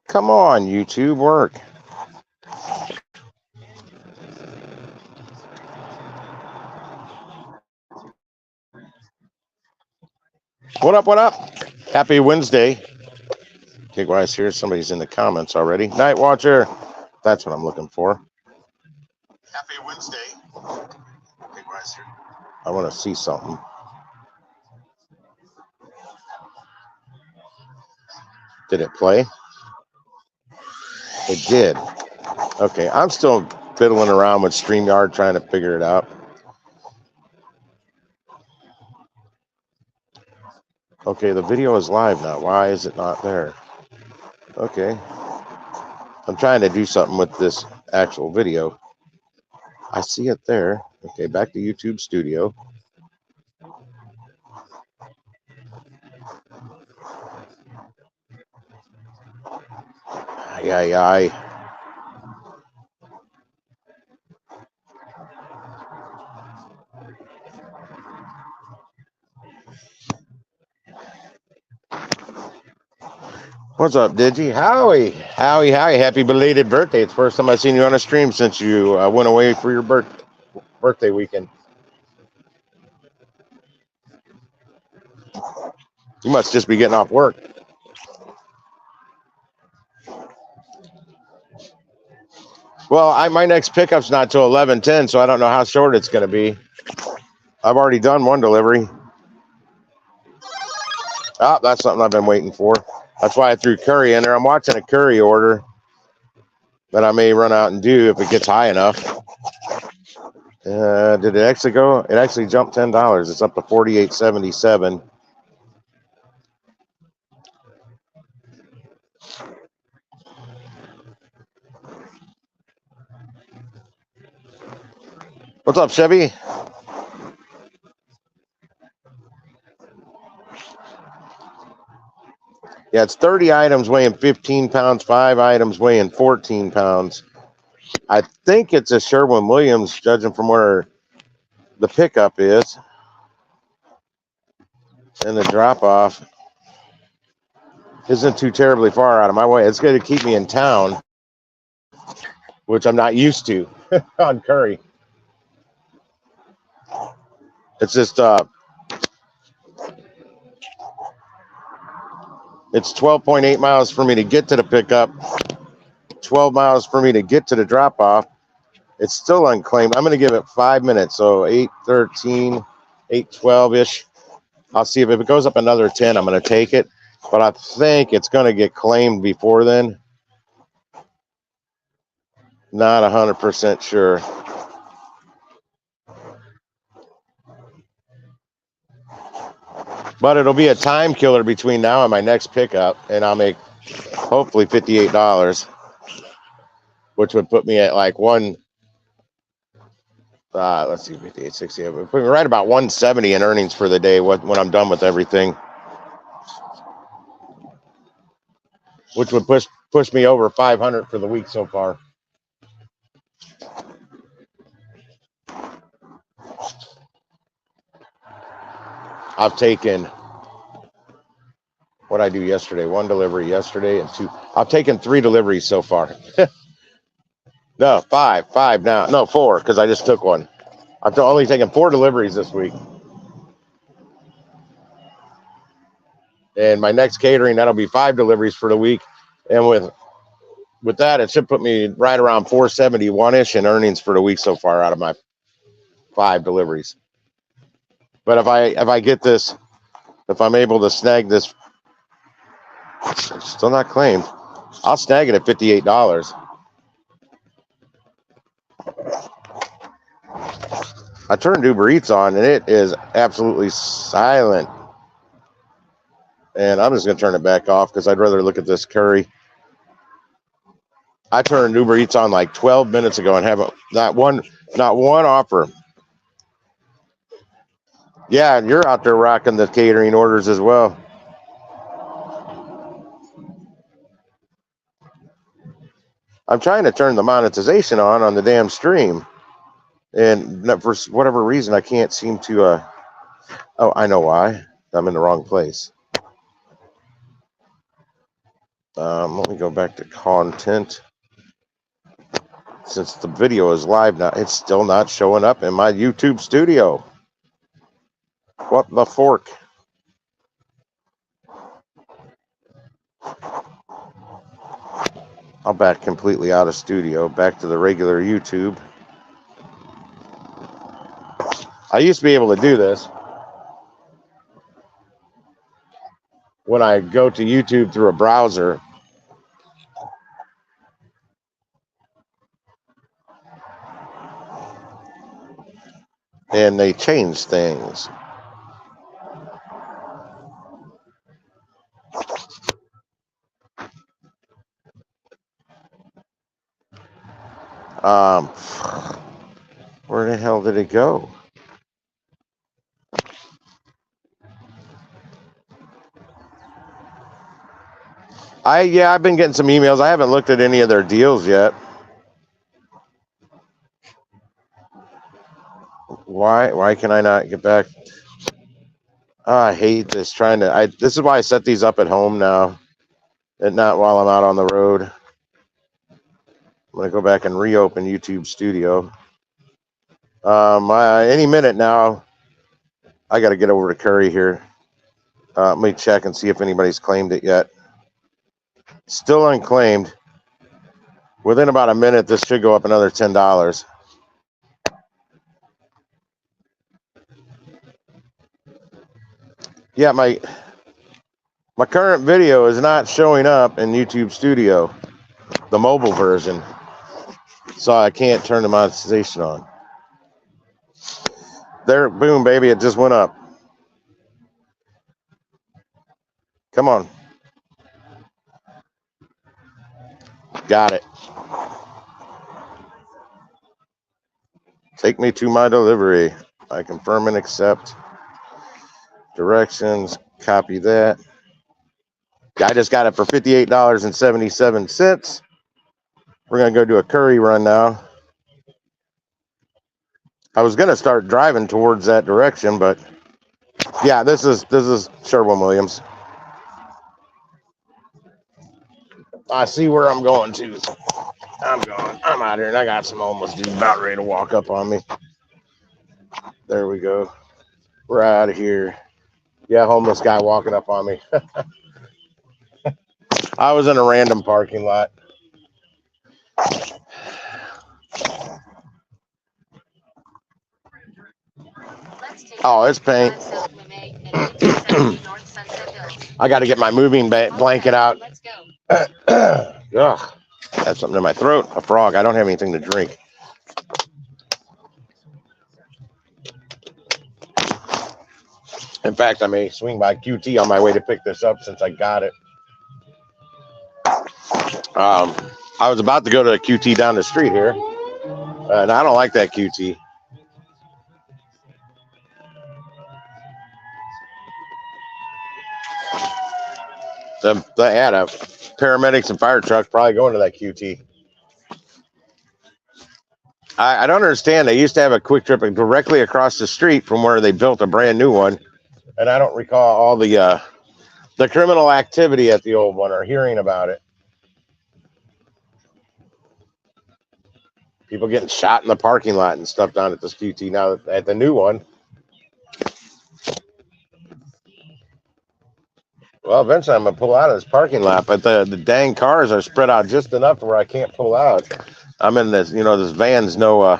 Come on, YouTube, work. What up, what up? Happy Wednesday. Okay, well, I hear somebody's in the comments already. Night Watcher. That's what I'm looking for. Happy Wednesday. Okay, well, I want to see something. Did it play? It did. Okay, I'm still fiddling around with StreamYard trying to figure it out. Okay, the video is live now. Why is it not there? Okay. I'm trying to do something with this actual video. I see it there. Okay, back to YouTube Studio. Aye. What's up, Digi? Howie. Happy belated birthday. It's the first time I've seen you on a stream since you went away for your birthday weekend. You must just be getting off work. Well, my next pickup's not till 11:10, so I don't know how short it's going to be. I've already done one delivery. Oh, that's something I've been waiting for. That's why I threw curry in there. I'm watching a curry order that I may run out and do if it gets high enough. Did it actually go? It actually jumped $10. It's up to $48.77. What's up, Chevy? Yeah, it's 30 items weighing 15 pounds, 5 items weighing 14 pounds. I think it's a Sherwin-Williams, judging from where the pickup is and the drop-off isn't too terribly far out of my way. It's going to keep me in town, which I'm not used to on curry. It's just it's 12.8 miles for me to get to the pickup, 12 miles for me to get to the drop-off. It's still unclaimed. I'm going to give it 5 minutes, so 8:13, 8:12-ish. I'll see if it goes up another 10, I'm going to take it. But I think it's going to get claimed before then. Not 100% sure. But it'll be a time killer between now and my next pickup, and I'll make hopefully $58, which would put me at like let's see, 58, 60. It would put me right about 170 in earnings for the day when I'm done with everything, which would push me over 500 for the week so far. I've taken what I do yesterday, 1 delivery yesterday and 2. I've taken 3 deliveries so far. No, 5 now. No, 4, because I just took one. I've only taken 4 deliveries this week. And my next catering, that'll be 5 deliveries for the week. And with that, it should put me right around 471-ish in earnings for the week so far out of my 5 deliveries. But if I get this, if I'm able to snag this, still not claimed, I'll snag it at $58. I turned UberEats on, and it is absolutely silent. And I'm just going to turn it back off because I'd rather look at this curry. I turned UberEats on like 12 minutes ago and have not one offer. Yeah, and you're out there rocking the catering orders as well. I'm trying to turn the monetization on the damn stream. And for whatever reason, I can't seem to... oh, I know why. I'm in the wrong place. Let me go back to content. Since the video is live now, it's still not showing up in my YouTube studio. What the fork? I'll back completely out of studio, back to the regular YouTube. I used to be able to do this when I go to YouTube through a browser. And they changed things. Where the hell did it go? I've been getting some emails. I haven't looked at any of their deals yet. Why can I not get back? I hate this this is why I set these up at home now and not while I'm out on the road. I'm going to go back and reopen YouTube Studio. Any minute now, I got to get over to Curry here. Let me check and see if anybody's claimed it yet. Still unclaimed. Within about a minute, this should go up another $10. Yeah, my current video is not showing up in YouTube Studio, the mobile version, so I can't turn the monetization on. There, boom, baby, it just went up. Come on. Got it. Take me to my delivery. I confirm and accept. Directions, copy that. I just got it for $58.77. We're going to go do a curry run now. I was going to start driving towards that direction, but yeah, this is Sherwin-Williams. I see where I'm going to. I'm out here, and I got some homeless dudes about ready to walk up on me. There we go. We're out of here. Yeah, homeless guy walking up on me. I was in a random parking lot. Oh, it's paint. I got to get my moving blanket out. Ugh, I have something in my throat. A frog. I don't have anything to drink. In fact, I may swing by QT on my way to pick this up since I got it. I was about to go to a QT down the street here, and I don't like that QT. They had a paramedics and fire trucks probably going to that QT. I don't understand. They used to have a quick trip directly across the street from where they built a brand new one, and I don't recall all the criminal activity at the old one or hearing about it. People getting shot in the parking lot and stuff down at this QT now at the new one. Well, eventually I'm gonna pull out of this parking lot, but the dang cars are spread out just enough to where I can't pull out. I'm in this, this van's no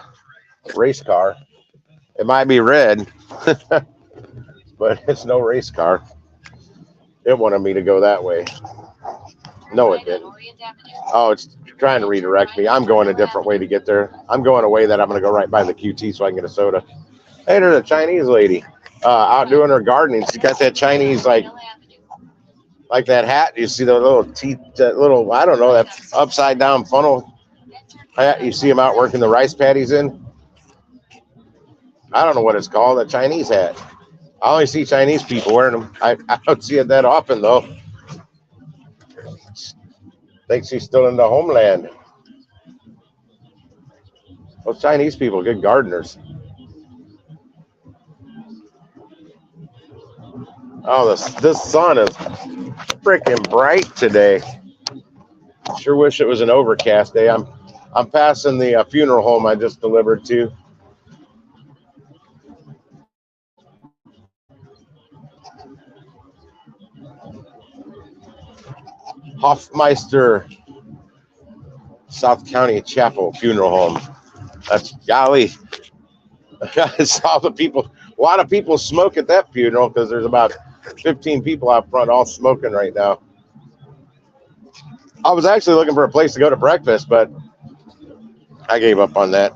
race car. It might be red, but it's no race car. It wanted me to go that way. No, it didn't. Oh, it's trying to redirect me. I'm going a different way to get there. I'm going a way that I'm going to go right by the QT so I can get a soda. Hey, there's a Chinese lady out doing her gardening. She got that Chinese, like that hat. You see the little teeth, little, I don't know, that upside down funnel hat. You see them out working the rice paddies in. I don't know what it's called, a Chinese hat. I only see Chinese people wearing them. I don't see it that often, though. Think she's still in the homeland. Those Chinese people, good gardeners. Oh, this sun is freaking bright today. Sure wish it was an overcast day. I'm passing the funeral home I just delivered to. Hoffmeister South County Chapel Funeral Home. That's golly. I saw the people. A lot of people smoke at that funeral because there's about 15 people out front all smoking right now. I was actually looking for a place to go to breakfast, but I gave up on that.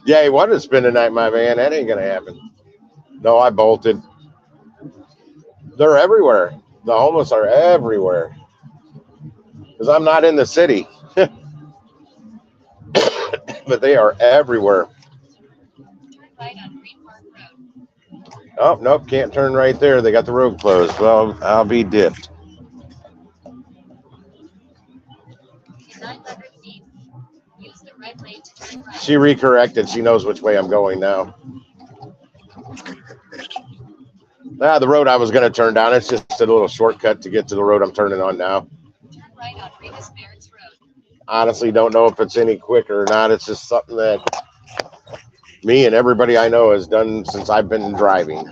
Yeah, he wanted to spend the night in my van. That ain't gonna happen. No, I bolted. They're everywhere. The homeless are everywhere because I'm not in the city, but they are everywhere. Oh, nope, can't turn right there. They got the road closed. Well, I'll be dipped. She recorrected. She knows which way I'm going now. The road I was going to turn down. It's just a little shortcut to get to the road I'm turning on now. Honestly, don't know if it's any quicker or not. It's just something that me and everybody I know has done since I've been driving.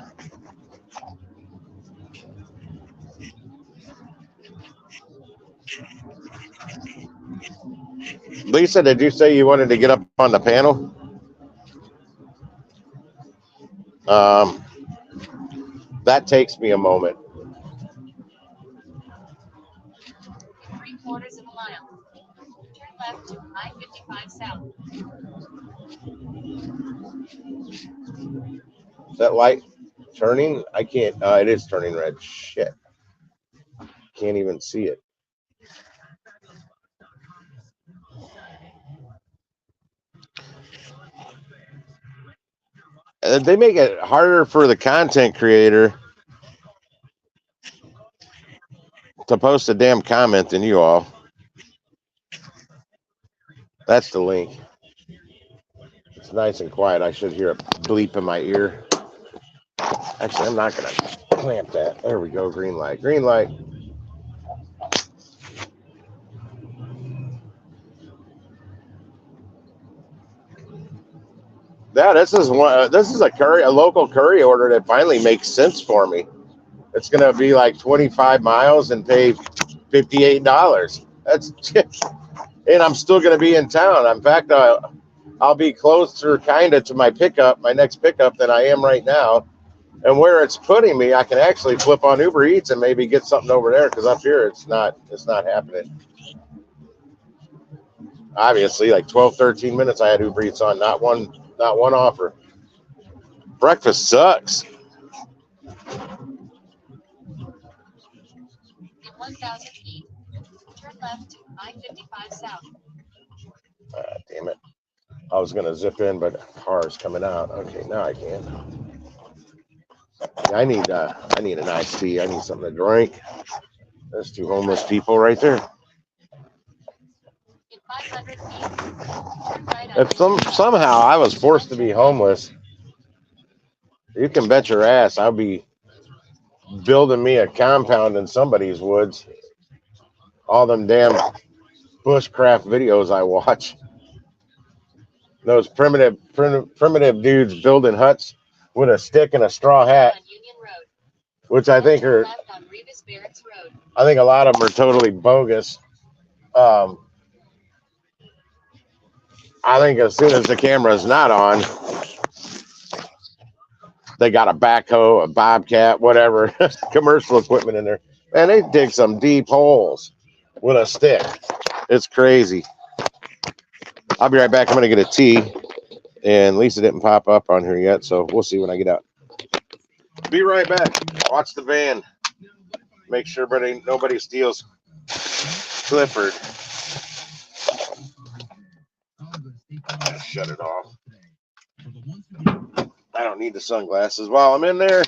Lisa, did you say you wanted to get up on the panel? That takes me a moment. 3/4 of a mile. Turn left to I-55 south. Is that light turning? I can't. It is turning red. Shit. Can't even see it. They make it harder for the content creator to post a damn comment than you all. That's the link. It's nice and quiet. I should hear a bleep in my ear. Actually, I'm not going to clamp that. There we go. Green light. Green light. Yeah, this is one. This is a local curry order that finally makes sense for me. It's going to be like 25 miles and pay $58. That's and I'm still going to be in town. In fact, I'll be closer kind of to my next pickup than I am right now. And where it's putting me, I can actually flip on Uber Eats and maybe get something over there because up here it's not happening. Obviously, like 12, 13 minutes I had Uber Eats on, not one offer. Breakfast sucks. In 1,000 feet, turn left to I-55 south. Damn it. I was going to zip in, but car's coming out. Okay, now I can. I need an iced tea. I need something to drink. There's two homeless people right there. In 500 feet, turn right If somehow I was forced to be homeless, you can bet your ass I'll be building me a compound in somebody's woods. All them damn bushcraft videos I watch. Those primitive dudes building huts with a stick and a straw hat, which I think a lot of them are totally bogus. I think as soon as the camera's not on, they got a backhoe, a bobcat, whatever, commercial equipment in there. Man, they dig some deep holes with a stick. It's crazy. I'll be right back. I'm going to get a tea. And Lisa didn't pop up on here yet, so we'll see when I get out. Be right back. Watch the van. Make sure nobody steals Dlivrd. Shut it off. I don't need the sunglasses while I'm in there.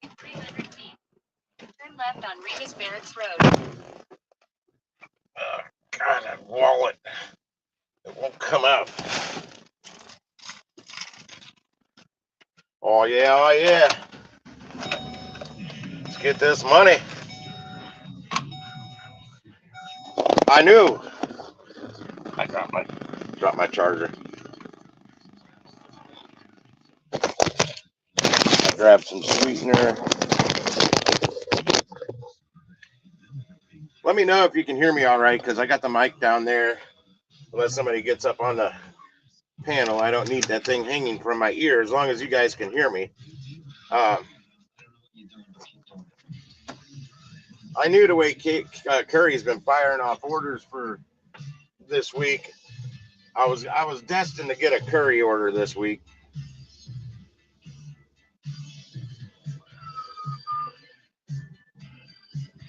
In 300 feet, turn left on Regas Barracks Road. God, that wallet. It won't come out. Oh, yeah, oh, yeah. Let's get this money. I knew. I dropped my charger. I grabbed some sweetener. Let me know if you can hear me all right, because I got the mic down there. Unless somebody gets up on the panel, I don't need that thing hanging from my ear as long as you guys can hear me. I knew the way Curry's been firing off orders for this week. I was destined to get a Curry order this week.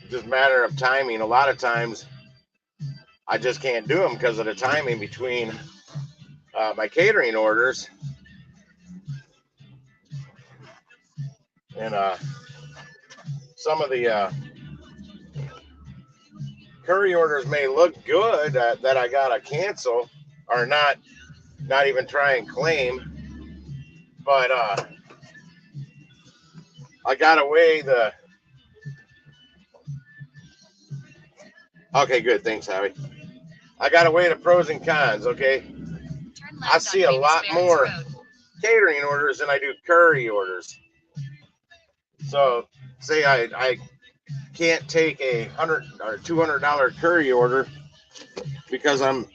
Just a matter of timing. A lot of times I just can't do them because of the timing between my catering orders and some of the Curry orders may look good that I gotta cancel or not even try and claim, but I gotta weigh the. Okay, good. Thanks, Howie. I gotta weigh the pros and cons. Okay, I see a lot more catering orders than I do Curry orders. So, say I can't take a $100 or $200 Curry order because I'm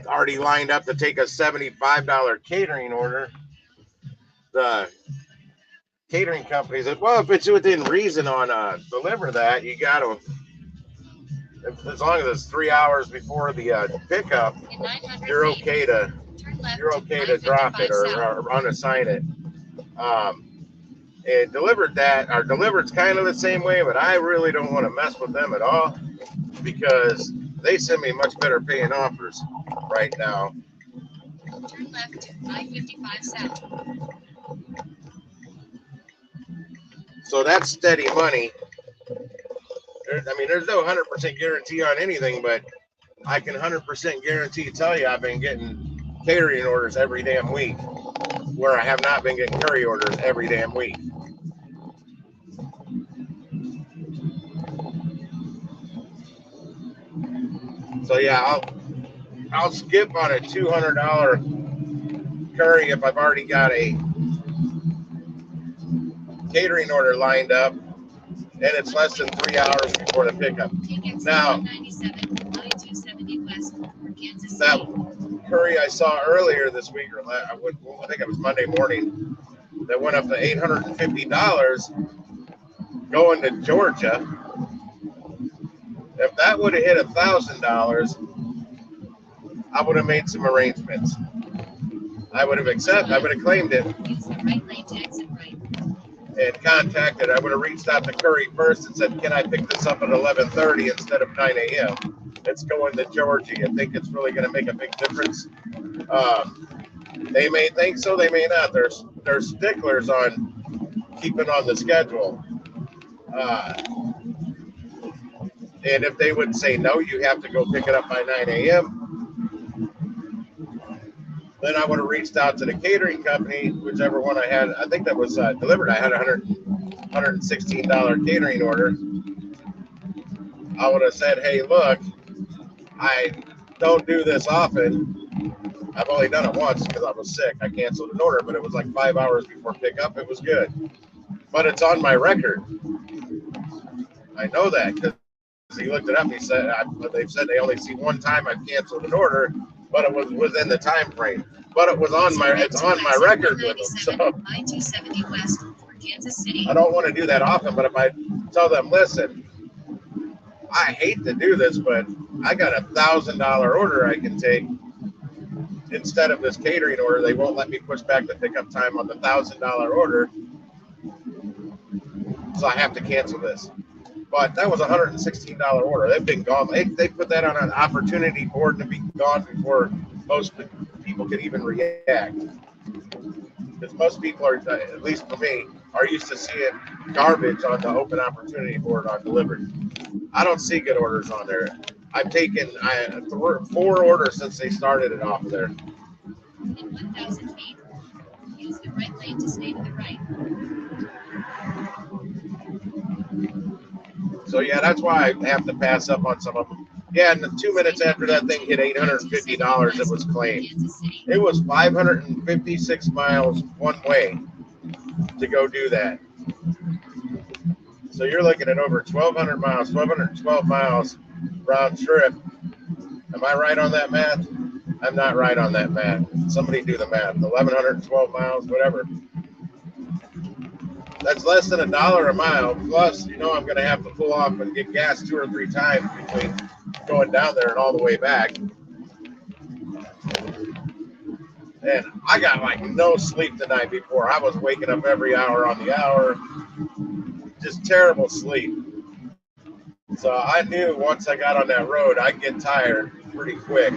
already lined up to take a $75 catering order. The catering company said, "Well, if it's within reason on deliver that, you got to, as long as it's 3 hours before the pickup, you're okay to drop it or unassign it." And Dlivrd kind of the same way, but I really don't want to mess with them at all because they send me much better paying offers right now. Turn left to I-55 South. So that's steady money. There's no 100% guarantee on anything, but I can 100% guarantee tell you I've been getting catering orders every damn week, where I have not been getting curry orders every damn week. So yeah, I'll skip on a $200 curry if I've already got a catering order lined up and it's less than 3 hours before the pickup. Now, that curry I saw earlier this week, or I think it was Monday morning, that went up to $850. going to Georgia. If that would have hit $1,000, I would have made some arrangements. I would have claimed it Use the right lane to exit right. and contacted. I would have reached out to Curry first and said, "Can I pick this up at 11:30 instead of 9 a.m.? It's going to Georgia. You think it's really going to make a big difference?" They may think so, they may not. They're sticklers on keeping on the schedule. And if they would say no, you have to go pick it up by 9 a.m., then I would have reached out to the catering company, whichever one I had. I think that was Dlivrd. I had a $116 catering order. I would have said, "Hey, look, I don't do this often. I've only done it once because I was sick. I canceled an order, but it was like 5 hours before pickup. It was good. But it's on my record. I know that because he looked it up. He said they've said they only see one time I've canceled an order, but it was within the time frame. But it's on my record with them. So I-270 west for Kansas City. I don't want to do that often. But if I tell them, listen, I hate to do this, but I got $1,000 order I can take instead of this catering order. They won't let me push back the pickup time on the $1,000 order, so I have to cancel this." But that was a $116 order. They've been gone. They put that on an opportunity board to be gone before most people could even react. Because most people are, at least for me, are used to seeing garbage on the open opportunity board on Dlivrd. I don't see good orders on there. I've taken 4 orders since they started it off there. In 1,000 feet, use the right lane to stay to the right. So yeah, that's why I have to pass up on some of them. Yeah, and 2 minutes after that thing hit $850, it was claimed. It was 556 miles one way to go do that. So you're looking at over 1,200 miles, 1,212 miles round trip. Am I right on that math? I'm not right on that math. Somebody do the math. 1,112 miles, whatever. That's less than $1 a mile. Plus, I'm going to have to pull off and get gas 2 or 3 times between going down there and all the way back. And I got like no sleep the night before. I was waking up every hour on the hour. Just terrible sleep. So I knew once I got on that road, I'd get tired pretty quick.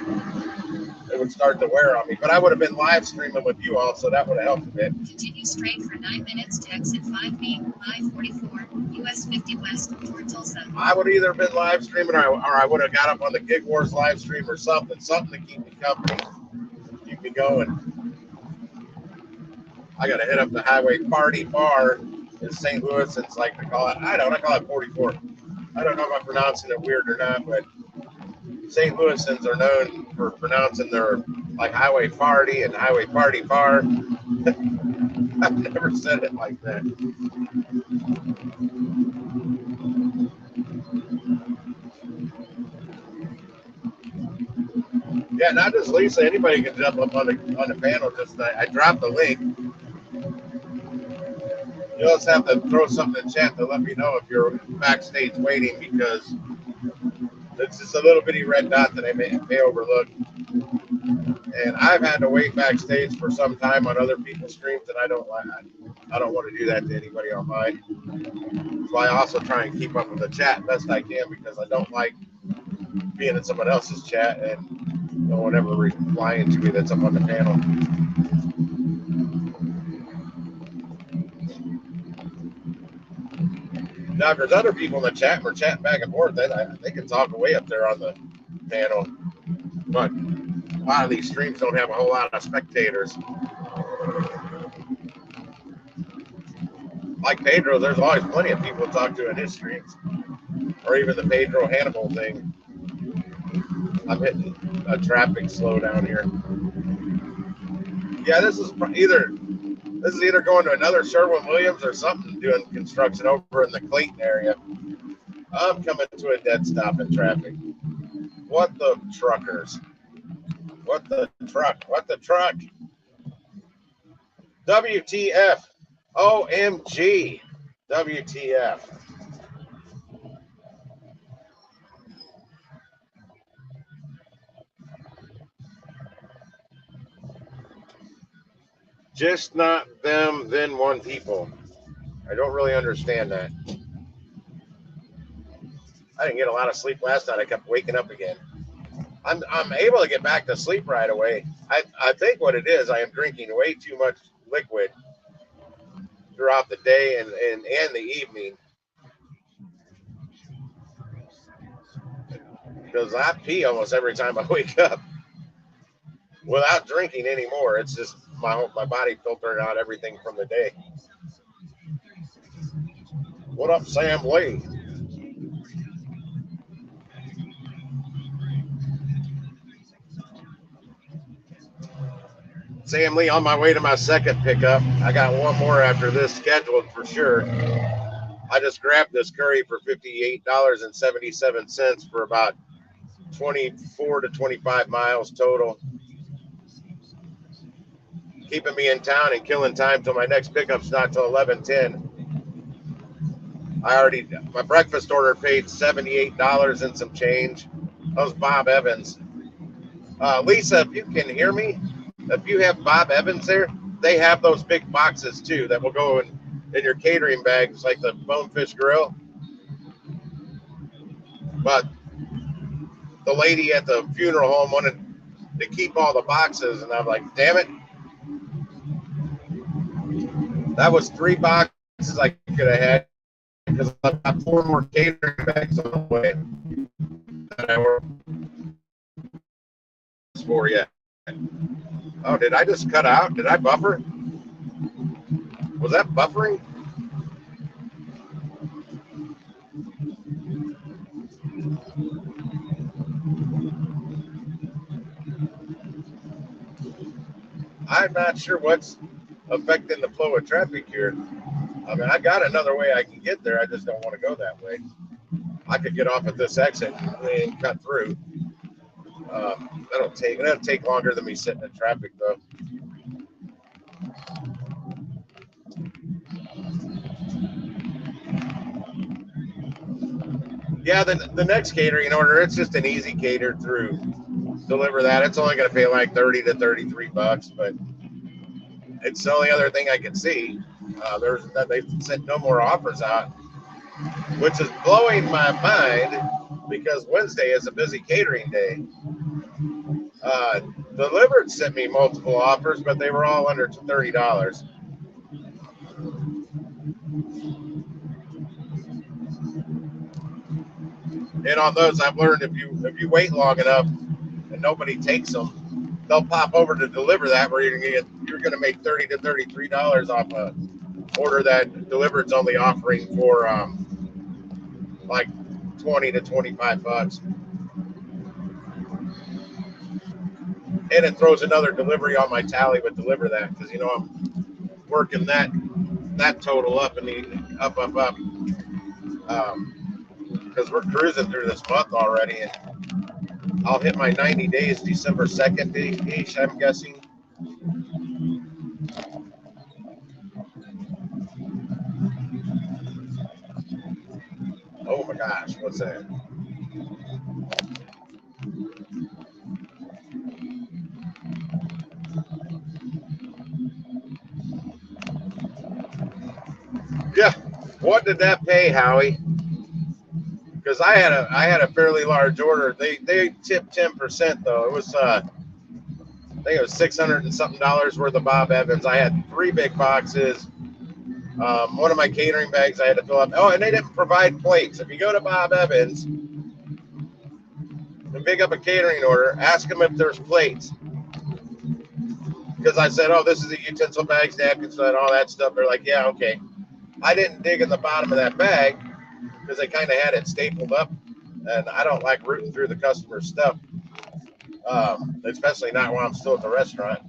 It would start to wear on me. But I would have been live streaming with you all, so that would have helped a bit. Continue straight for 9 minutes to exit 5B, I-44, US 50 west toward Tulsa. I would have either been live streaming or I would have got up on the Gig Wars live stream or something to keep me company, keep me going. I got to hit up the Highway Party Bar in St. Louis. It's like I call it 44. I don't know if I'm pronouncing it weird or not, but St. Louisans are known for pronouncing their like Highway Party and Highway Party Bar. I've never said it like that. Yeah, not just Lisa. Anybody can jump up on the panel. Just I dropped the link. You just have to throw something in chat to let me know if you're backstage waiting, because it's just a little bitty red dot that I may overlook. And I've had to wait backstage for some time on other people's streams, and I don't want to do that to anybody on mine. So I also try and keep up with the chat best I can, because I don't like being in someone else's chat and no one ever replying to me that's up on the panel. Now, if there's other people in the chat, we're chatting back and forth, then they can talk away up there on the panel. But a lot of these streams don't have a whole lot of spectators. Like Pedro, there's always plenty of people to talk to in his streams. Or even the Pedro Hannibal thing. I'm hitting a traffic slowdown here. Yeah, this is either going to another Sherwin-Williams or something doing construction over in the Clayton area. I'm coming to a dead stop in traffic. What the truckers? What the truck? What the truck? WTF? OMG. WTF. Just not them, then one people. I don't really understand that. I didn't get a lot of sleep last night. I kept waking up again. I'm able to get back to sleep right away. I think what it is, I am drinking way too much liquid throughout the day and the evening. Because I pee almost every time I wake up without drinking anymore. It's just my body filtering out everything from the day. What up, Sam Lee? Sam Lee, on my way to my second pickup. I got one more after this scheduled for sure. I just grabbed this curry for $58.77 for about 24 to 25 miles total, keeping me in town and killing time till my next pickup's not till 11:10. My breakfast order paid $78 and some change. That was Bob Evans. Lisa, if you can hear me, if you have Bob Evans there, they have those big boxes too that will go in your catering bags, like the Bonefish Grill. But the lady at the funeral home wanted to keep all the boxes, and I'm like, damn it. That was 3 boxes I could have had because I've got 4 more catering bags on the way that I were for yet. Oh, did I just cut out? Did I buffer? Was that buffering? I'm not sure what's affecting the flow of traffic here. I mean, I got another way I can get there. I just don't want to go that way. I could get off at this exit and cut through. That'll take longer than me sitting in traffic though. Yeah, the next catering order, it's just an easy cater through Dlivrd that. It's only going to pay like 30 to 33 bucks, but it's the only other thing I can see. They've sent no more offers out, which is blowing my mind because Wednesday is a busy catering day. Dlivrd sent me multiple offers, but they were all under $30. And on those, I've learned if you wait long enough and nobody takes them, they'll pop over to Dlivrd that where you're gonna make $30 to $33 off a order that Dlivrd only offering for like 20 to 25 bucks. And it throws another delivery on my tally with Dlivrd that because I'm working that total up and up. Because we're cruising through this month already, and I'll hit my 90 days December 2nd ish, I'm guessing. Oh my gosh, what's that? Yeah, what did that pay, Howie? Because I had a fairly large order. They tipped 10% though. It was I think it was $600 and something worth of Bob Evans. I had 3 big boxes. One of my catering bags I had to fill up. Oh, and they didn't provide plates. If you go to Bob Evans and pick up a catering order, ask them if there's plates. Because I said, oh, this is the utensil bags, napkins, and all that stuff. They're like, yeah, okay. I didn't dig in the bottom of that bag because they kind of had it stapled up, and I don't like rooting through the customer's stuff, especially not while I'm still at the restaurant.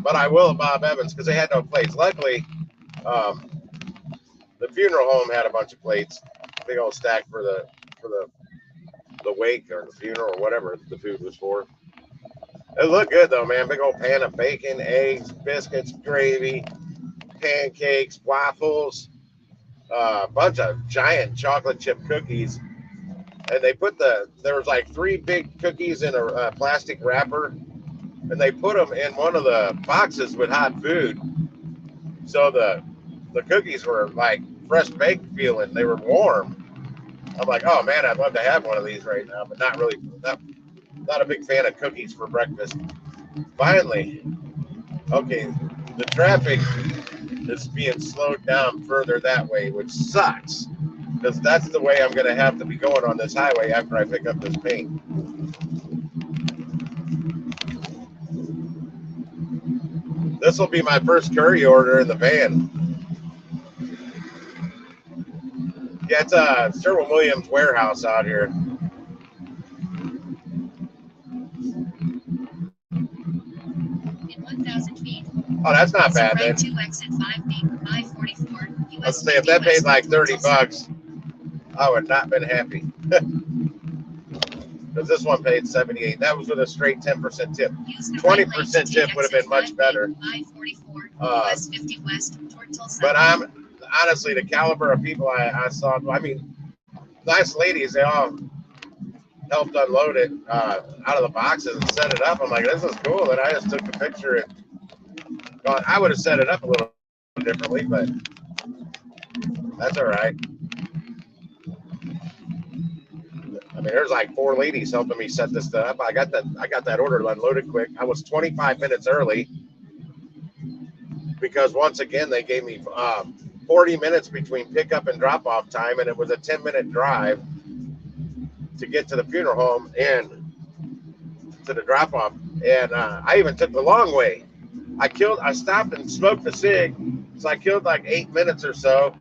But I will at Bob Evans because they had no plates. Luckily, the funeral home had a bunch of plates, big old stack for the wake or the funeral or whatever the food was for. It looked good though, man. Big old pan of bacon, eggs, biscuits, gravy, pancakes, waffles, a bunch of giant chocolate chip cookies. And they put there was like 3 big cookies in a plastic wrapper, and they put them in one of the boxes with hot food. So the cookies were like fresh baked feeling. They were warm. I'm like, oh man, I'd love to have one of these right now, but not really. Not a big fan of cookies for breakfast. Finally, okay, the traffic is being slowed down further that way, which sucks because that's the way I'm going to have to be going on this highway after I pick up this paint. This will be my first curry order in the van. Yeah, it's a Sherwin-Williams warehouse out here. In 1,000 feet. Oh, that's not bad then. To exit 5B, I-44, Let's say if that paid like $30, I would not been happy. Because this one paid $78. That was with a straight 10% tip. 20% tip would have been much better. But I'm honestly, the caliber of people I saw, I mean, nice ladies, they all helped unload it out of the boxes and set it up. I'm like, this is cool. And I just took the picture and I would have set it up a little differently, but that's all right. I mean, there's like 4 ladies helping me set this stuff up. I got that order unloaded quick. I was 25 minutes early because once again they gave me 40 minutes between pickup and drop off time, and it was a 10-minute drive to get to the funeral home and to the drop off. And I even took the long way. I stopped and smoked a cig, so I killed like 8 minutes or so.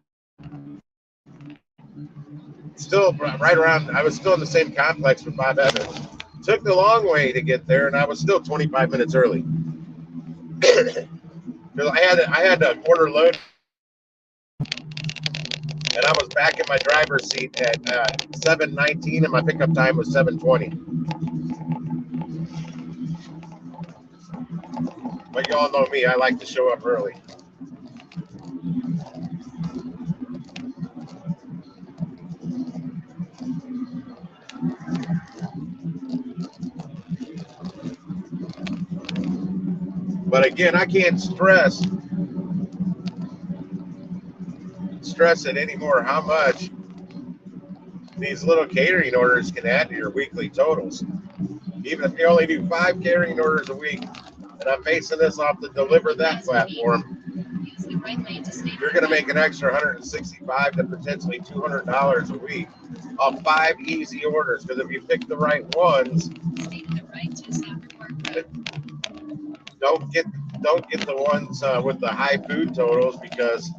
Still right around, I was still in the same complex with Bob Evans. Took the long way to get there, and I was still 25 minutes early. Because I had to order load, and I was back in my driver's seat at 7:19, and my pickup time was 7:20. But you all know me, I like to show up early. But again, I can't stress it anymore how much these little catering orders can add to your weekly totals. Even if you only do 5 catering orders a week, and I'm basing this off the Dlivrd that platform, you're going to make an extra $165 to potentially $200 a week off 5 easy orders. Because if you pick the right ones, don't get the ones with the high food totals, because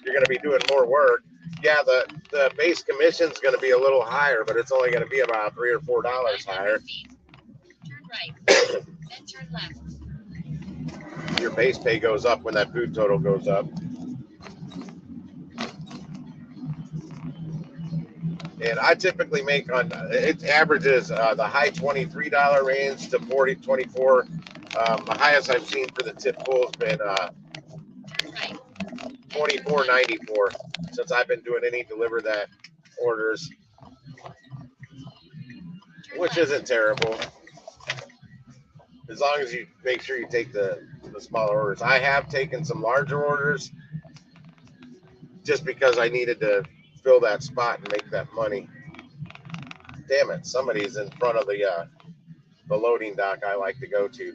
you're going to be doing more work. Yeah, the base commission is going to be a little higher, but it's only going to be about $3 or $4 higher. Turn right, then turn left. Your base pay goes up when that food total goes up. And I typically make it averages the high $23 range to $24. The highest I've seen for the tip pool has been $24.94 since I've been doing any Dlivrd that orders, which isn't terrible. As long as you make sure you take the smaller orders. I have taken some larger orders just because I needed to fill that spot and make that money. Damn it, somebody's in front of the loading dock I like to go to.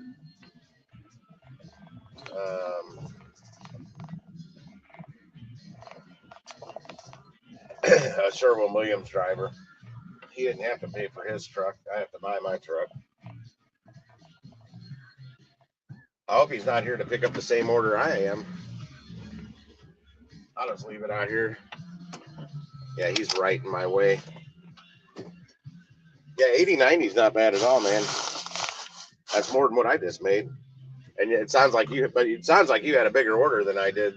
A Sherwin-Williams driver. He didn't have to pay for his truck. I have to buy my truck. I hope he's not here to pick up the same order I am. I'll just leave it out here. Yeah, he's right in my way. Yeah, 80-90 is not bad at all, man. That's more than what I just made. And it sounds like you had a bigger order than I did.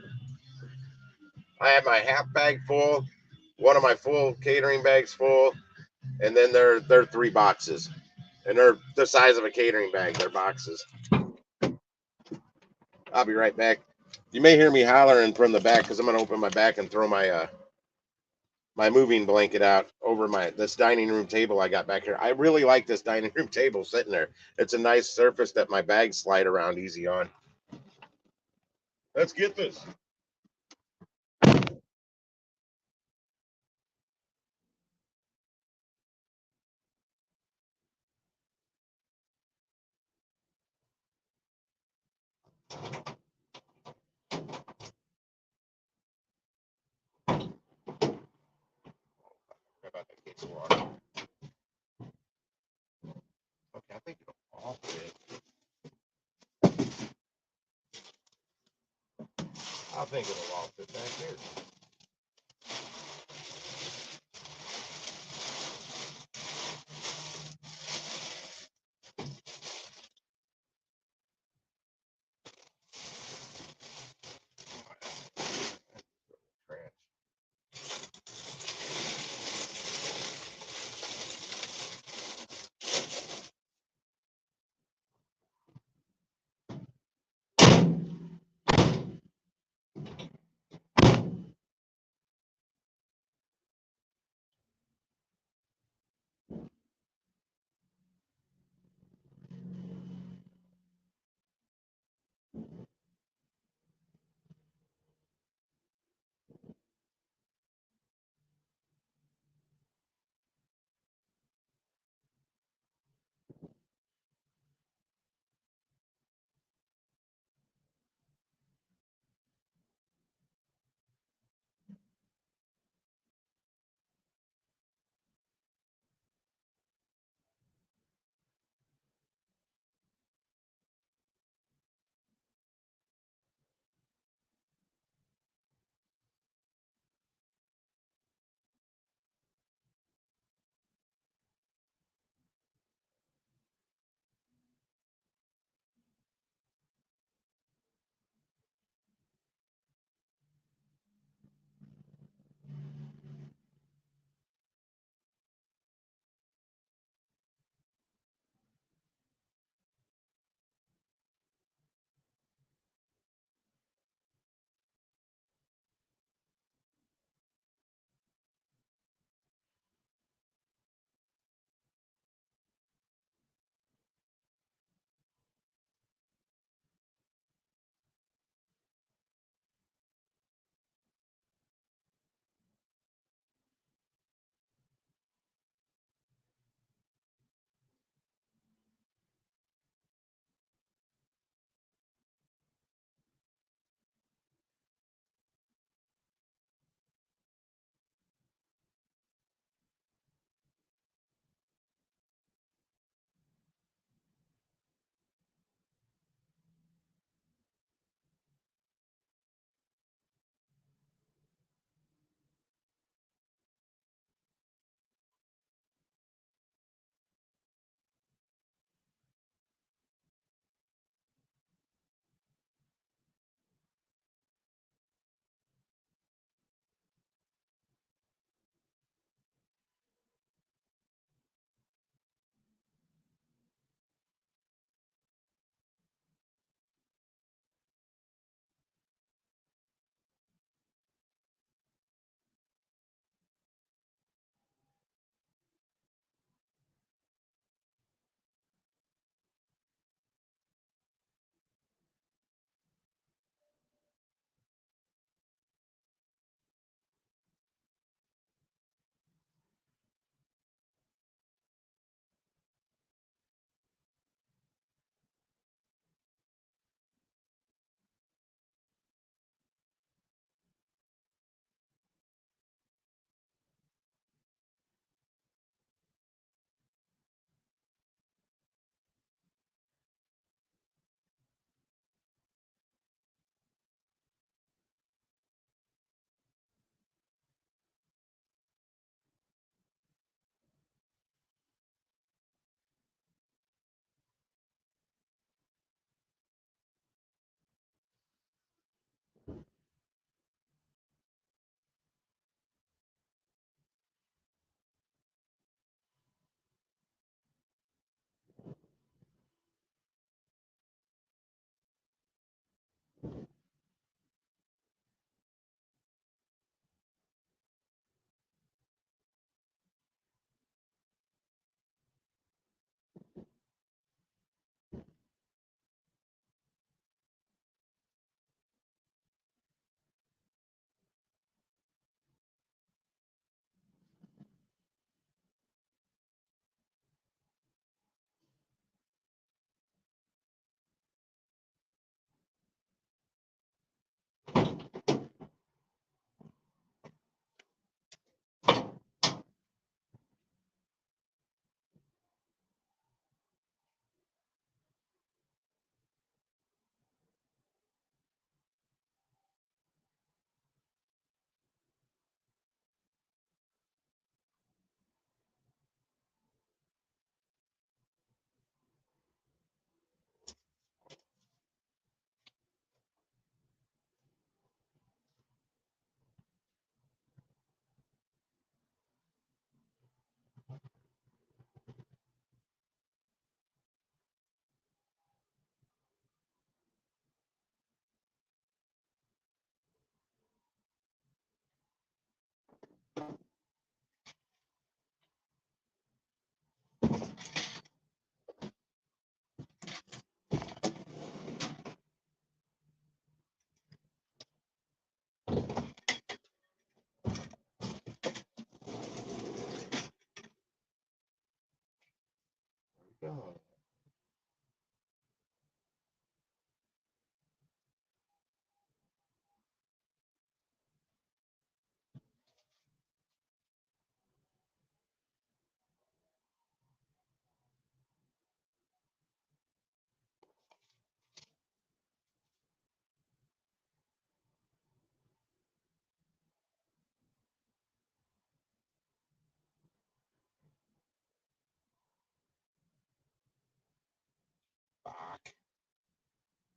I had my half bag full, one of my full catering bags full, and then they're 3 boxes. And they're the size of a catering bag, they're boxes. I'll be right back. You may hear me hollering from the back because I'm gonna open my back and throw my my moving blanket out over this dining room table I got back here. I really like this dining room table sitting there. It's a nice surface that my bags slide around easy on. Let's get this. How about that case of water? Okay, I think it'll all fit. I think it'll all fit back here. Trash.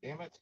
Damn it.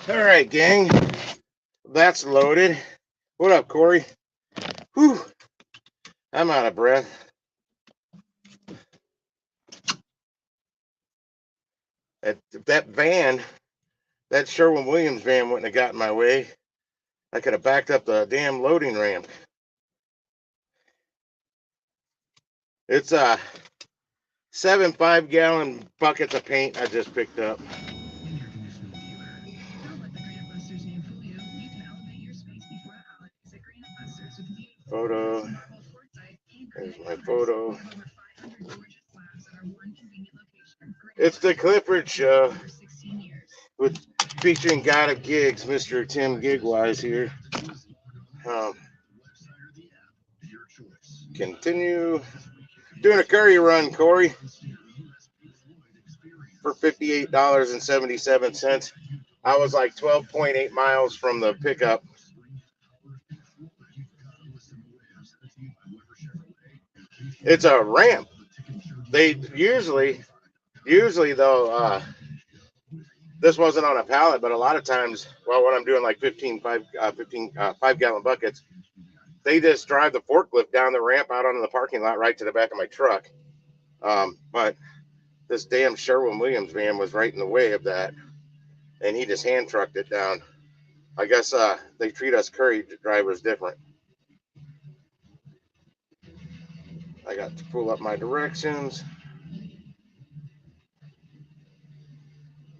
All right, gang. That's loaded. What up, Corey? Whew. I'm out of breath. That van, that Sherwin-Williams van wouldn't have gotten my way. I could have backed up the damn loading ramp. It's 7 5-gallon buckets of paint I just picked up. Photo. There's my photo. It's the Dlivrd show with featuring God of Gigs, Mr. Tim Gigwise here. Continue doing a curry run, Corey, for $58.77. I was like 12.8 miles from the pickup. It's a ramp. They usually though, this wasn't on a pallet, but a lot of times, well, when I'm doing like 15 5-gallon buckets, they just drive the forklift down the ramp out onto the parking lot right to the back of my truck. But this damn Sherwin-Williams van was right in the way of that, and he just hand trucked it down. I guess they treat us curry drivers different. I got to pull up my directions.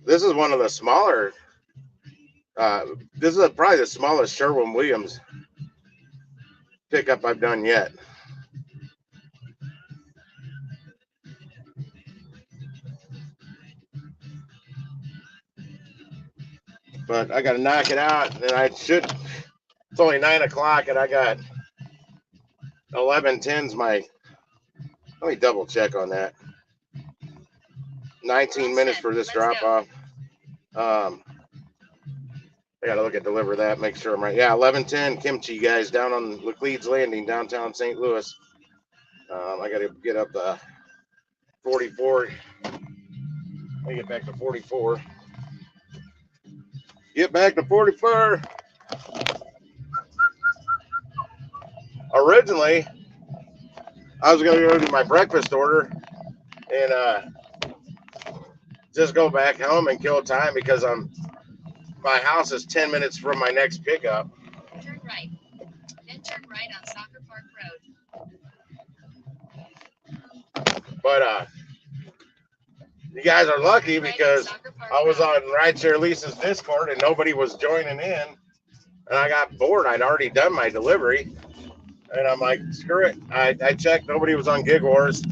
This is one of the smaller. This is probably the smallest Sherwin-Williams pickup I've done yet. But I got to knock it out, and I should. It's only 9 o'clock, and I got 11:10's my. Let me double check on that. 19 minutes for this drop off. I got to look at Dlivrd that, make sure I'm right. Yeah, 11:10 kimchi, guys, down on Laclede's Landing, downtown St. Louis. I got to get up 44. Let me get back to 44. Get back to 44. Originally, I was going to go do my breakfast order and just go back home and kill time because my house is 10 minutes from my next pickup. Turn right. Then turn right on Soccer Park Road. But you guys are lucky because I was on Rideshare Lisa's Discord and nobody was joining in. And I got bored. I'd already done my delivery. And I'm like, screw it. I checked. Nobody was on Gig Wars.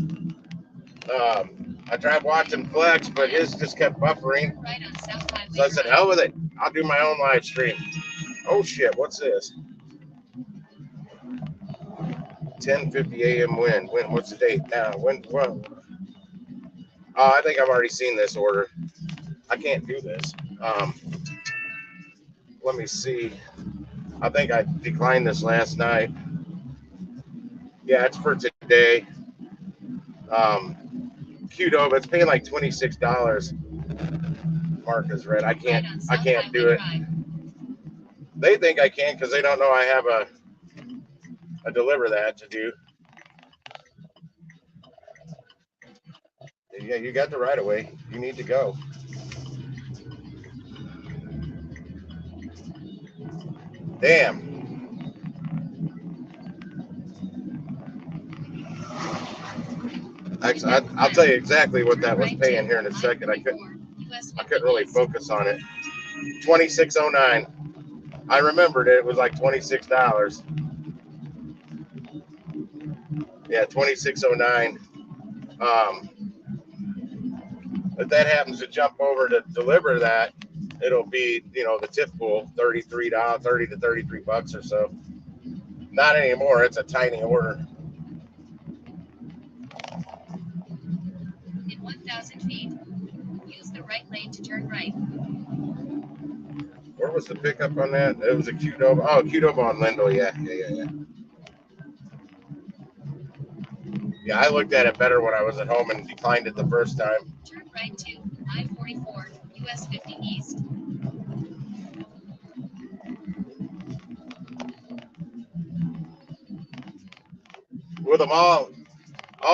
I tried watching Flex, but his just kept buffering. So I said, hell with it. I'll do my own live stream. Oh, shit. What's this? 10:50 a.m. When? What's the date now? When? Oh, I think I've already seen this order. I can't do this. Let me see. I think I declined this last night. Yeah, it's for today. Qdoba, it's paying like $26. Mark is red. I can't do it. They think I can because they don't know I have a Dlivrd that to do. Yeah, you got the right of way. You need to go. Damn. Actually, I'll tell you exactly what that was paying here in a second. I couldn't really focus on it. $26.09. I remembered it. It was like $26. Yeah, $26.09. If that happens to jump over to Dlivrd that, it'll be, the tip pool, $33, 30 to $33 or so. Not anymore. It's a tiny order. In 1,000 feet, use the right lane to turn right. Where was the pickup on that? It was a Qdoba. Oh, Qdoba on Lindell. Yeah. Yeah, I looked at it better when I was at home and declined it the first time. Turn right to I-44, US 50 East. With them all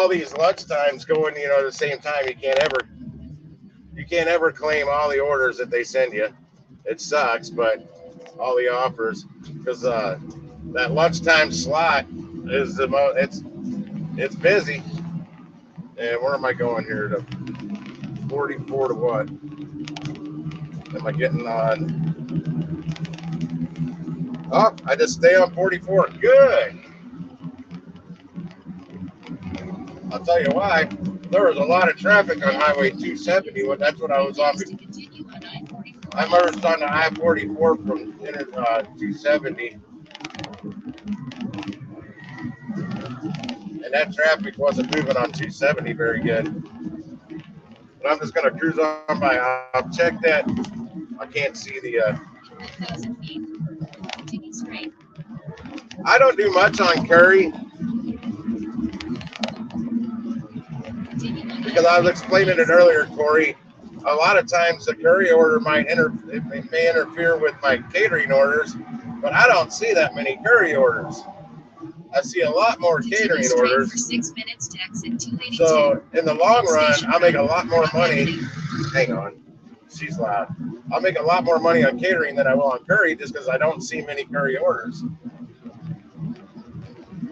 these lunch times going, the same time, you can't ever claim all the orders that they send you. It sucks, but all the offers, because that lunchtime slot is the most. It's busy. And where am I going here? To 44 to what? Am I getting on? Oh, I just stay on 44. Good. I'll tell you why. There was a lot of traffic on Highway 270. That's what I was on. I merged on the I-44 from 270. And that traffic wasn't moving on 270 very good. But I'm just going to cruise on by. I'll check that. I can't see the. 1,000 feet. Continue straight. I don't do much on Curry. Because I was explaining it earlier, Corey. A lot of times the Curry order may interfere with my catering orders, but I don't see that many Curry orders. I see a lot more catering orders. For 6 minutes to exit 282. So in the long run, I'll make a lot more money. Hang on, she's loud. I'll make a lot more money on catering than I will on Curry, just because I don't see many Curry orders.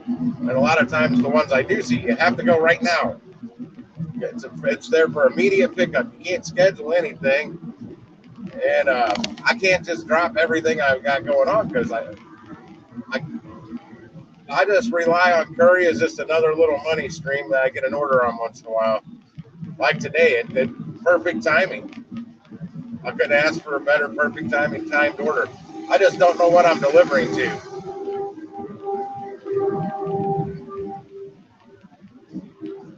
And a lot of times the ones I do see, you have to go right now. It's there for immediate pickup. You can't schedule anything, and I can't just drop everything I've got going on because I just rely on Curry as just another little money stream that I get an order on once in a while. Like today, it perfect timing. I couldn't ask for a better perfect timing timed order. I just don't know what I'm delivering to.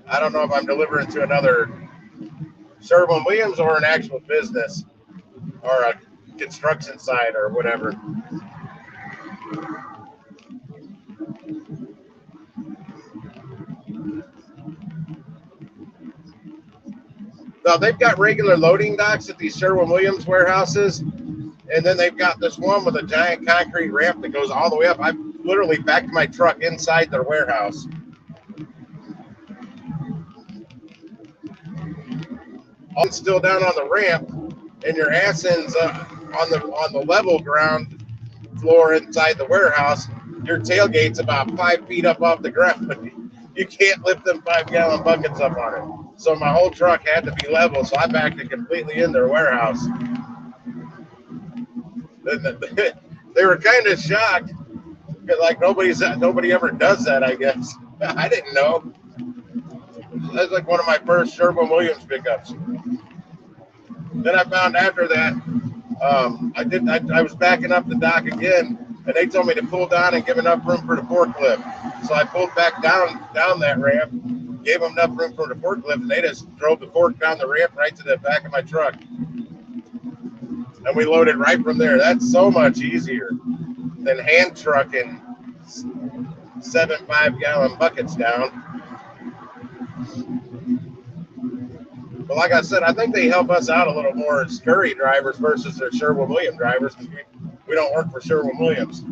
I don't know if I'm delivering to another Sherwin-Williams or an actual business or a construction site or whatever. No, they've got regular loading docks at these Sherwin-Williams warehouses, and then they've got this one with a giant concrete ramp that goes all the way up. I've literally backed my truck inside their warehouse. All still down on the ramp, and your ass ends on the level ground floor inside the warehouse. Your tailgate's about 5 feet up off the ground, but you can't lift them 5-gallon buckets up on it. So my whole truck had to be level, so I backed it completely in their warehouse. They were kind of shocked, like nobody ever does that. I guess I didn't know. That's like one of my first Sherwin-Williams pickups. Then I found after that, I was backing up the dock again, and they told me to pull down and give enough room for the forklift. So I pulled back down that ramp, gave them enough room for the forklift, and they just drove the fork down the ramp right to the back of my truck. And we loaded right from there. That's so much easier than hand trucking 7 5-gallon buckets down. But like I said, I think they help us out a little more as Curry drivers versus their Sherwin-Williams drivers, because we don't work for Sherwin-Williams.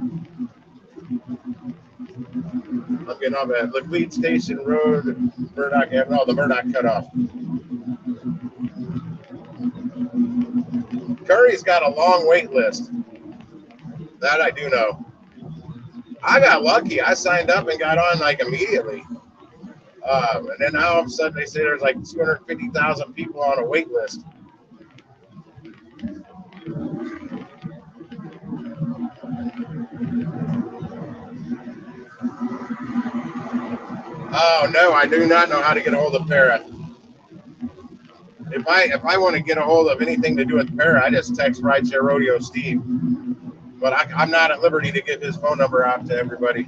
I'm getting off at Dlivrd Station Road, Murdoch Avenue. Oh, the Murdoch cutoff. Curry's got a long wait list. That I do know. I got lucky. I signed up and got on like immediately. And then now all of a sudden they say there's like 250,000 people on a wait list. Oh no, I do not know how to get a hold of Para. If I want to get a hold of anything to do with Para, I just text Rideshare Rodeo Steve. But I'm not at liberty to give his phone number out to everybody.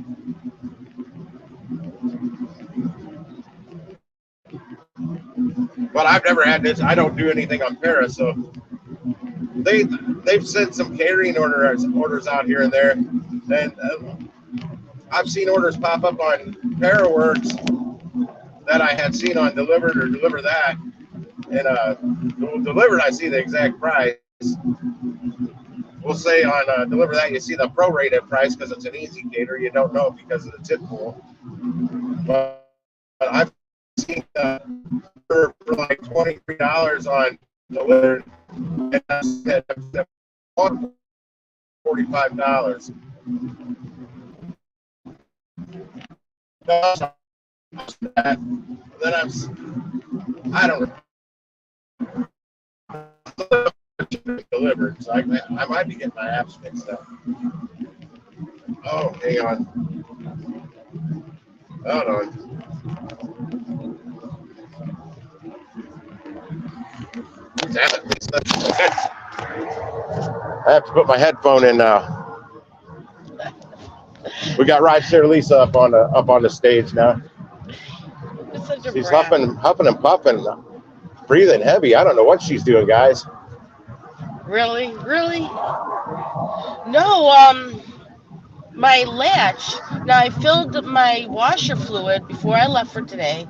But I've never had this. I don't do anything on Para, so they've sent some catering orders out here and there, and I've seen orders pop up on Paraworks that I had seen on Dlivrd or Deliver That, and Dlivrd I see the exact price. We'll say on Deliver That you see the prorated price because it's an EzCater. You don't know because of the tip pool. But I've seen for like $23 on Dlivrd, and I said $45. Then I don't delivered, so I might be getting my apps mixed up. Oh, hang on. Hold on. Damn it, Lisa. I have to put my headphone in now. We got Rideshare Lisa up on the stage now. She's huffing and puffing, breathing heavy. I don't know what she's doing, guys. Really? No, my latch. Now I filled my washer fluid before I left for today.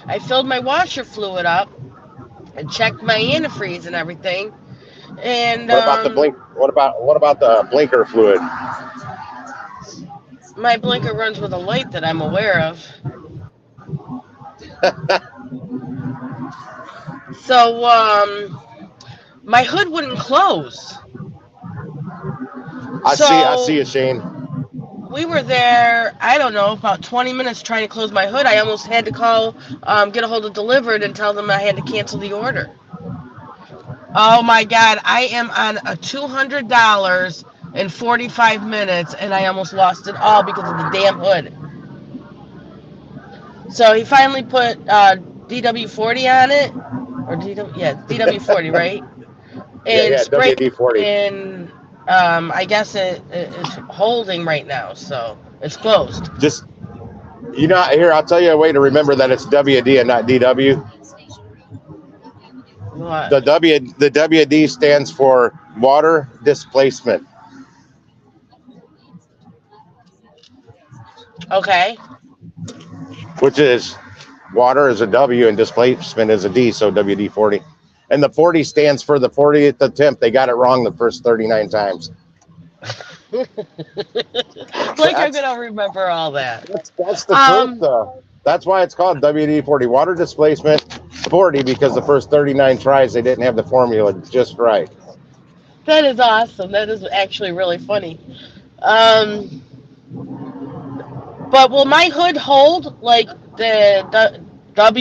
I filled my washer fluid up and checked my antifreeze and everything. And what about the blink? What about the blinker fluid? My blinker runs with a light that I'm aware of. So my hood wouldn't close. I see it, Shane. We were there, I don't know, about 20 minutes trying to close my hood. I almost had to call, get a hold of Dlivrd and tell them I had to cancel the order. Oh my God, I am on a $200 in 45 minutes, and I almost lost it all because of the damn hood. So he finally put DW40 on it, or DW40, right? And Yeah, spray, WD-40. and I guess it's holding right now, so it's closed. Just here. I'll tell you a way to remember that it's WD and not DW. What? The WD stands for water displacement, Okay. which is water is a W and displacement is a D, so WD-40. And the 40 stands for the 40th attempt. They got it wrong the first 39 times. Like I'm gonna remember all that. That's the trick, Um, though. That's why it's called WD-40, water displacement 40, because the first 39 tries they didn't have the formula just right. that is awesome. That is actually really funny. Um, but will my hood hold like the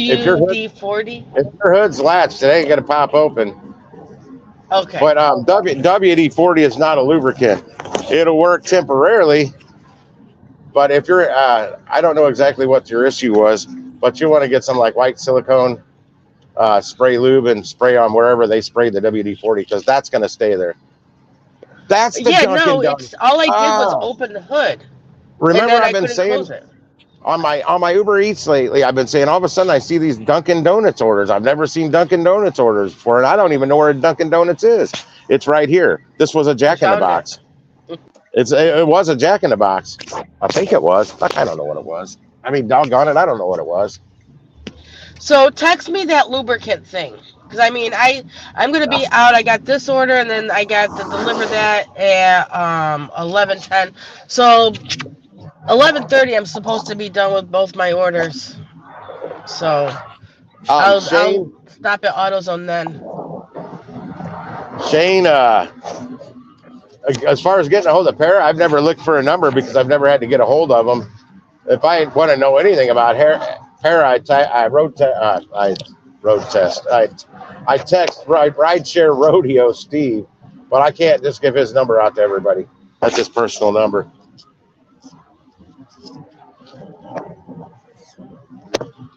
If your hood WD-40? if your hood's latched, it ain't gonna pop open. Okay. But WD-40 is not a lubricant. It'll work temporarily, but if you're I don't know exactly what your issue was, but you want to get some like white silicone spray lube and spray on wherever they spray the WD-40, because that's going to stay there. That's the Yeah, no, Dunkin' it's Donuts. all I did was Oh, open the hood, and remember then I I've been couldn't saying close it. on my Uber Eats lately, I've been saying all of a sudden I see these Dunkin' Donuts orders. I've never seen Dunkin' Donuts orders before, and I don't even know where Dunkin' Donuts is. It's right here. This was a I Jack in the found it. Box. It was a Jack in the Box. I think it was. I don't know what it was. I mean, doggone it, I don't know what it was. So text me that lubricant thing, because I mean I'm gonna be out. I got this order, and then I got to deliver that at 11:10. So 11:30, I'm supposed to be done with both my orders. So I'll Shane, stop at AutoZone then. Shane, as far as getting a hold of Para, I've never looked for a number because I've never had to get a hold of them. If I want to know anything about Para, I road test. I text rideshare rodeo Steve, but I can't just give his number out to everybody. That's his personal number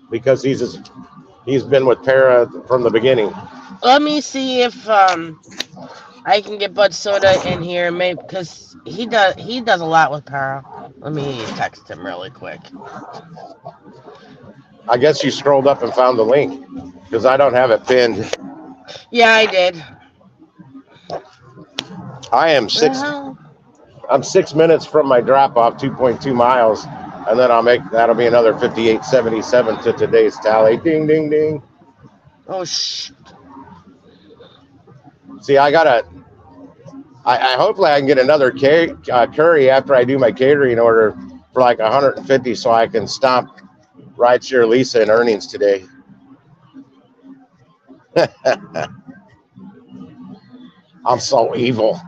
because he's been with Para from the beginning. Let me see if I can get Bud Soda in here, maybe because he does a lot with Carl. Let me text him really quick. I guess you scrolled up and found the link because I don't have it pinned. Yeah, I did. I am Well, I'm 6 minutes from my drop off, 2.2 miles, and then that'll be another 58.77 to today's tally. Ding, ding, ding. oh See, I hopefully I can get another curry after I do my catering order for like 150, so I can stomp rideshare Lisa in earnings today. I'm so evil.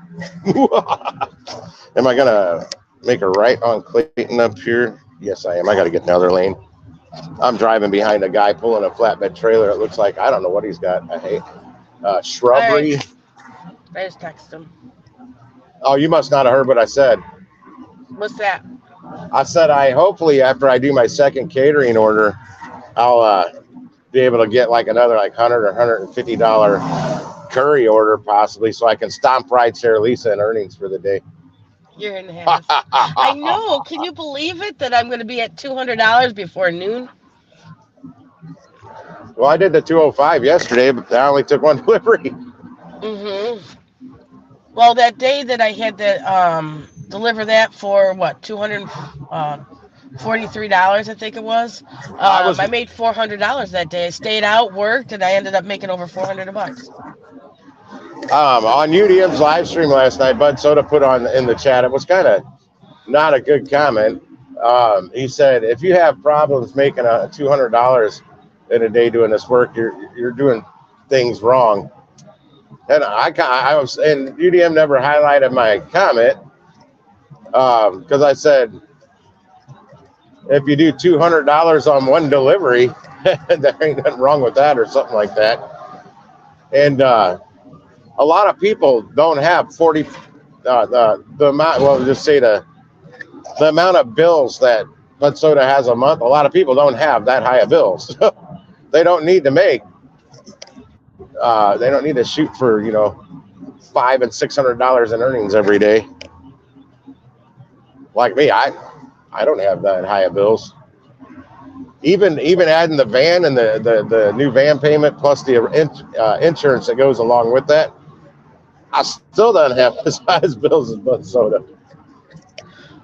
Am I gonna make a right on Clayton up here? Yes, I am. I got to get in the other lane. I'm driving behind a guy pulling a flatbed trailer. It looks like I don't know what he's got. I hate shrubbery. right. I just texted him. Oh, you must not have heard what I said. What's that? I said hopefully after I do my second catering order, I'll be able to get like another like $100 or $150 curry order possibly, so I can stomp rideshare Lisa in earnings for the day. You're in half. I know. Can you believe it that I'm going to be at $200 before noon? Well, I did the 205 yesterday, but I only took one delivery. Mm-hmm. Well, that day that I had to deliver that for what, $243, I think it was. I made $400 that day. I stayed out, worked, and I ended up making over $400. On UDM's live stream last night, Bud Soda put on in the chat. It was kind of not a good comment. He said, "If you have problems making $200 in a day doing this work, you're doing things wrong." And I was, and UDM never highlighted my comment because I said, if you do $200 on one delivery, there ain't nothing wrong with that or something like that. And a lot of people don't have 40 the amount. Well, just say the amount of bills that Bud Soda has a month. A lot of people don't have that high of bills. They don't need to make. They don't need to shoot for $500 and $600 in earnings every day. Like me, I don't have that high of bills. Even adding the van and the new van payment plus the insurance that goes along with that, I still don't have as high as bills as Bud Soda.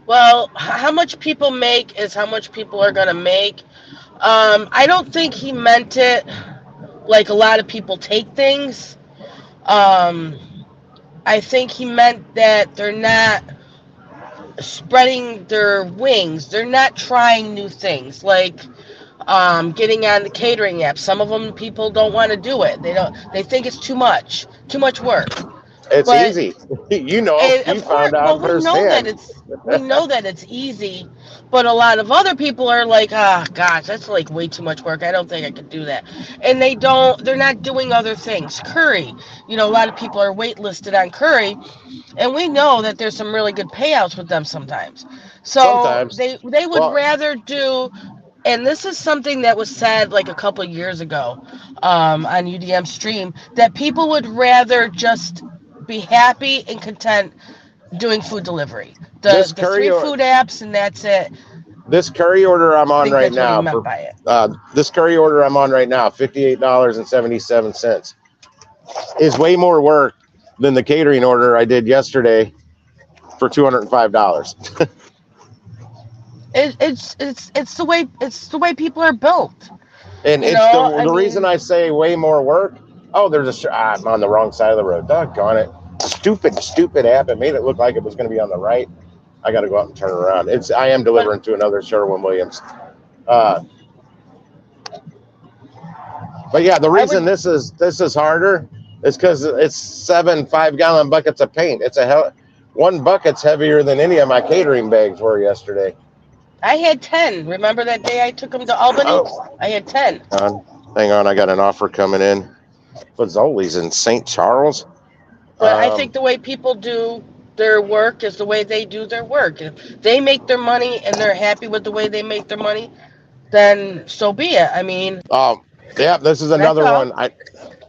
Well, how much people make is how much people are going to make. I don't think he meant it like a lot of people take things. I think he meant that they're not spreading their wings. They're not trying new things, like getting on the catering app. Some of them people don't want to do it. They think it's too much work. It's But easy. You found out firsthand. we know that it's easy, but a lot of other people are like, ah, gosh, that's like way too much work. I don't think I could do that. And they're not doing other things. Curry, a lot of people are waitlisted on Curry, and we know that there's some really good payouts with them sometimes. So Sometimes. they would rather do. And this is something that was said like a couple of years ago on UDM stream, that people would rather just be happy and content doing food delivery. The 3 food apps, and that's it. This curry order I'm on right now, this curry order I'm on right now, $58.77, is way more work than the catering order I did yesterday for $205. It's the way people are built. And it's the reason I say way more work. Oh, I'm on the wrong side of the road. Doggone it. Stupid app. It made it look like it was going to be on the right. I got to go out and turn around. I am delivering to another Sherwin-Williams. But yeah, the reason this is harder is because it's 7 5-gallon buckets of paint. One bucket's heavier than any of my catering bags were yesterday. I had 10. Remember that day I took them to Albany? Oh. I had 10. Hang on, I got an offer coming in. Fazoli's in St. Charles. But I think the way people do their work is the way they do their work. If they make their money and they're happy with the way they make their money, then so be it. I mean. Yeah, this is another one.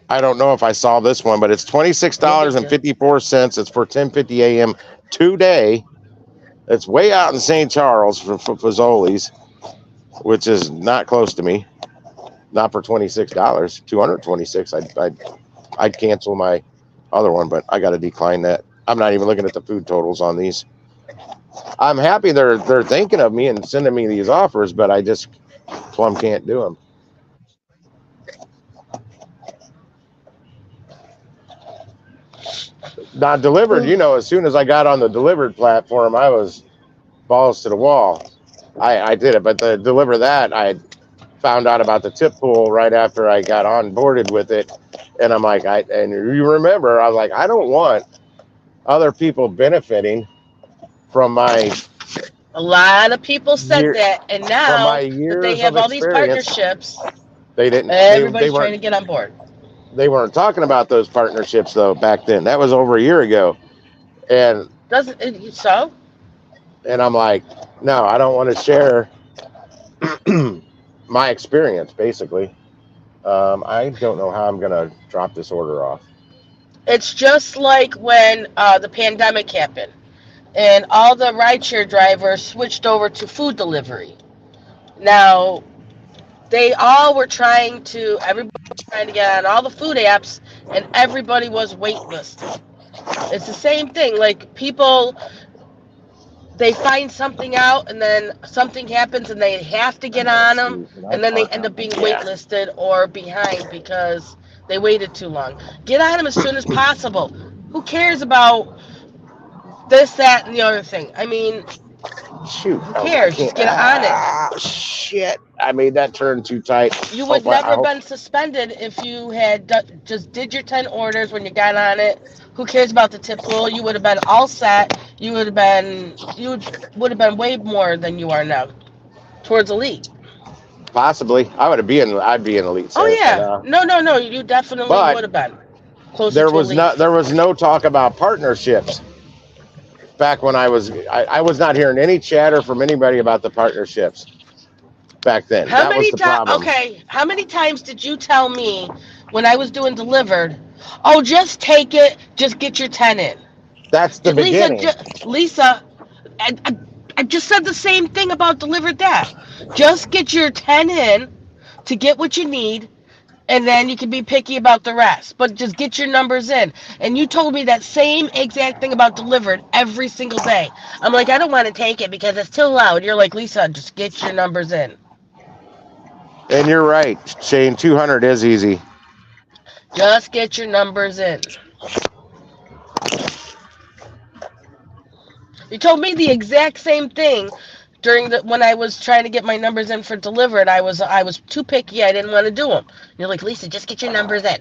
I don't know if I saw this one, but it's $26.54. It's for 10:50 a.m. today. It's way out in St. Charles for Fazoli's, which is not close to me. Not for $26, $226. I'd cancel my other one, but I got to decline that. I'm not even looking at the food totals on these. I'm happy they're thinking of me and sending me these offers, but I just plumb can't do them. Now, Dlivrd, as soon as I got on the Dlivrd platform, I was balls to the wall. I did it, but the Dlivrd that, I found out about the tip pool right after I got onboarded with it. And I'm like, and you remember, I was like, I don't want other people benefiting from my. A lot of people said that, and now that they have all these partnerships, everybody's trying to get on board. They weren't talking about those partnerships though back then. That was over a year ago, and so. And I'm like, no, I don't want to share my experience. Basically, I don't know how I'm gonna drop this order off. It's just like when the pandemic happened, and all the rideshare drivers switched over to food delivery. Now, everybody was trying to get on all the food apps, and everybody was waitlisted. It's the same thing. Like people, they find something out, and then something happens, and they have to get on them, and then they end up being waitlisted or behind because they waited too long. Get on them as soon as possible. Who cares about this, that, and the other thing? I mean, shoot, who cares? Just get on it. Shit, I made that turn too tight. You would never have been suspended if you had just did your 10 orders when you got on it. Who cares about the tip pool? You would have been all set. You would have been way more than you are now towards elite. Possibly, I'd be an elite. Oh yeah, no, you definitely would have been closer. There was no talk about partnerships. back when I was not hearing any chatter from anybody about the partnerships back then. How That was many the times? problem. Okay, how many times did you tell me when I was doing Dlivrd? Oh, just take it. Just get your 10 in. That's the Lisa, beginning. Lisa, I just said the same thing about Dlivrd that. Just get your 10 in to get what you need, and then you can be picky about the rest. But just get your numbers in. And you told me that same exact thing about Dlivrd every single day. I'm like, I don't want to take it because it's too loud. You're like, Lisa, just get your numbers in. And you're right, Shane. 200 is easy. Just get your numbers in. You told me the exact same thing during the when I was trying to get my numbers in for Dlivrd. I was too picky. I didn't want to do them. You're like, Lisa, just get your numbers in.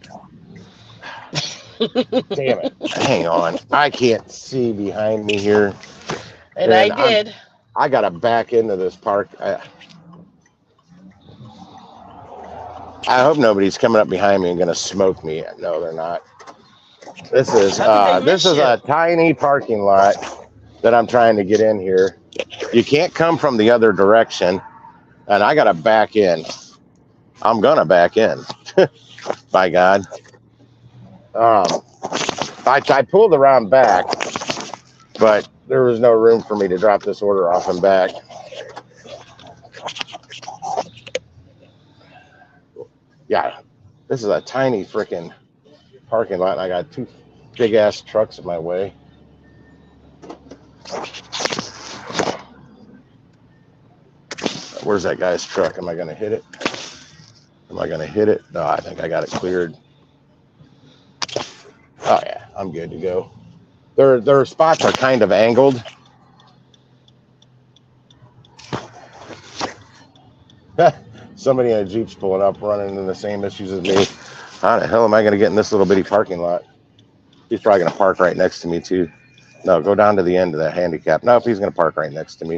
Damn it. Hang on. I can't see behind me here. And I And did. I gotta back into this park. I hope nobody's coming up behind me and gonna smoke me. No, they're not. This is How could they miss you? a tiny parking lot that I'm trying to get in here. You can't come from the other direction, and I gotta back in. I'm gonna back in. By God. I pulled around back, but there was no room for me to drop this order off and back. Yeah, this is a tiny freaking parking lot, and I got two big ass trucks in my way. Where's that guy's truck? Am I gonna hit it? Am I gonna hit it? No, I think I got it cleared. Oh yeah, I'm good to go. Their spots are kind of angled. Somebody in a Jeep's pulling up, running into the same issues as me. How the hell am I gonna get in this little bitty parking lot? He's probably gonna park right next to me too. No, go down to the end of that handicap. No, if he's gonna park right next to me.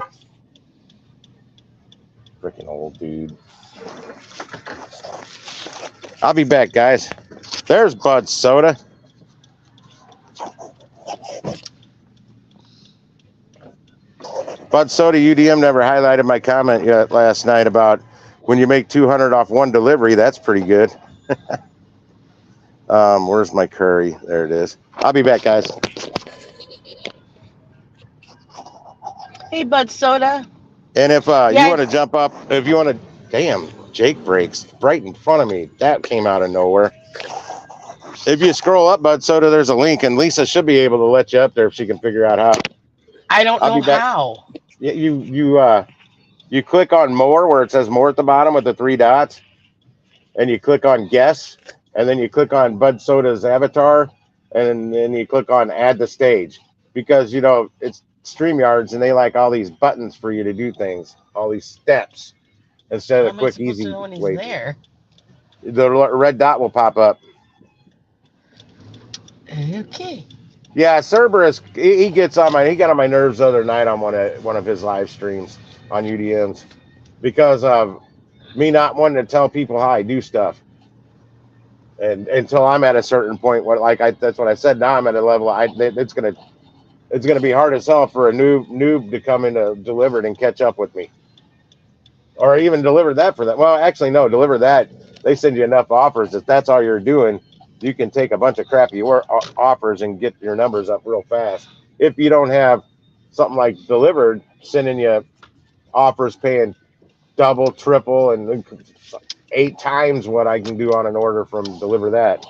Freaking old dude. I'll be back, guys. There's Bud Soda. Bud Soda UDM never highlighted my comment yet last night about when you make 200 off one delivery. That's pretty good. Where's my curry? There it is. I'll be back, guys. Hey, Bud Soda. And if you Yeah, want to jump up, if you want to, damn, Jake breaks right in front of me. That came out of nowhere. If you scroll up, Bud Soda, there's a link, and Lisa should be able to let you up there if she can figure out how. I don't I'll know be back. how. You click on more where it says more at the bottom with the three dots, and you click on guess, and then you click on Bud Soda's avatar, and then you click on add the stage, because it's StreamYards and they like all these buttons for you to do things, all these steps instead How of am the I quick supposed to easy know when he's way. there? The red dot will pop up. Okay. Yeah, Cerberus, he got on my nerves the other night on one of his live streams on UDMs because of me not wanting to tell people how I do stuff. And until I'm at a certain point, that's what I said. Now I'm at a level. It's gonna be hard as hell for a noob to come into Dlivrd and catch up with me, or even deliver that for that. Well, actually, no, deliver that. They send you enough offers that that's all you're doing. You can take a bunch of crappy offers and get your numbers up real fast. If you don't have something like Dlivrd sending you offers paying double, triple, and 8 times what I can do on an order from Dlivrd that.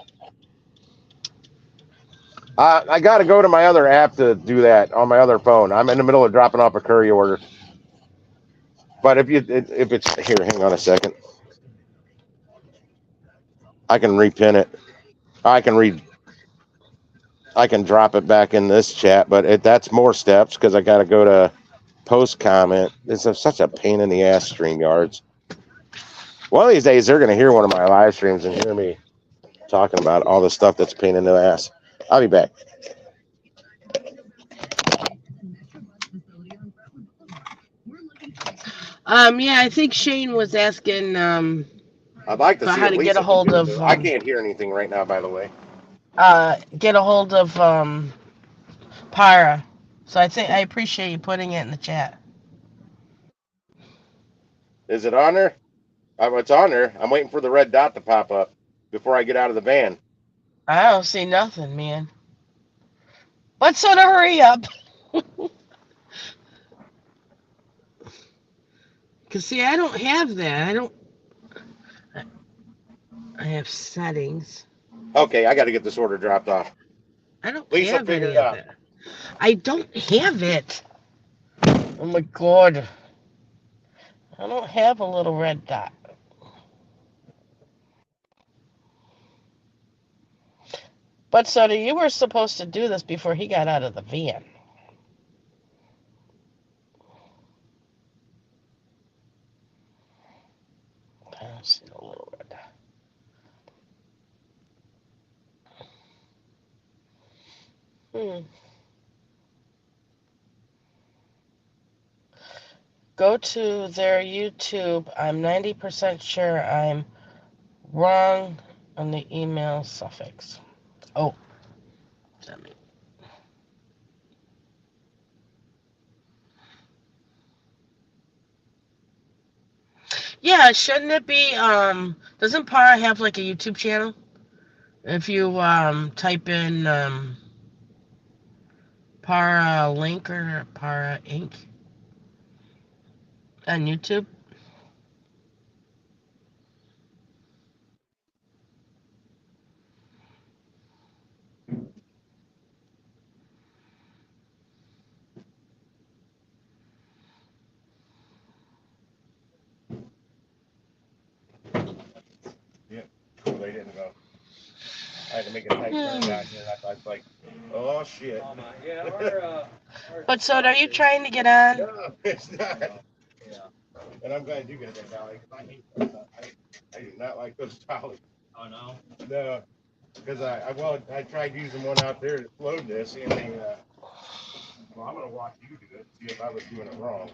I got to go to my other app to do that on my other phone. I'm in the middle of dropping off a curry order. But if it's here, hang on a second. I can repin it. I can drop it back in this chat, but that's more steps because I got to go to post comment. It's such a pain in the ass, StreamYards. One of these days, they're going to hear one of my live streams and hear me talking about all the stuff that's a pain in the ass. I'll be back. Yeah, I think Shane was asking I'd like to about see how if to get a Lisa can hold do it. of I can't hear anything right now, by the way. Pyra. So I appreciate you putting it in the chat. Is it on there? It's on there. I'm waiting for the red dot to pop up before I get out of the van. I don't see nothing, man. But so to hurry up. Cause see, I don't have that. I have settings. Okay, I got to get this order dropped off. I don't Lisa, have figure any it of out. that. I don't have it. Oh my god. I don't have a little red dot. But Soda, you were supposed to do this before he got out of the van. I don't see a little red dot. Hmm. Go to their YouTube. I'm 90% sure I'm wrong on the email suffix. Oh, damn it. Yeah, shouldn't it be, doesn't Para have like a YouTube channel? If you, type in, Para Link or Para Inc. on YouTube? Yeah, they didn't go. I had to make a tight turn down here. I was like, oh shit. But so, are you trying to get on? No, it's not. And I'm glad you got that dolly. I do not like those dollies. Oh no. No, because I tried using one out there to load this, and well, I'm gonna watch you do it, see if I was doing it wrong.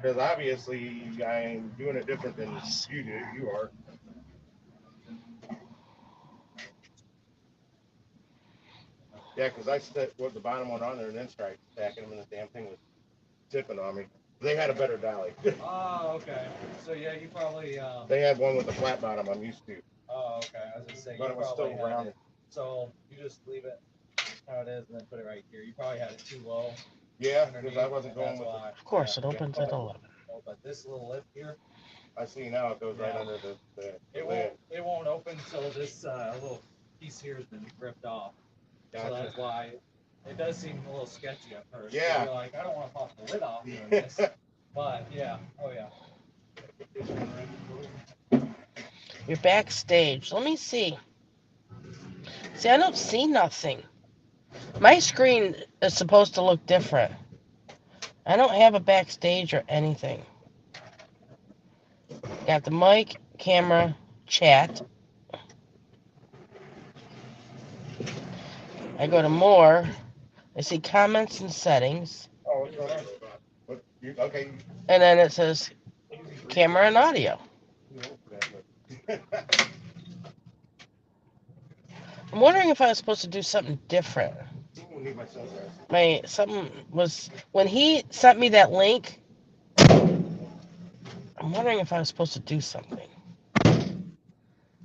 Because obviously I am doing it different than you do. You are. Yeah, because I put the bottom one on there and then started stacking them, and the damn thing was tipping on me. They had a better dolly. Oh, okay. So yeah, you probably. They had one with the flat bottom I'm used to. Oh, okay. I was gonna say But you it was probably still had round. it. So you just leave it how it is, and then put it right here. You probably had it too low. Yeah, because I wasn't going with why. Of course, it opens at 11. Oh, but this little lip here, I see now it goes right under the lid. It won't open until this little piece here has been ripped off. Gotcha. So that's why it does seem a little sketchy at first. Yeah. You're like, I don't want to pop the lid off doing this. But yeah, oh yeah. You're backstage. Let me see. See, I don't see nothing. My screen is supposed to look different. I don't have a backstage or anything. Got the mic, camera, chat. I go to more. I see comments and settings. Oh, what's going on? Okay. And then it says camera and audio. I'm wondering if I was supposed to do something different. Something was when he sent me that link. I'm wondering if I was supposed to do something.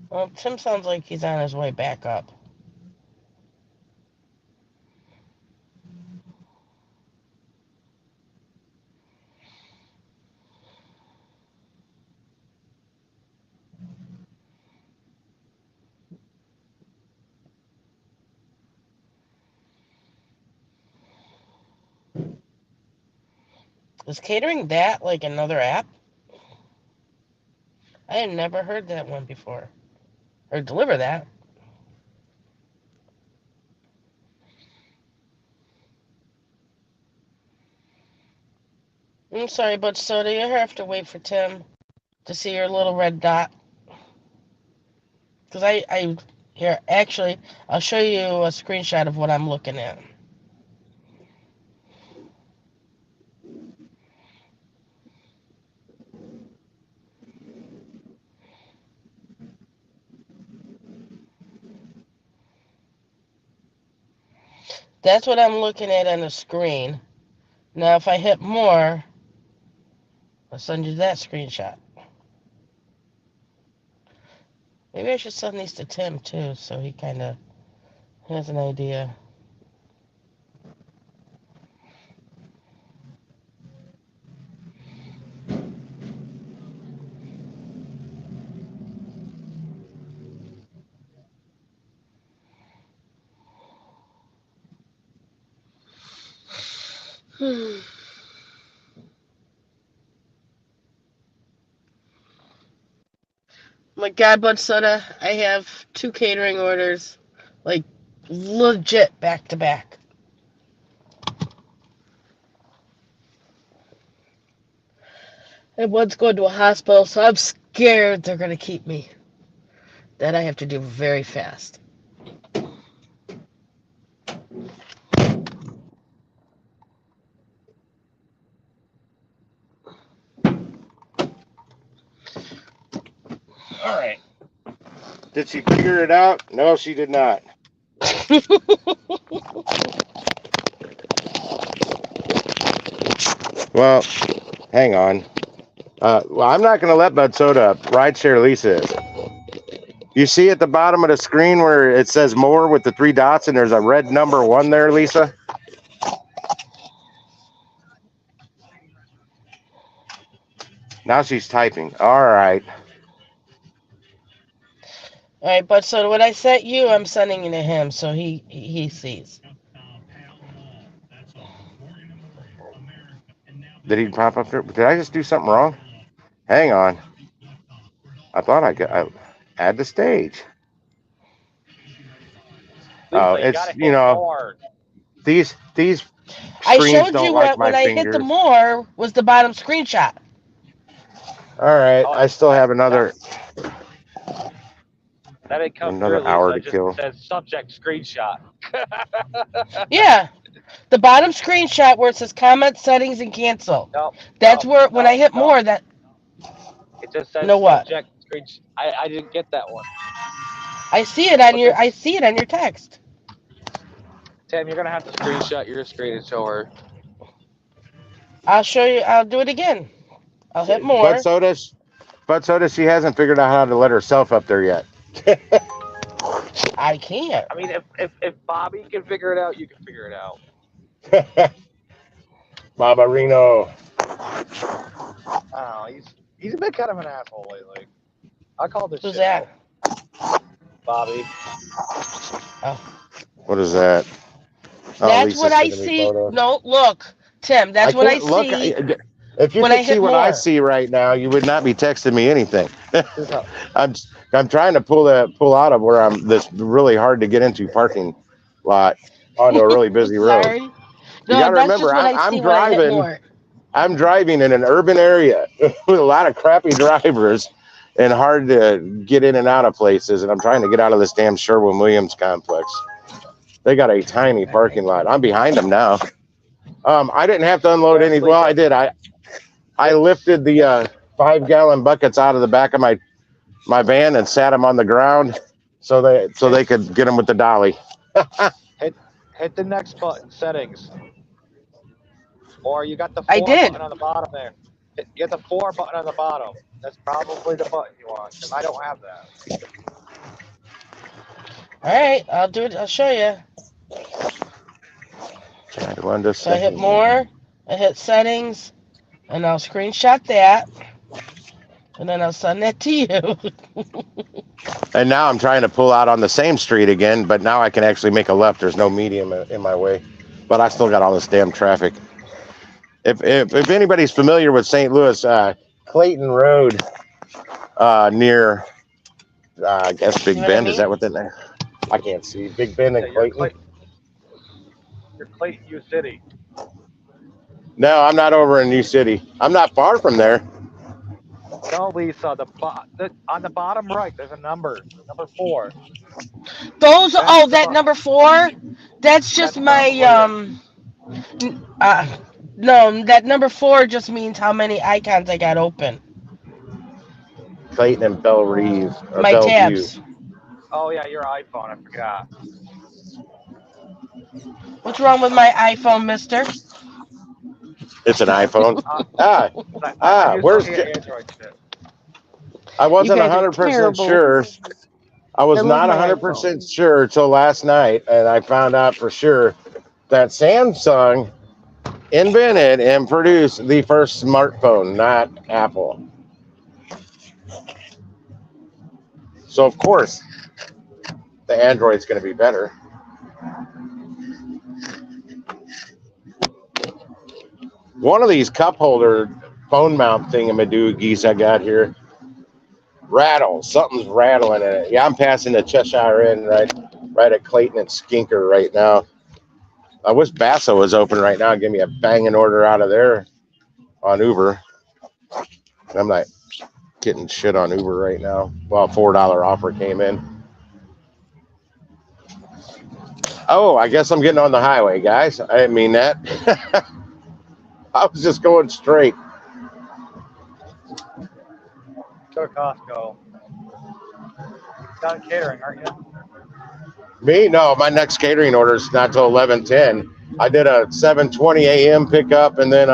Well, Tim sounds like he's on his way back up. Is catering that like another app? I had never heard that one before. Or deliver that. I'm sorry, but Soda, you have to wait for Tim to see your little red dot. Because here, actually, I'll show you a screenshot of what I'm looking at. That's what I'm looking at on the screen. Now, if I hit more, I'll send you that screenshot. Maybe I should send these to Tim too, so he kind of has an idea. My God, Bud Soda, I have 2 catering orders, like legit back to back. And one's going to a hospital, so I'm scared they're gonna keep me. That I have to do very fast. All right. Did she figure it out? No, she did not. Well, hang on. Well, I'm not going to let Bud Soda rideshare Lisa is. You see at the bottom of the screen where it says more with the 3 dots and there's a red number 1 there, Lisa? Now she's typing. All right. All right, Bud Soda, what I sent you, I'm sending it to him, so he sees. Did he pop up there? Did I just do something wrong? Hang on. I thought I add to stage. Oh, it's, you know, these I screens showed don't you like what my when I hit the fingers. more was the bottom screenshot. All right, I still have another That didn't come through, Lisa. hour to It just kill. says subject screenshot. Yeah, the bottom screenshot where it says comment, settings, and cancel. No, That's where when I hit more, that it just says know what? subject screenshot. I didn't get that one. I see it on your text. Tim, you're gonna have to screenshot your screen and show her. I'll show you. I'll do it again. I'll hit more. But Soda, she hasn't figured out how to let herself up there yet. I can't. I mean, if Bobby can figure it out, you can figure it out. Baba Reno. Oh, he's been kind of an asshole lately. I called this Who's shit that? out. Bobby. What is that? Oh, That's Lisa's what I sending me see. photos. No, look, Tim. That's what I can't look. see. If you when could I see hit what I more. see right now, you would not be texting me anything. I'm trying to pull out of where I'm this really hard to get into parking lot onto a really busy road. Sorry. You No, got to that's remember, just what I see I'm when I hit driving. more. I'm driving in an urban area with a lot of crappy drivers and hard to get in and out of places. And I'm trying to get out of this damn Sherwin-Williams complex. They got a tiny parking lot. I'm behind them now. I didn't have to unload any. Well, I did. I lifted the 5-gallon buckets out of the back of my van and sat them on the ground so they could get them with the dolly. Hit the next button, settings. Or you got the 4 I did. button on the bottom there. You get the 4 button on the bottom. That's probably the button you want, because I don't have that. All right, I'll do it. I'll show you. So I hit more. I hit settings, and I'll screenshot that, and then I'll send that to you. And now I'm trying to pull out on the same street again, but now I can actually make a left. There's no medium in my way, but I still got all this damn traffic. If anybody's familiar with St. Louis, Clayton Road near, I guess Big Bend, is that what that? I can't see. Big Bend and Clayton. You're Clayton, U City. No, I'm not over in New City. I'm not far from there. No, Lisa, on the bottom right, there's a number 4. That number 4, that's just my no, that number 4 just means how many icons I got open. Clayton and Bellevue. My tabs. Oh yeah, your iPhone, I forgot. What's wrong with my iPhone, mister? It's an iPhone. I used to Where's? hate Android shit. I wasn't guys are 100% terrible. sure. I was I love not my 100% iPhone. sure till last night, and I found out for sure that Samsung invented and produced the first smartphone, not Apple. So of course, the Android's going to be better. One of these cup holder phone mount thingamadoogies I got here rattles. Something's rattling in it. Yeah, I'm passing the Cheshire Inn right at Clayton and Skinker right now. I wish Basso was open right now. Give me a banging order out of there on Uber. I'm not getting shit on Uber right now. Well, $4 offer came in. Oh, I guess I'm getting on the highway, guys. I didn't mean that. I was just going straight. Go to Costco. Done catering, aren't you? Me? No, my next catering order is not till 11:10. I did a 7:20 a.m. pickup and then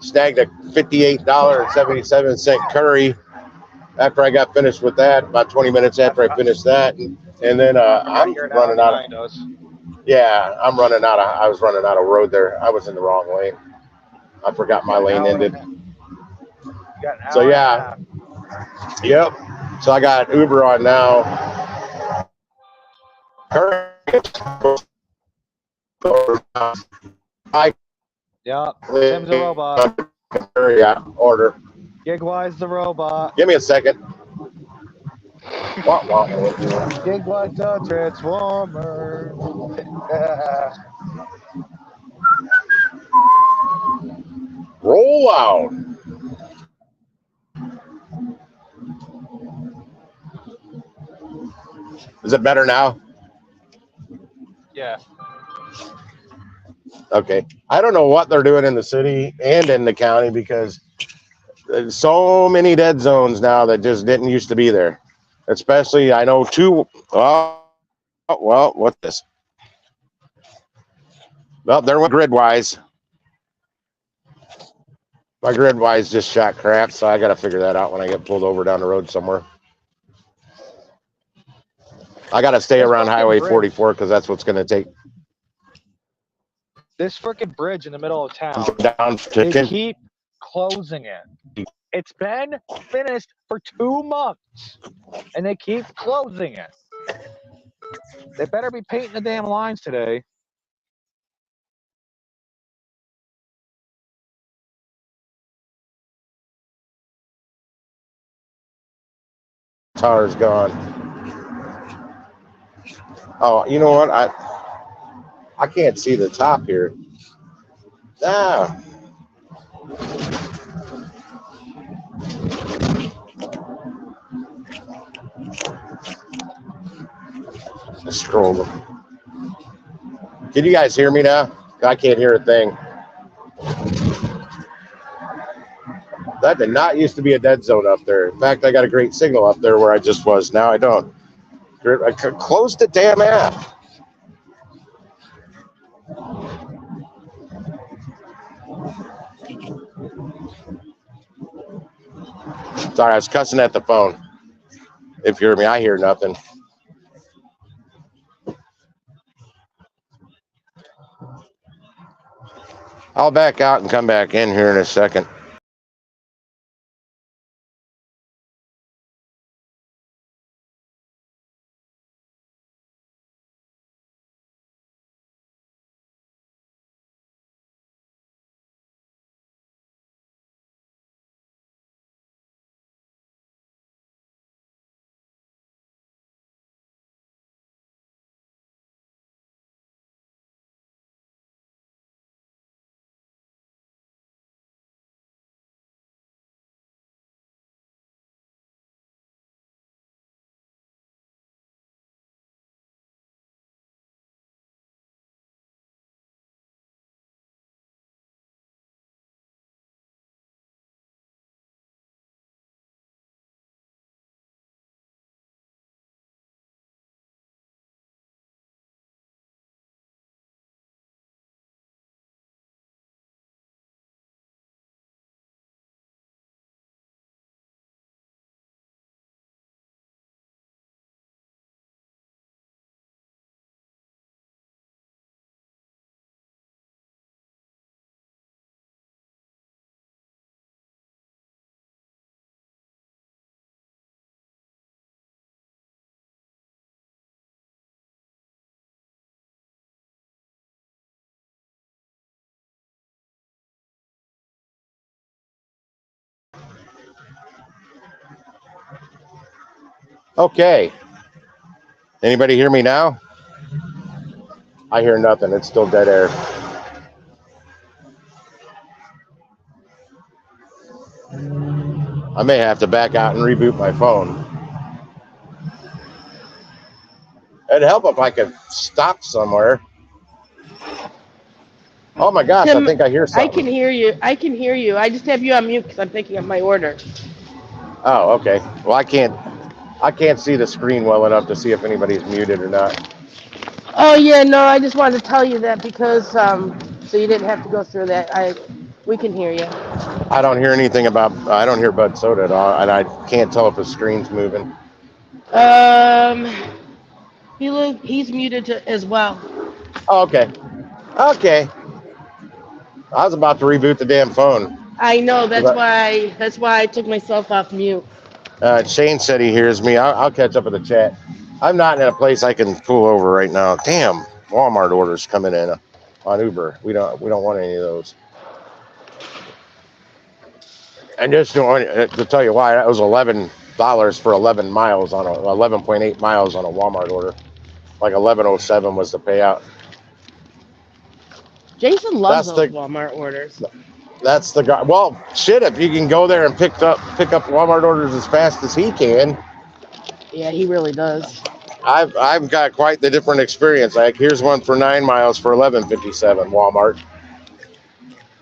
snagged a $58.77 curry after I got finished with that. About 20 minutes after I finished that, and then I'm Here now, running out of. mine does. Yeah, I'm running out of. I was running out of road there. I was in the wrong lane. I forgot my lane ended. You got an hour So and a yeah, half. yep. So I got Uber on now. I Yep. Tim's a robot. yeah, order. Gigwise the robot. Give me a second. Gigwise the transformer. Roll out. Is it better now? Yeah. Okay. I don't know what they're doing in the city and in the county because there's so many dead zones now that just didn't used to be there. Especially, I know two. Well, what's this? Well, there went Gridwise. My Gridwise just shot crap, so I got to figure that out when I get pulled over down the road somewhere. I got to stay around Highway 44 because that's what's going to take. This freaking bridge in the middle of town. Down They to keep closing it. It's been finished for 2 months, and they keep closing it. They better be painting the damn lines today. Tower's gone. Oh, you know what? I can't see the top here. Ah. I scrolled them. Can you guys hear me now? I can't hear a thing. That did not used to be a dead zone up there. In fact, I got a great signal up there where I just was. Now I don't. I closed the damn app. Sorry, I was cussing at the phone. If you hear me, I hear nothing. I'll back out and come back in here in a second. Okay. Anybody hear me now? I hear nothing. It's still dead air. I may have to back out and reboot my phone. It'd help if I could stop somewhere. Oh my gosh, Tim, I think I hear I something. can hear you. I can hear you. I just have you on mute because I'm picking up my order. Oh, okay. Well, I can't see the screen well enough to see if anybody's muted or not. Oh yeah, no, I just wanted to tell you that because so you didn't have to go through that. We can hear you. I don't hear anything about. I don't hear Bud Soda at all, and I can't tell if the screen's moving. He's muted as well. Oh, okay. Okay. I was about to reboot the damn phone. I know that's why I took myself off mute. Shane said he hears me. I'll catch up in the chat. I'm not in a place I can pull over right now. Damn, Walmart orders coming in on Uber. We don't want any of those. And just to tell you why, that was $11 for 11 miles on 11.8 miles on a Walmart order. Like 11.07 was the payout. Jason loves those Walmart orders. That's the guy. Well, shit, if you can go there and pick up Walmart orders as fast as he can. Yeah, he really does. I've got quite the different experience. Like, here's one for 9 miles for 11.57 Walmart.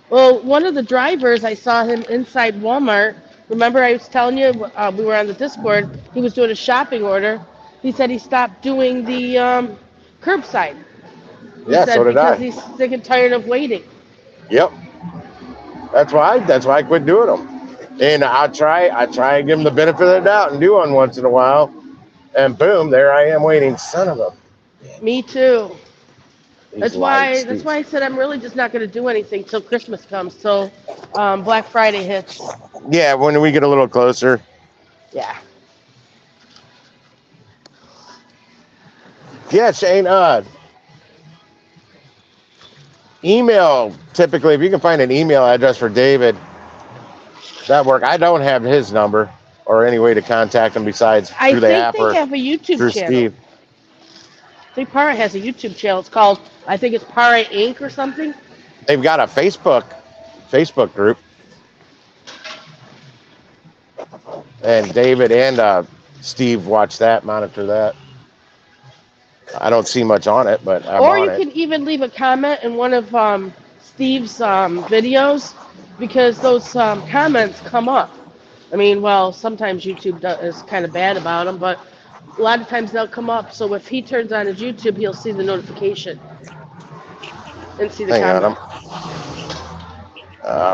Well, one of the drivers, I saw him inside Walmart. Remember, I was telling you we were on the Discord. He was doing a shopping order. He said he stopped doing the curbside. Yeah, so did I. Because he's sick and tired of waiting. Yep. That's why I quit doing them. And I try and give him the benefit of the doubt and do one once in a while. And boom, there I am waiting. Son of a. Me too. That's why I said I'm really just not going to do anything till Christmas comes, till Black Friday hits. Yeah, when we get a little closer. Yeah. Yeah, Shane. Email, typically, if you can find an email address for David, that work. I don't have his number or any way to contact him besides through the app or I think they have a YouTube through channel. Steve. I think Para has a YouTube channel. It's called, I think it's Para Inc. or something. They've got a Facebook group. And David and Steve watch that, monitor that. I don't see much on it, but I'm or on you it. can even leave a comment in one of Steve's videos, because those comments come up. I mean, well, sometimes YouTube is kind of bad about them, but a lot of times they'll come up. So if he turns on his YouTube, he'll see the notification and see the comment.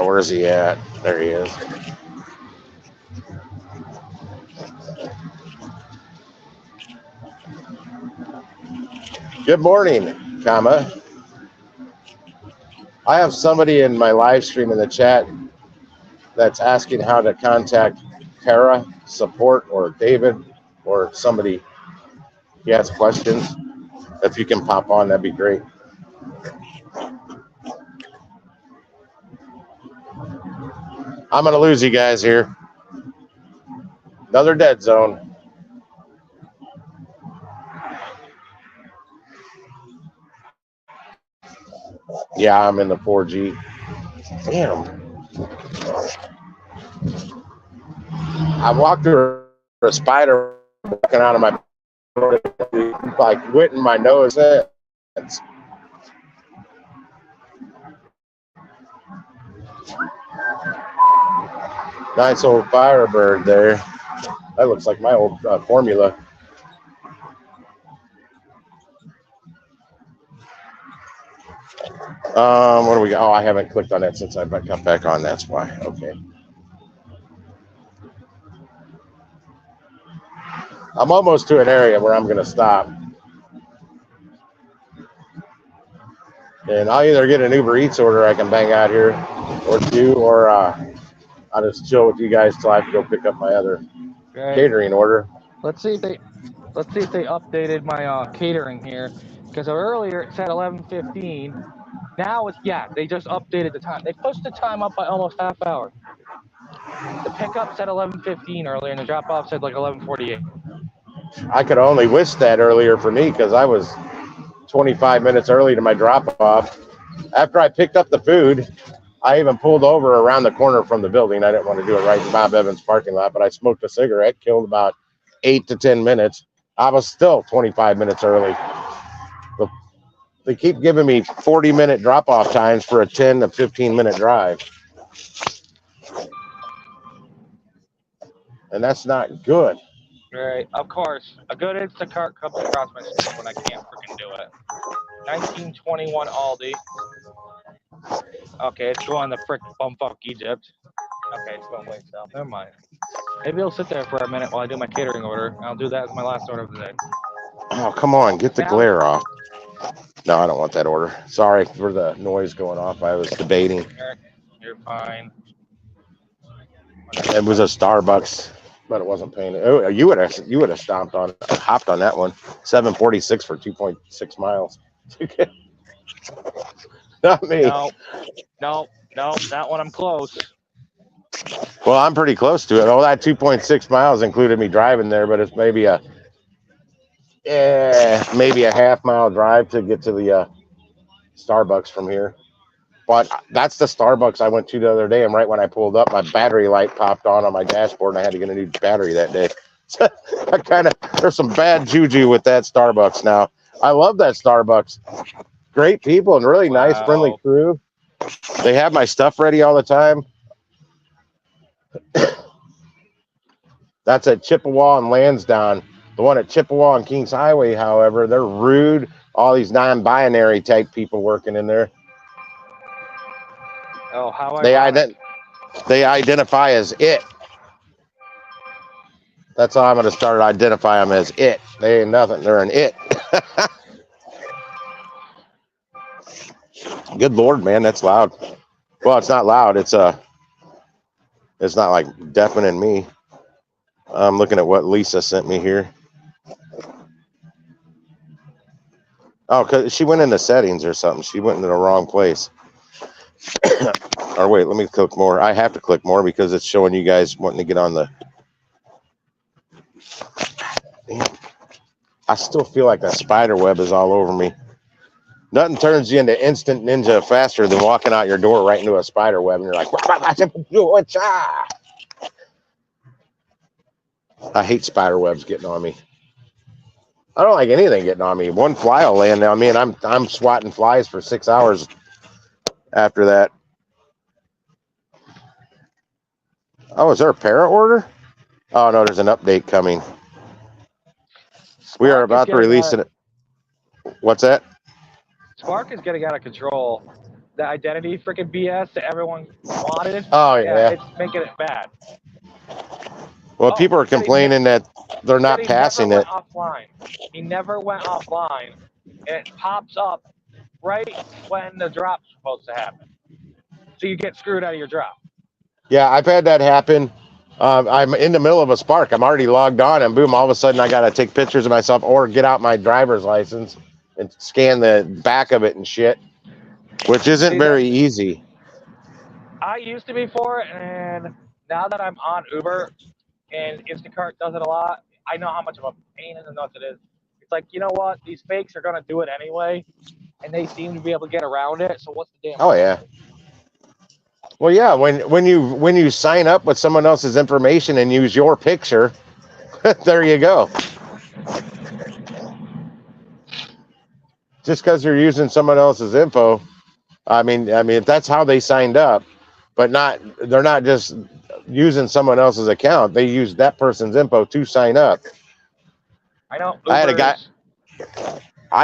Where's he at? There he is. Good morning, comma. I have somebody in my live stream in the chat that's asking how to contact Tara support or David or somebody. He has questions. If you can pop on, that'd be great. I'm gonna lose you guys here. Another dead zone. Yeah, I'm in the 4G. Damn. I walked through a spider walking out of my like went in my nose. Nice old Firebird there. That looks like my old formula. What do we got? Oh, I haven't clicked on that since I got back on. That's why. Okay. I'm almost to an area where I'm going to stop. And I'll either get an UberEats order I can bang out here or two, or I'll just chill with you guys till I have to go pick up my other catering order. Let's see if they updated my catering here, because earlier it said 11:15. Now they just updated the time. They pushed the time up by almost half hour. The pickup said 11:15 earlier, and the drop off said like 11:48. I could only wish that earlier for me because I was 25 minutes early to my drop off. After I picked up the food, I even pulled over around the corner from the building. I didn't want to do it right in Bob Evans parking lot, but I smoked a cigarette, killed about 8 to 10 minutes. I was still 25 minutes early. They keep giving me 40-minute drop-off times for a 10 to 15-minute drive. And that's not good. Right, of course. A good Instacart comes across my screen when I can't freaking do it. 1921 Aldi. Okay, it's going to frick bumfuck Egypt. Okay, it's going way south. Never mind. Maybe I'll sit there for a minute while I do my catering order. I'll do that as my last order of the day. Oh, come on, get the glare off. No, I don't want that order. Sorry for the noise going off. I was debating. You're fine. It was a Starbucks, but it wasn't paying. Oh, you would have hopped on that one. 746 for 2.6 miles. Not me. No, that one I'm close. Well, I'm pretty close to it. Oh, that 2.6 miles included me driving there, but it's maybe a half-mile drive to get to the Starbucks from here. But that's the Starbucks I went to the other day, and right when I pulled up, my battery light popped on my dashboard, and I had to get a new battery that day. So there's some bad juju with that Starbucks now. I love that Starbucks. Great people and really nice, friendly crew. They have my stuff ready all the time. That's at Chippewa and Lansdowne. The one at Chippewa and Kings Highway, however, they're rude. All these non-binary type people working in there. Oh, how they identify as it. That's how I'm going to start identify them as it. They ain't nothing. They're an it. Good Lord, man, that's loud. Well, it's not loud. It's not like deafening me. I'm looking at what Lisa sent me here. Oh, because she went into settings or something. She went into the wrong place. Or wait, let me click more. I have to click more because it's showing you guys wanting to get on the... I still feel like that spider web is all over me. Nothing turns you into instant ninja faster than walking out your door right into a spider web, and you're like, I hate spider webs getting on me. I don't like anything getting on me. One fly will land on me, and I'm swatting flies for 6 hours after that. Oh, is there a para order? Oh, no, there's an update coming. We are about to release it. What's that? Spark is getting out of control. The identity freaking BS that everyone wanted. Oh, yeah. It's making it bad. Well, people are complaining that they're not passing it. He never went offline. And it pops up right when the drop's supposed to happen. So you get screwed out of your drop. Yeah, I've had that happen. I'm in the middle of a Spark. I'm already logged on, and boom, all of a sudden I got to take pictures of myself or get out my driver's license and scan the back of it and shit, which isn't very easy. I used to be for it, and now that I'm on Uber and Instacart does it a lot, I know how much of a pain in the nuts it is. It's like, you know what? These fakes are going to do it anyway, and they seem to be able to get around it, so what's the damn problem? Yeah. Well, yeah, when you sign up with someone else's information and use your picture, there you go. Just because you're using someone else's info, I mean, that's how they signed up, but they're not just using someone else's account. They use that person's info to sign up. I know. I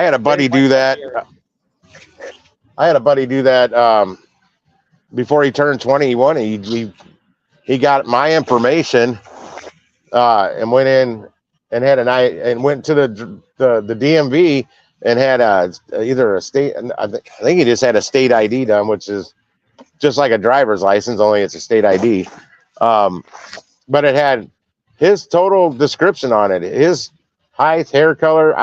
had a buddy do that. Before he turned 21, he got my information and went in and went to the DMV and had either a state. I think he just had a state ID done, which is just like a driver's license, only it's a state ID. But it had his total description on it: his height, hair color,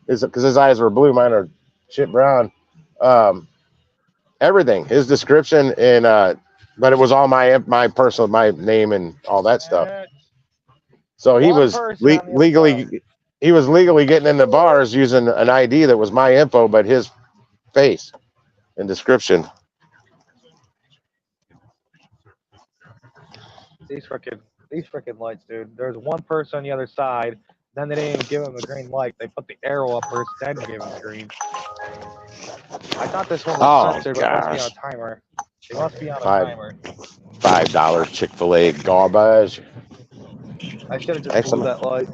because his eyes were blue, mine are shit brown. Everything, his description, and but it was all my personal, my name and all that stuff. So he One was person on the other side. legally getting into bars using an ID that was my info, but his face and description. These freaking lights, dude. There's one person on the other side. Then they didn't even give him the green light. They put the arrow up first, then gave him the green. I thought this one was Oh censored, but it must be on gosh, a timer. It must be on a timer. $5 Chick-fil-A garbage. I should have just blew Excellent. that light.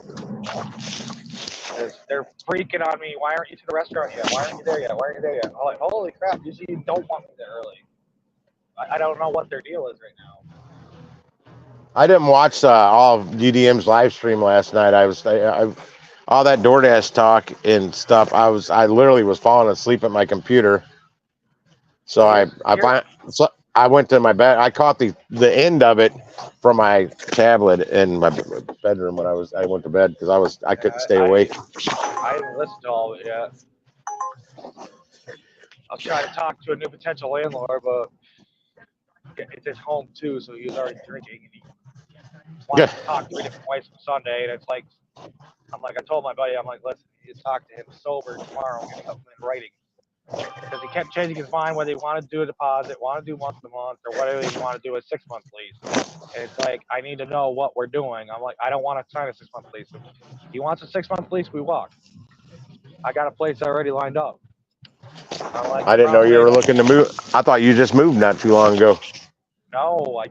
They're freaking on me. Why aren't you to the restaurant yet? Why aren't you there yet? Why aren't you there yet? I'm like, holy crap! Usually you don't want me there early. I don't know what their deal is right now. I didn't watch all of UDM's live stream last night. I all that DoorDash talk and stuff. I literally was falling asleep at my computer. So I went to my bed. I caught the end of it from my tablet in my bedroom when I went to bed because I couldn't stay awake. I haven't listened to all of it yet. I was trying to talk to a new potential landlord, but it's his home too, so he was already drinking. And he wanted to talk 3 different ways from Sunday, and it's like, I told my buddy, I'm like, listen, you talk to him sober tomorrow, get something in writing. Because he kept changing his mind whether he wanted to do a deposit, want to do month to month, or whether he wanted to do a 6-month lease. And it's like, I need to know what we're doing. I'm like, I don't want to sign a 6-month lease. If he wants a 6-month lease, we walk. I got a place already lined up. I'm like, I didn't know you were looking to move. I thought you just moved not too long ago. No,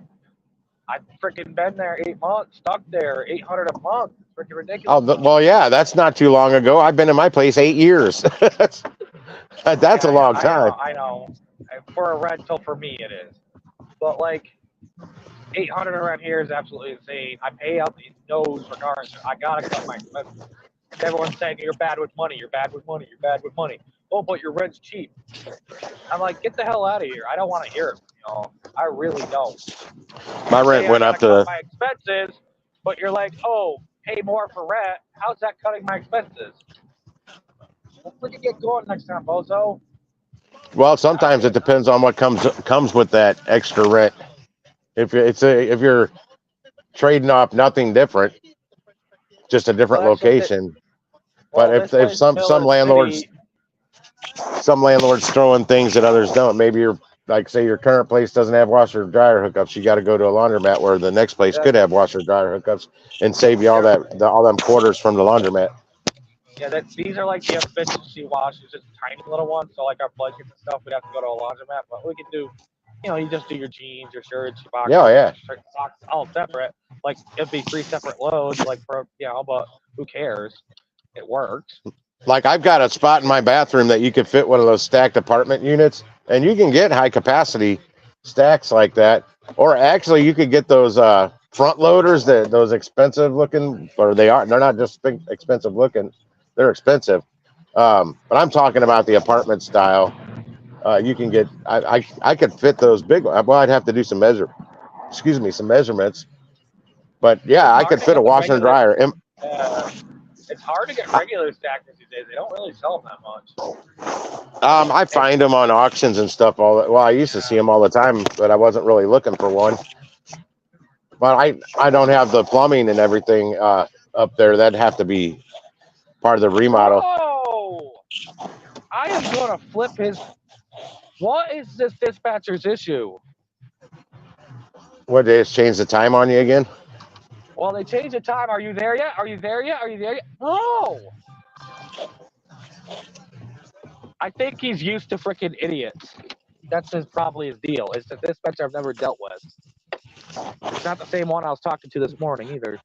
I've freaking been there 8 months, stuck there, $800 a month. It's freaking ridiculous. Oh, well, yeah, that's not too long ago. I've been in my place 8 years. That's a long time. I know. For a rental, for me, it is. But like, 800 around here is absolutely insane. I pay out the nose for car insurance. I gotta cut my expenses. Everyone's saying you're bad with money. You're bad with money. You're bad with money. Oh, but your rent's cheap. I'm like, get the hell out of here. I don't want to hear it. I really don't. My rent went up to my expenses, but you're like, oh, pay more for rent. How's that cutting my expenses? We can get going next time, bozo. Well, sometimes it depends on what comes with that extra rent. If you're trading off nothing different, just a different location. But if some landlords throwing things that others don't, maybe you're like, say your current place doesn't have washer dryer hookups, you got to go to a laundromat where the next place could have washer dryer hookups and save you all them quarters from the laundromat. Yeah, these are like the efficiency washes, just tiny little ones. So like our blankets and stuff, we'd have to go to a laundromat. But we can do, you just do your jeans, your shirts, your boxers, your socks, all separate. Like it'd be 3 separate loads, like for but who cares? It works. Like I've got a spot in my bathroom that you could fit one of those stacked apartment units, and you can get high capacity stacks like that. Or actually, you could get those front loaders, those expensive looking, or they're not just expensive looking. They're expensive, but I'm talking about the apartment style. You can get. I could fit those big. Well, I'd have to do some measurements. But yeah, I could fit a washer and dryer. It's hard to get regular stackers these days. They don't really sell them that much. I find them on auctions and stuff. Well, I used to see them all the time, but I wasn't really looking for one. But I don't have the plumbing and everything up there. That'd have to be part of the remodel. Oh, I am going to flip his. What is this dispatcher's issue? What, they changed the time on you again? Well, they changed the time. Are you there yet? Are you there yet? Are you there yet? No. I think he's used to freaking idiots. That's probably his deal. It's the dispatcher I've never dealt with. It's not the same one I was talking to this morning either.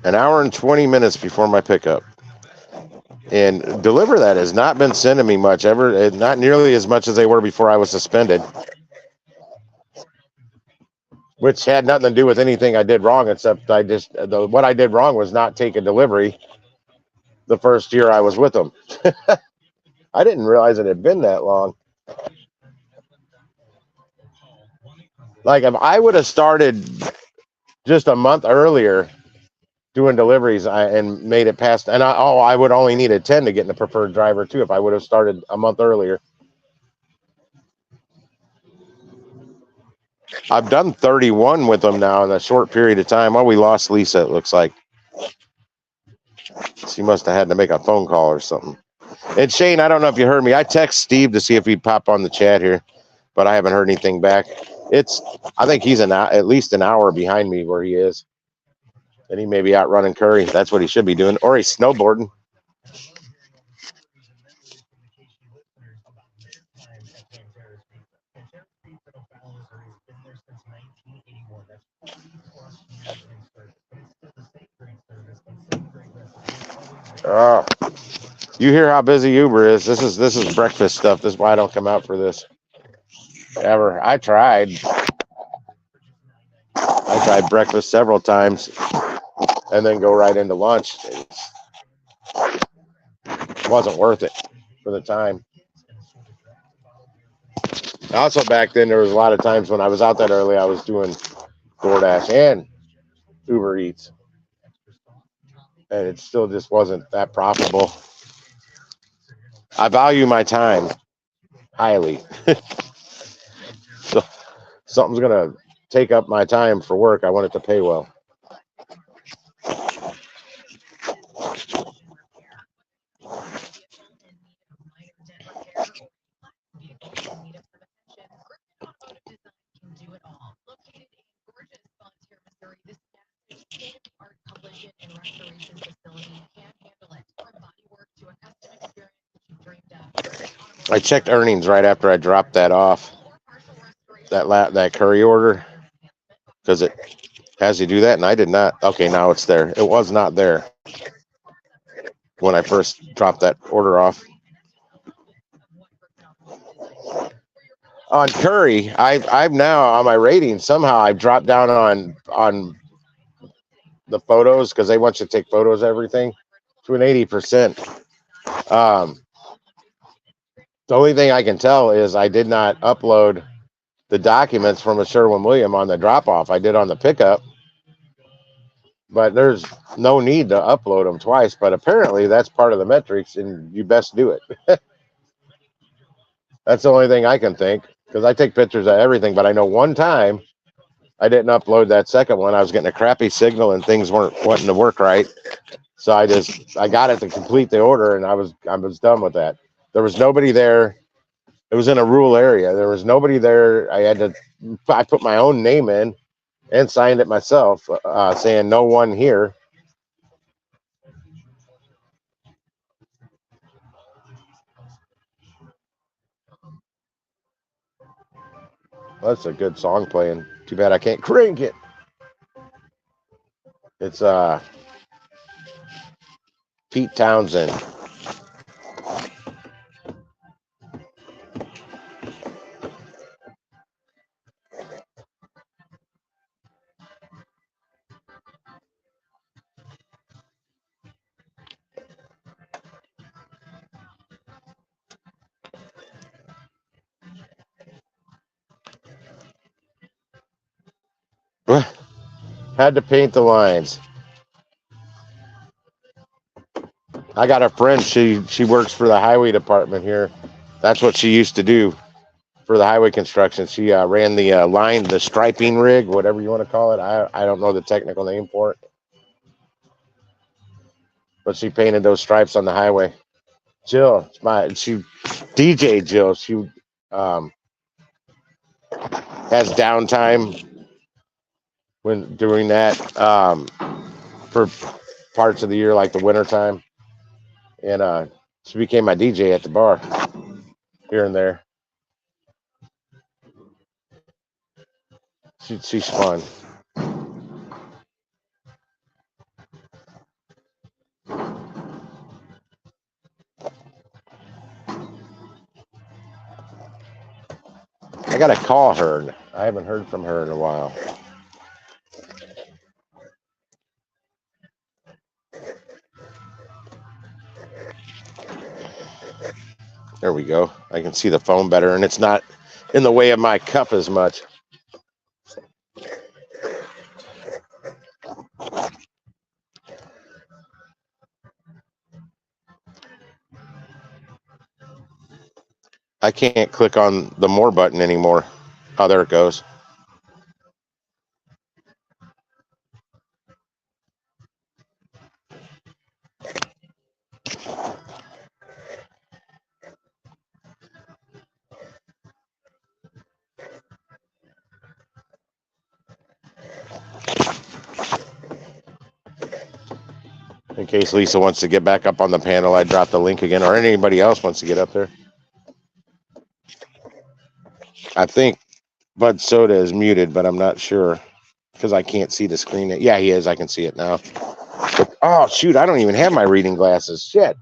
An hour and 20 minutes before my pickup. And Dlivrd that has not been sending me much ever, not nearly as much as they were before I was suspended. Which had nothing to do with anything I did wrong, except what I did wrong was not take a delivery the first year I was with them. I didn't realize it had been that long. Like if I would have started just a month earlier doing deliveries and made it past, and I would only need a 10 to get in the preferred driver too if I would have started a month earlier. I've done 31 with them now in a short period of time. Well, we lost Lisa, it looks like. She must have had to make a phone call or something. And Shane, I don't know if you heard me. I text Steve to see if he'd pop on the chat here, but I haven't heard anything back. I think he's at least an hour behind me where he is. And he may be out running curry. That's what he should be doing. Or he's snowboarding. Oh, you hear how busy Uber is. This is breakfast stuff. This is why I don't come out for this ever. I tried breakfast several times and then go right into lunch. It wasn't worth it for the time. Also, back then, there was a lot of times when I was out that early, I was doing DoorDash and Uber Eats. And it still just wasn't that profitable. I value my time highly. So something's going to take up my time for work. I want it to pay well. I checked earnings right after I dropped that off, that curry order, because it has you do that, and I did not. Okay, now it's there. It was not there when I first dropped that order off. On curry, I've now on my rating somehow I've dropped down on the photos because they want you to take photos of everything to an 80%. The only thing I can tell is I did not upload the documents from a Sherwin-Williams on the drop-off. I did on the pickup, but there's no need to upload them twice. But apparently that's part of the metrics, and you best do it. That's the only thing I can think, because I take pictures of everything. But I know one time I didn't upload that second one. I was getting a crappy signal and things weren't wanting to work right. So I got it to complete the order, and I was done with that. There was nobody there. It was in a rural area. There was nobody there. I put my own name in and signed it myself, saying no one here. Well, that's a good song playing. Too bad I can't crank it. It's Pete Townsend. Had to paint the lines. I got a friend. She works for the highway department here. That's what she used to do for the highway construction. She ran the line, the striping rig, whatever you want to call it. I don't know the technical name for it, but she painted those stripes on the highway. Jill, DJ Jill. She has downtime when doing that for parts of the year, like the winter time, and she became my DJ at the bar here and there. She's fun. I gotta call her. I haven't heard from her in a while. There we go. I can see the phone better, and it's not in the way of my cup as much. I can't click on the more button anymore. Oh, there it goes. In case Lisa wants to get back up on the panel, I dropped the link again, or anybody else wants to get up there. I think Bud Soda is muted, but I'm not sure because I can't see the screen. Yeah, he is. I can see it now. But, oh, shoot. I don't even have my reading glasses. Shit.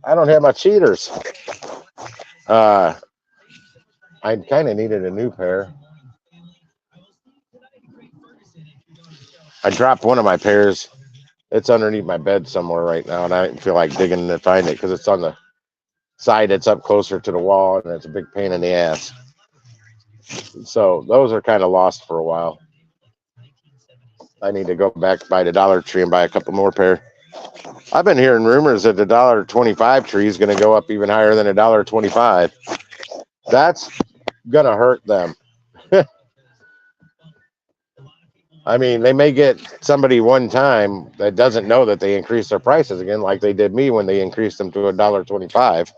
I don't have my cheaters. I kind of needed a new pair. I dropped one of my pairs. It's underneath my bed somewhere right now, and I don't feel like digging to find it because it's on the side that's up closer to the wall, and it's a big pain in the ass. So those are kind of lost for a while. I need to go back by the Dollar Tree and buy a couple more pair. I've been hearing rumors that the $1.25 tree is going to go up even higher than $1.25. That's going to hurt them. I mean, they may get somebody one time that doesn't know that they increased their prices again, like they did me when they increased them to $1.25.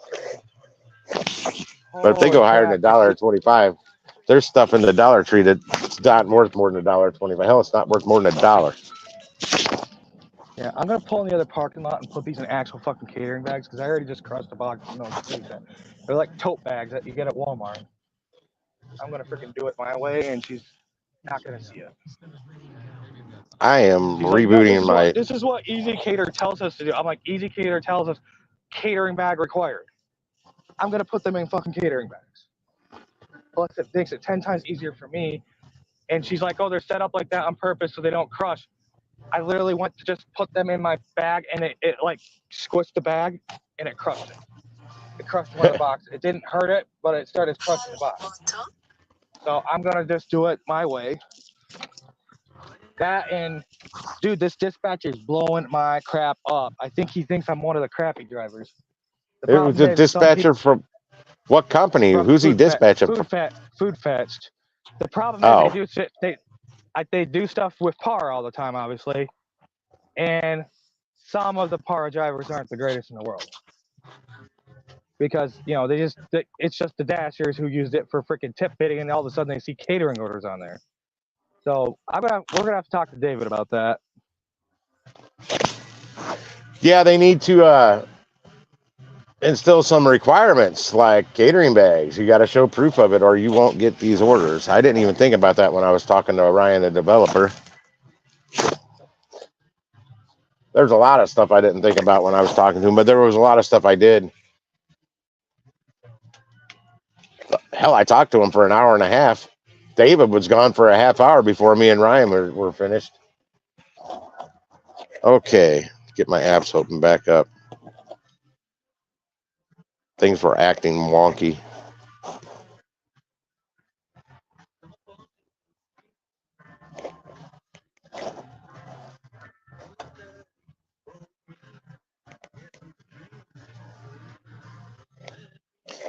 But if they go higher than $1.25, there's stuff in the Dollar Tree that's not worth more than $1.25. Hell, it's not worth more than $1. Yeah, I'm gonna pull in the other parking lot and put these in actual fucking catering bags because I already just crushed the box. You know, they're like tote bags that you get at Walmart. I'm gonna freaking do it my way, and she's not gonna see it. I am She's rebooting like, no, this is what EzCater tells us to do. I'm like, EzCater tells us catering bag required. I'm gonna put them in fucking catering bags. Plus, it makes it 10 times easier for me. And she's like, oh, they're set up like that on purpose so they don't crush. I literally went to just put them in my bag, and it like squished the bag, and it crushed it. It crushed one of the boxes. It didn't hurt it, but it started crushing the box. So I'm gonna just do it my way. That and dude, this dispatcher is blowing my crap up. I think he thinks I'm one of the crappy drivers. It was a dispatcher from what company? Who's he dispatching from? Food Fetched. The problem is they do stuff with par all the time, obviously, and some of the par drivers aren't the greatest in the world because it's just the dashers who used it for freaking tip bidding, and all of a sudden they see catering orders on there. So we're gonna have to talk to David about that. Yeah, they need to instill some requirements like catering bags. You got to show proof of it or you won't get these orders. I didn't even think about that when I was talking to Ryan, the developer. There's a lot of stuff I didn't think about when I was talking to him, but there was a lot of stuff I did. Hell, I talked to him for an hour and a half. David was gone for a half hour before me and Ryan were finished. Okay, get my apps open back up. Things were acting wonky.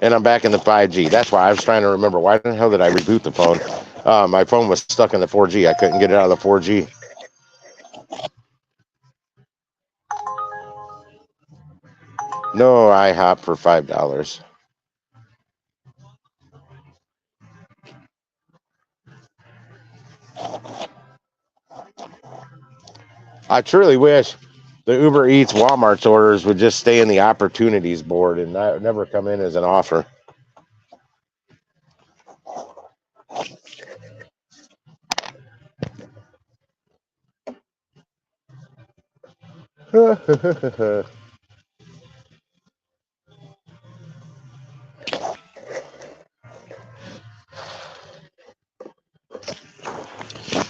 And I'm back in the 5G. That's why I was trying to remember. Why the hell did I reboot the phone? My phone was stuck in the 4G. I couldn't get it out of the 4G. No IHOP for $5. I truly wish the Uber Eats Walmart's orders would just stay in the opportunities board and not never come in as an offer.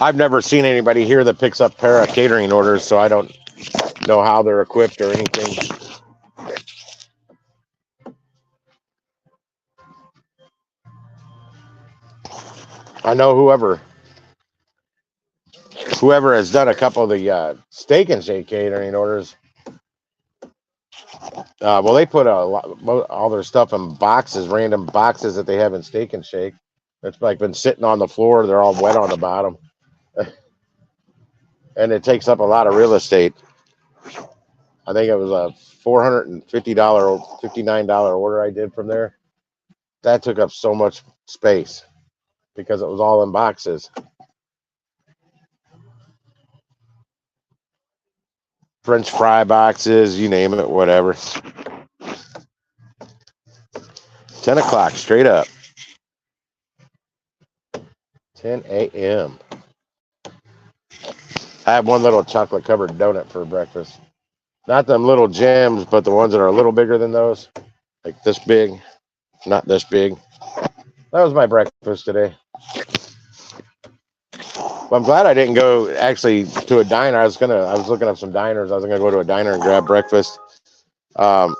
I've never seen anybody here that picks up para catering orders, so I don't know how they're equipped or anything. I know whoever has done a couple of the steak and shake catering orders. Well, they put all their stuff in boxes, random boxes that they have in Steak and Shake. It's like been sitting on the floor. They're all wet on the bottom. And it takes up a lot of real estate. I think it was a $450, $59 order I did from there. That took up so much space because it was all in boxes. French fry boxes, you name it, whatever. 10 o'clock, straight up. 10 a.m. I have one little chocolate covered donut for breakfast. Not them little gems, but the ones that are a little bigger than those. Like this big, not this big. That was my breakfast today. Well, I'm glad I didn't go actually to a diner. I was looking up some diners. I was gonna go to a diner and grab breakfast. No,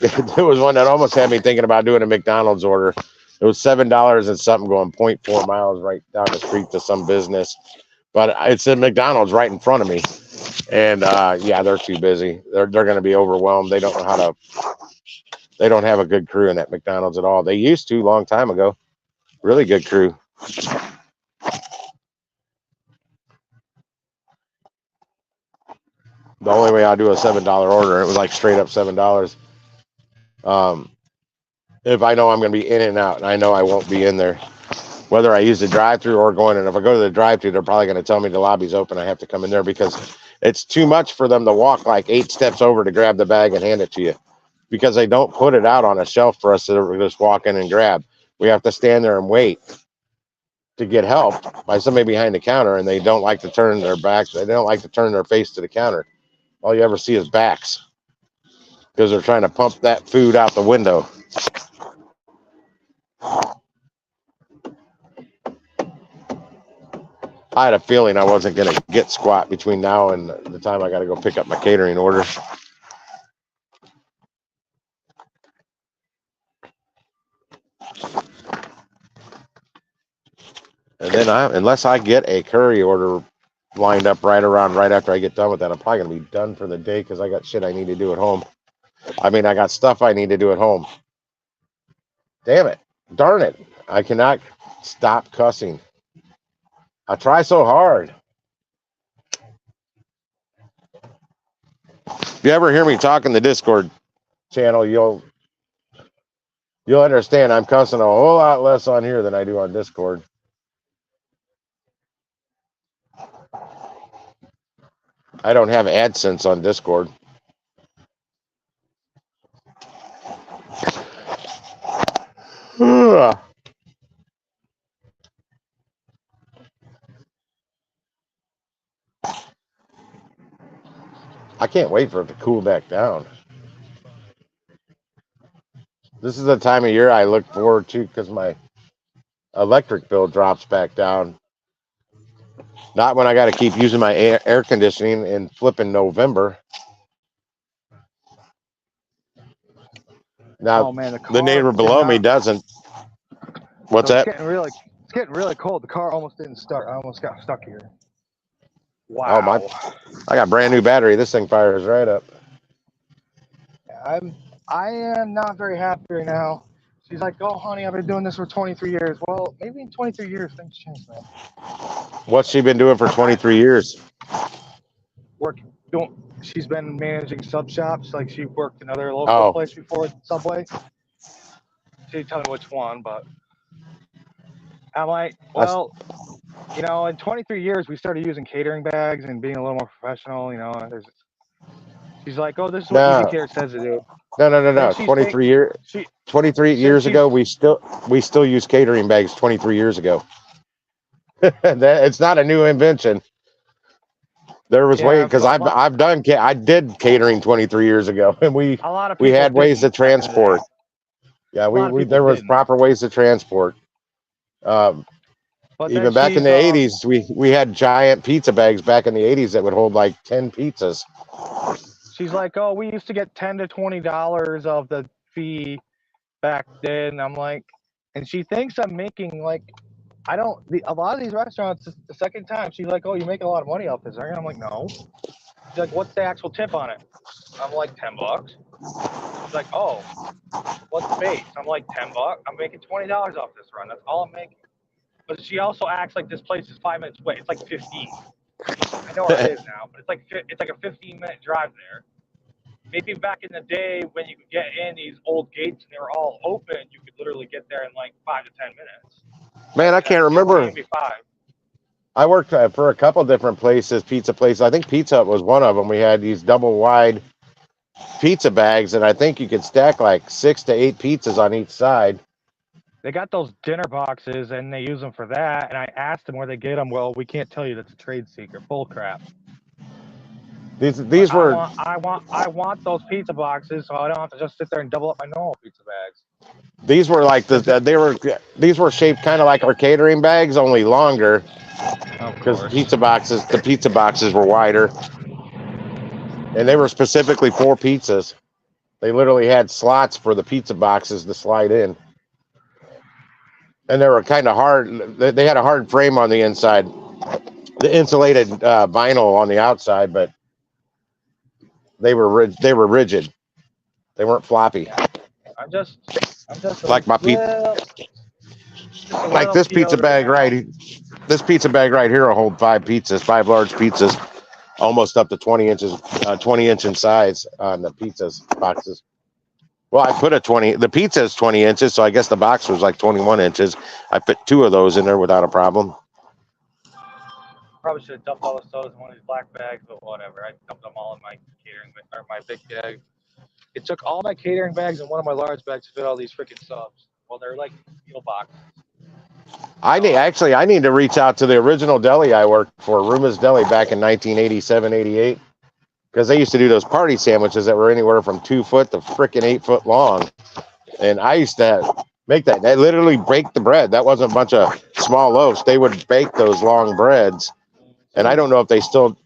there was one that almost had me thinking about doing a McDonald's order. It was $7 and something going 0.4 miles right down the street to some business, but it's a McDonald's right in front of me, and yeah, they're too busy. They're going to be overwhelmed. They don't know how to. They don't have a good crew in that McDonald's at all. They used to a long time ago. Really good crew. The only way I'll do a $7 order, it was like straight up $7. If I know I'm going to be in and out, and I know I won't be in there, whether I use the drive-through or going in. If I go to the drive-through, they're probably going to tell me the lobby's open. I have to come in there because it's too much for them to walk like 8 steps over to grab the bag and hand it to you, because they don't put it out on a shelf for us to just walk in and grab. We have to stand there and wait to get help by somebody behind the counter, and they don't like to turn their backs. They don't like to turn their face to the counter. All you ever see is backs because they're trying to pump that food out the window. I had a feeling I wasn't going to get squat between now and the time I got to go pick up my catering order. And then unless I get a curry order lined up right after I get done with that, I'm probably going to be done for the day because I got shit I need to do at home. I mean, I got stuff I need to do at home. Damn it. Darn it. I cannot stop cussing. I try so hard. If you ever hear me talk in the Discord channel, you'll understand I'm cussing a whole lot less on here than I do on Discord. I don't have AdSense on Discord. I can't wait for it to cool back down. This is the time of year I look forward to because my electric bill drops back down. Not when I got to keep using my air conditioning in flipping November. Now, oh man, the neighbor below me doesn't. What's that? It's getting really cold. The car almost didn't start. I almost got stuck here. Wow. Oh, I got brand new battery. This thing fires right up. I am not very happy right now. She's like, oh, honey, I've been doing this for 23 years. Well, maybe in 23 years, things change, man. What's she been doing for 23 years? She's been managing sub shops. Like, she worked another local place before, Subway. She didn't tell me which one, but I'm like, well, you know, in 23 years, we started using catering bags and being a little more professional, you know. And she's like, oh, this is what EzCater says to do. No. 23 years ago, we still use catering bags 23 years ago. It's not a new invention. There was way because I did catering 23 years ago, and we had ways to transport. Yeah, there was proper ways to transport. Even back in the 80s, we had giant pizza bags back in the 80s that would hold like 10 pizzas. She's like, oh, we used to get $10 to $20 of the fee back then. I'm like, and she thinks I'm making like, a lot of these restaurants, the second time, she's like, oh, you're making a lot of money off this, right? I'm like, no. She's like, what's the actual tip on it? I'm like, $10. She's like, oh, what's the base? I'm like, $10. I'm making $20 off this run. That's all I'm making. But she also acts like this place is 5 minutes away. It's like 15. I know where it is now, but it's like a 15-minute drive there. Maybe back in the day when you could get in these old gates and they were all open, you could literally get there in like 5 to 10 minutes. Man, I can't remember. Maybe 5. I worked for a couple different places, pizza places. I think Pizza Hut was one of them. We had these double wide pizza bags, and I think you could stack like 6 to 8 pizzas on each side. They got those dinner boxes, and they use them for that. And I asked them where they get them. Well, we can't tell you. That's a trade secret. Bull crap. These were I want those pizza boxes, so I don't have to just sit there and double up my normal pizza bags. these were like these were shaped kind of like our catering bags, only longer. Because the pizza boxes were wider, and they were specifically for pizzas. They literally had slots for the pizza boxes to slide in, and they were kind of hard. They had a hard frame on the inside, the insulated vinyl on the outside, but they were rigid. They weren't floppy. I'm just Like my like this pizza bag right. This pizza bag right here will hold 5 pizzas, 5 large pizzas, almost up to 20 inches, 20-inch in size on the pizzas boxes. Well, I put the pizza is 20 inches, so I guess the box was like 21 inches. I put 2 of those in there without a problem. Probably should have dumped all the sodas in one of these black bags, but whatever. I dumped them all in my catering or my big bag. It took all my catering bags and one of my large bags to fit all these freaking subs. Well, they're like steel boxes. I need to reach out to the original deli I worked for, Ruma's Deli, back in 1987, 88, because they used to do those party sandwiches that were anywhere from 2 foot to freaking 8 foot long, and I used to make that. They literally bake the bread. That wasn't a bunch of small loaves. They would bake those long breads, and I don't know if they still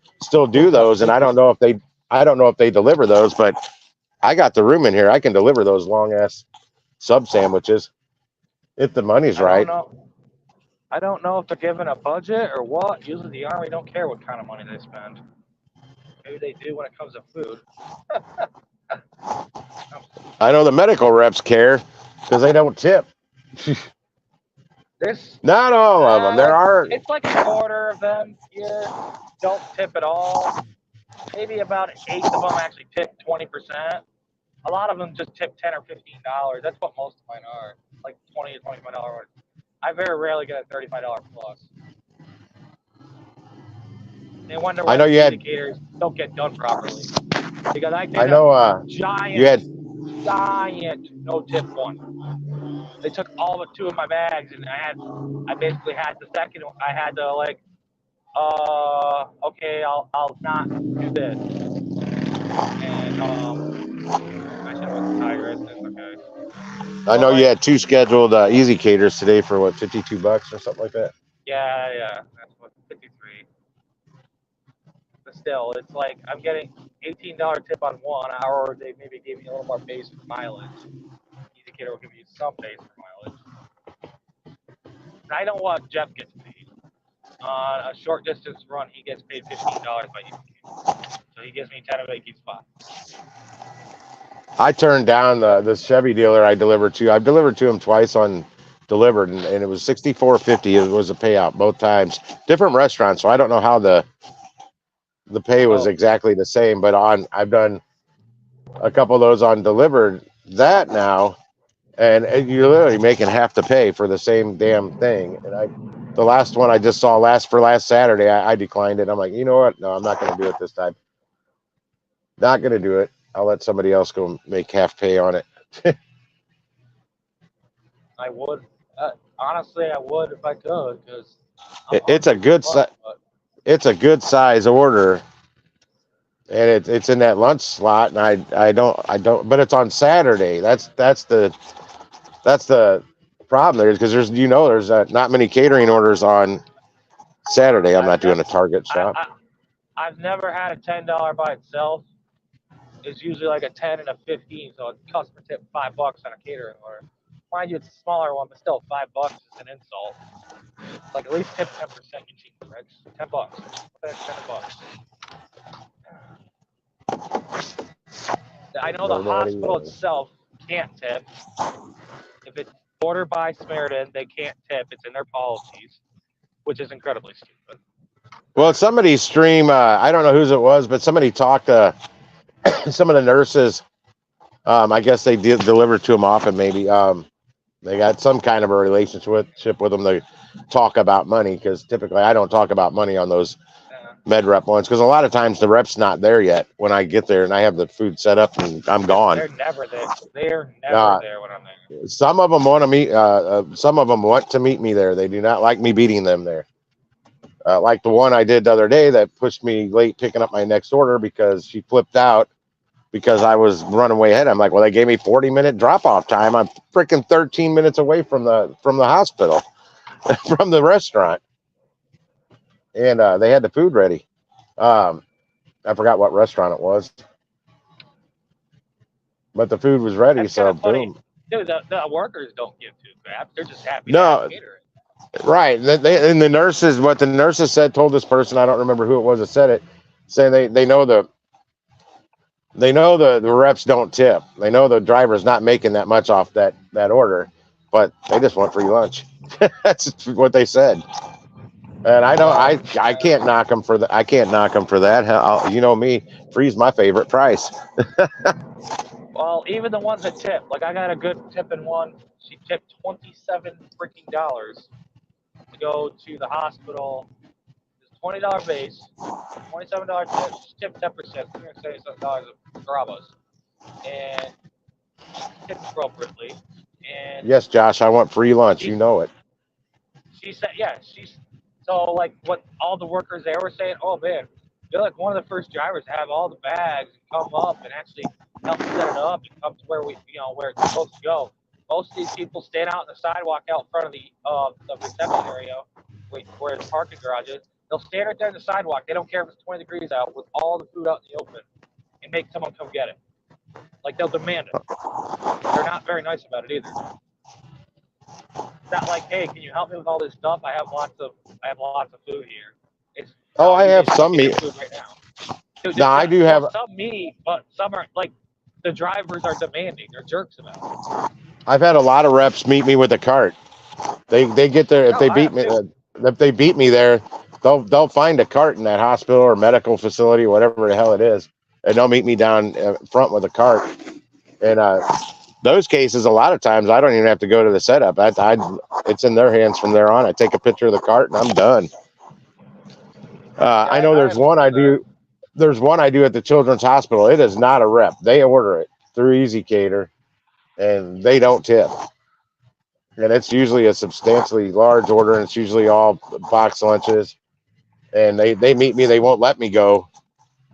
do those, and I don't know if they deliver those, but I got the room in here. I can deliver those long ass sub sandwiches if the money's right. I don't know if they're given a budget or what. Usually the Army don't care what kind of money they spend. Maybe they do when it comes to food. I know the medical reps care because they don't tip. Not all of them. There are. It's like a quarter of them here don't tip at all. Maybe about 8 of them actually tip 20%. A lot of them just tip $10 or $15. That's what most of mine are, like $20 to $25 orders. I very rarely get a $35 plus. They wonder why the indicators don't get done properly. Because I did giant no tip one. They took all but 2 of my bags, and I basically had the second one. I had to like, okay, I'll not do this. And I should have went to Tigress. It's okay. I know you had 2 scheduled EzCaters today for what, $52 or something like that. Yeah, that's what 53. But still, it's like I'm getting $18 tip on one, or they maybe gave me a little more base for mileage. EzCater will give you some base for mileage. And I know what Jeff gets paid. On a short distance run, he gets paid $15 by EzCater. So he gives me 10 of it, he keeps 5. I turned down the Chevy dealer I delivered to. I've delivered to him twice on Dlivrd, and it was $64.50. It was a payout both times. Different restaurants, so I don't know how the pay was exactly the same. But I've done a couple of those on Dlivrd that now, and you're literally making half the pay for the same damn thing. And the last one I just saw last Saturday, I declined it. I'm like, you know what? No, I'm not going to do it this time. Not going to do it. I'll let somebody else go make half pay on it. I would. Honestly, I would if I could, because it's a good size order, and it's in that lunch slot, and I don't. But it's on Saturday. That's the problem there, because there's not many catering orders on Saturday. I'm not doing a Target shop. I've never had a $10 by itself. It's usually like a 10 and a 15, so a customer tip $5 on a catering order. Mind you, it's a smaller one, but still $5 is an insult. Like at least tip 10%, you cheap pricks. $10. That's $10. I know the hospital itself can't tip. If it's ordered by Samaritan, they can't tip. It's in their policies, which is incredibly stupid. Well, somebody's stream, I don't know whose it was, but somebody talked to some of the nurses. I guess they delivered to them often, maybe. They got some kind of a relationship with them to talk about money, because typically I don't talk about money on those Yeah. med rep ones, because a lot of times the rep's not there yet when I get there and I have the food set up and I'm gone. They're never there. They're never Uh, there when I'm there. some of them want to meet. Some of them want to meet me there. They do not like me beating them there. Like the one I did the other day that pushed me late picking up my next order because she flipped out because I was running way ahead. I'm like, well, they gave me 40-minute drop off time. I'm freaking 13 minutes away from the hospital, from the restaurant, and they had the food ready. I forgot what restaurant it was, but the food was ready. That's kind So of funny. boom. Dude, the workers don't give two craps. They're just happy to No, cater it. right. And the nurses, what the nurses said, told this person, I don't remember who it was that said it, saying they know the reps don't tip. They know the driver's not making that much off that order, but they just want free lunch. That's what they said. And I can't knock them for that. I can't knock them for that. You know me, free's my favorite price. Well, even the ones that tip, like I got a good tipping one. She tipped $27 freaking to go to the hospital. It's $20 base, $27 tip. She tipped 10%, $377 of Carabas, and tipped appropriately. And Yes, Josh, I want free lunch. she You know it. she said, yeah, she's so like what all the workers there were saying. Oh man, you're like one of the first drivers to have all the bags and come up and actually help set it up and come to where where it's supposed to go. Most of these people stand out on the sidewalk out in front of the reception area where the parking garage is. They'll stand right there on the sidewalk. They don't care if it's 20 degrees out with all the food out in the open and make someone come get it. Like they'll demand it. They're not very nice about it either. It's not like, hey, can you help me with all this stuff? I have lots of food here. It's Oh, I you have get some your meat. food right now. Dude, No, I do have. some meat, but some are like the drivers are demanding. They're jerks about it. I've had a lot of reps meet me with a cart. They get there if No, they I beat have me. too. If they beat me there, they'll find a cart in that hospital or medical facility, whatever the hell it is, and they'll meet me down front with a cart. And those cases, a lot of times, I don't even have to go to the setup. It's in their hands from there on. I take a picture of the cart and I'm done. Yeah, I know I there's have one some I there. do. There's one I do at the Children's Hospital. It is not a rep. They order it through EzCater, and they don't tip. And it's usually a substantially large order, and it's usually all box lunches. And they meet me. They won't let me go.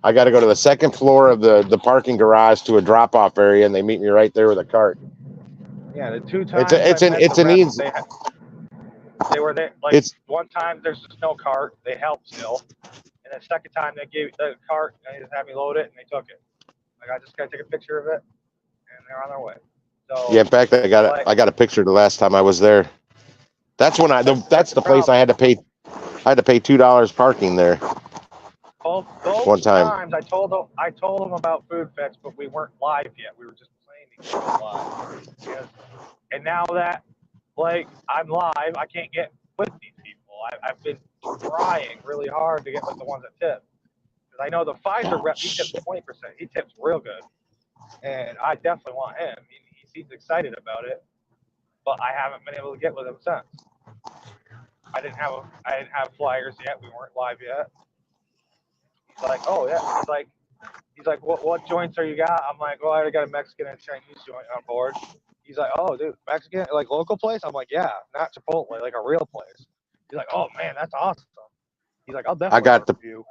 I got to go to the second floor of the parking garage to a drop off area, and they meet me right there with a cart. Yeah, the two It's times I met the it's an reps, easy. they were there. Like It's one time, there's just no cart. They helped still, and the second time they gave the cart and they just had me load it and they took it. Like I just gotta take a picture of it, and they're on their way. So yeah. In fact, like I got a picture the last time I was there. That's when that's that's the the place I problem. had to pay. I had to pay $2 parking there Both one time. times I told them about food fetch, but we weren't live yet. We were just planning to go live. Because, and now that like I'm live, I can't get with these people. I've been trying really hard to get with the ones that tip. Because I know the Pfizer rep, he tips 20%. He tips real good, and I definitely want him. He seems excited about it, but I haven't been able to get with him since. I didn't have flyers yet. We weren't live yet. He's like, oh yeah. He's like, what joints are you got? I'm like, well, I already got a Mexican and Chinese joint on board. He's like, oh, dude, Mexican, like local place? I'm like, yeah, not Chipotle, like a real place. He's like, oh man, that's awesome. He's like, I'll I definitely got work the with you.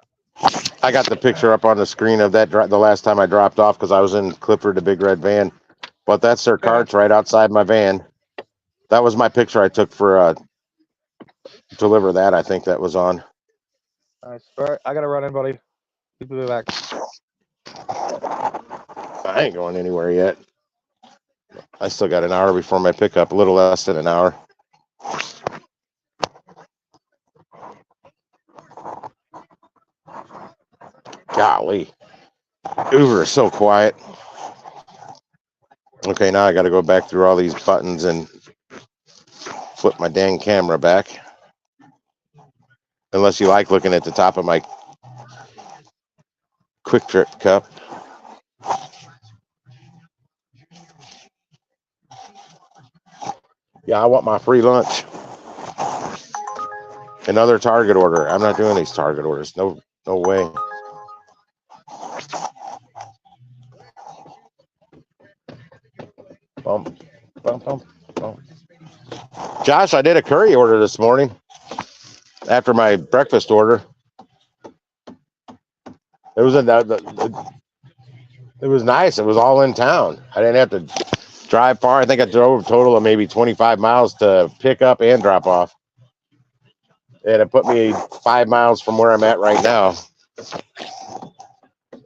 I got the picture up on the screen of that the last time I dropped off because I was in Clifford, the big red van. But that's their carts right outside my van. That was my picture I took for Deliver that. I think that was on. Nice. All right, I gotta run in, buddy. Be back. I ain't going anywhere yet. I still got an hour before my pickup, a little less than an hour. Golly, Uber is so quiet. Okay, now I got to go back through all these buttons and flip my dang camera back. Unless you like looking at the top of my Quick Trip cup. Yeah, I want my free lunch. Another Target order. I'm not doing these Target orders. No way. Bump, bump, bump, bump. Josh, I did a curry order this morning after my breakfast order. It was it was nice. It was all in town. I didn't have to drive far. I think I drove a total of maybe 25 miles to pick up and drop off. And it put me 5 miles from where I'm at right now.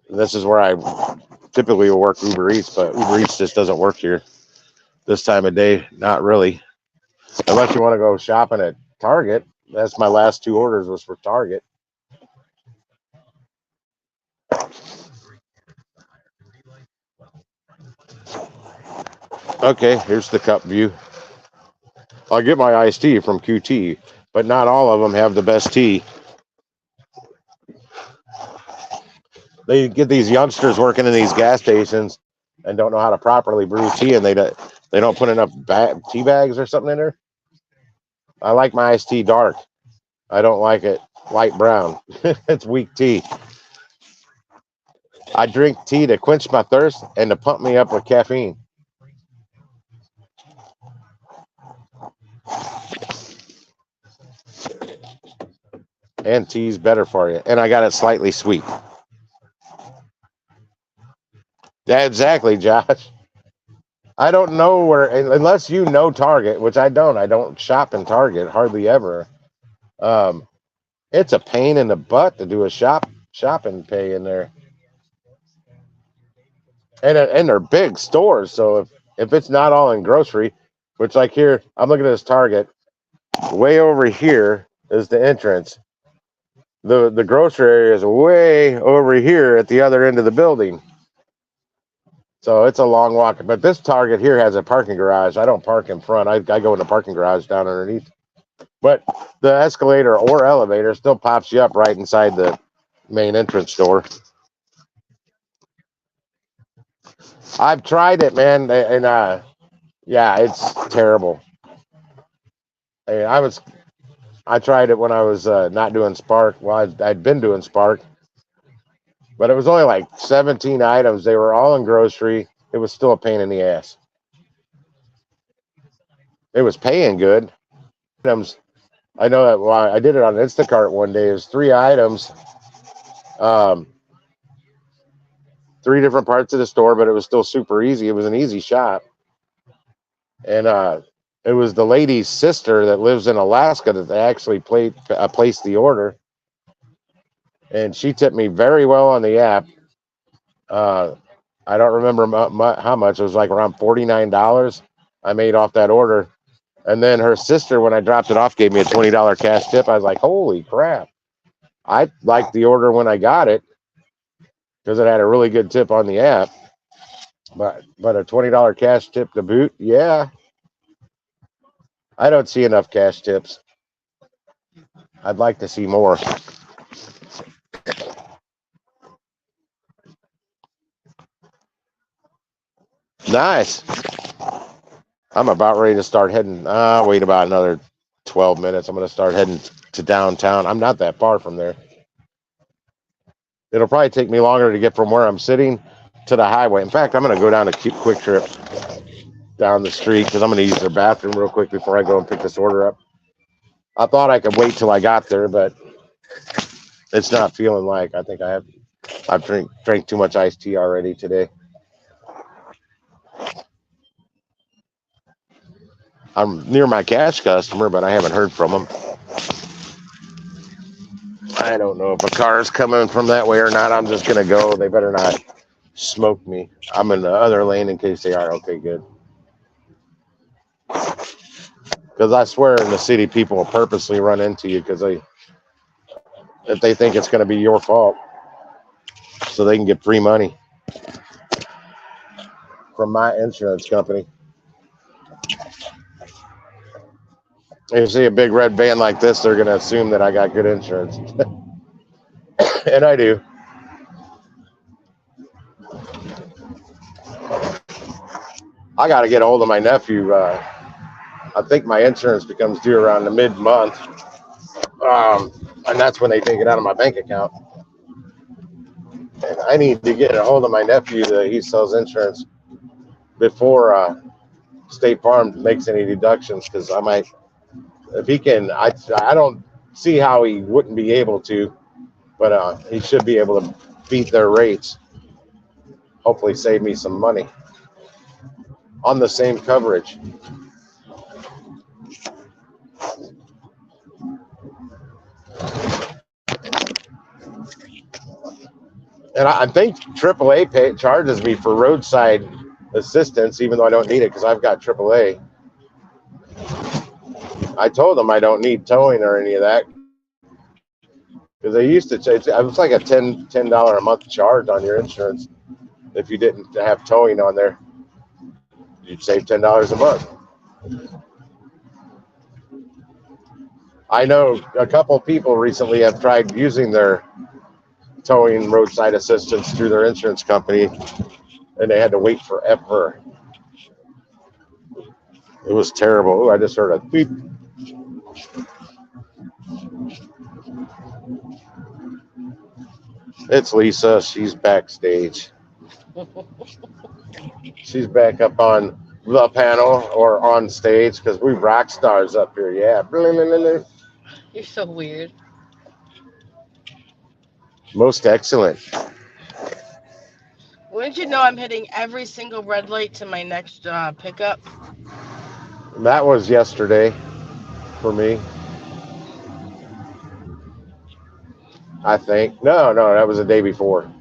This is where I typically will work Uber Eats, but Uber Eats just doesn't work here this time of day. Not really. Unless you want to go shopping at Target. That's my last 2 orders was for Target. Okay, here's the cup view. I'll get my iced tea from QT, but not all of them have the best tea. They get these youngsters working in these gas stations and don't know how to properly brew tea, and they don't put enough tea bags or something in there. I like my iced tea dark. I don't like it light brown. It's weak tea. I drink tea to quench my thirst and to pump me up with caffeine. And tea's better for you. And I got it slightly sweet. Yeah, exactly, Josh. I don't know where, unless you know Target, which I don't. I don't shop in Target hardly ever. It's a pain in the butt to do a shopping pay in there. And they're big stores, so if it's not all in grocery, which like here, I'm looking at this Target. Way over here is the entrance. The grocery area is way over here at the other end of the building. So it's a long walk. But this Target here has a parking garage. I don't park in front. I go in the parking garage down underneath. But the escalator or elevator still pops you up right inside the main entrance door. I've tried it, man, and yeah, it's terrible. I tried it when I was not doing Spark. Well, I'd been doing Spark, but it was only like 17 items. They were all in grocery. It was still a pain in the ass. It was paying good. Items. I know that. Well, I did it on Instacart one day. It was 3 items, 3 different parts of the store, but it was still super easy. It was an easy shop, and it was the lady's sister that lives in Alaska that actually placed the order, and she tipped me very well on the app. I don't remember how much. It was like around $49 I made off that order. And then her sister, when I dropped it off, gave me a $20 cash tip. I was like, holy crap. I liked the order when I got it because it had a really good tip on the app. But a $20 cash tip to boot, yeah. I don't see enough cash tips. I'd like to see more. Nice. I'm about ready to start heading. Wait about another 12 minutes. I'm going to start heading to downtown. I'm not that far from there. It'll probably take me longer to get from where I'm sitting to the highway. In fact, I'm going to go down to Quick Trip down the street because I'm going to use their bathroom real quick before I go and pick this order up. I thought I could wait till I got there, but it's not feeling like. I think I've drank too much iced tea already today. I'm near my cash customer, but I haven't heard from him. I don't know if a car is coming from that way or not. I'm just going to go. They better not smoke me. I'm in the other lane in case they are. Okay, good. Because I swear in the city, people will purposely run into you because if they think it's going to be your fault so they can get free money from my insurance company. If you see a big red van like this, they're going to assume that I got good insurance. And I do. I got to get a hold of my nephew. I think my insurance becomes due around the mid-month, and that's when they take it out of my bank account. And I need to get a hold of my nephew that he sells insurance before State Farm makes any deductions, because I might, if he can, I don't see how he wouldn't be able to, but he should be able to beat their rates. Hopefully, save me some money on the same coverage. And I think AAA charges me for roadside assistance, even though I don't need it because I've got AAA. I told them I don't need towing or any of that because they used to. It was like a $10 a month charge on your insurance if you didn't have towing on there. You'd save $10 a month. I know a couple people recently have tried using their towing roadside assistance through their insurance company, and they had to wait forever. It was terrible. Ooh, I just heard a beep. It's Lisa. She's backstage. She's back up on the panel or on stage because we rock stars up here. Yeah. You're so weird. Most excellent. Wouldn't you know I'm hitting every single red light to my next pickup? That was yesterday for me, I think. No, that was the day before.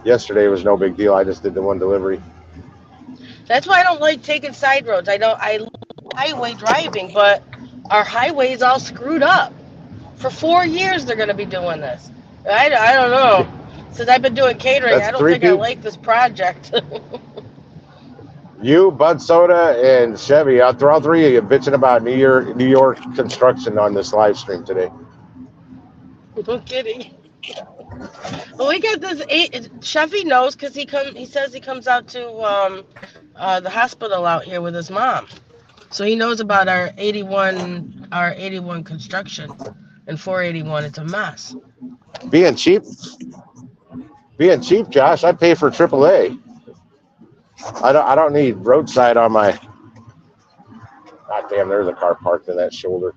Yesterday was no big deal. I just did the one delivery. That's why I don't like taking side roads. I love highway driving, but our highway's all screwed up. For 4 years they're going to be doing this. I don't know. Since I've been doing catering, That's I don't three think I people. like this project. You, Bud Soda, and Chevy. After all three of you bitching about New York construction on this live stream today. No kidding. Well, we got this. Chevy knows because he says he comes out to the hospital out here with his mom, so he knows about our 81 construction and 481. It's a mess. Being cheap, Josh. I pay for AAA. I don't need roadside on my. God damn, there's a car parked in that shoulder.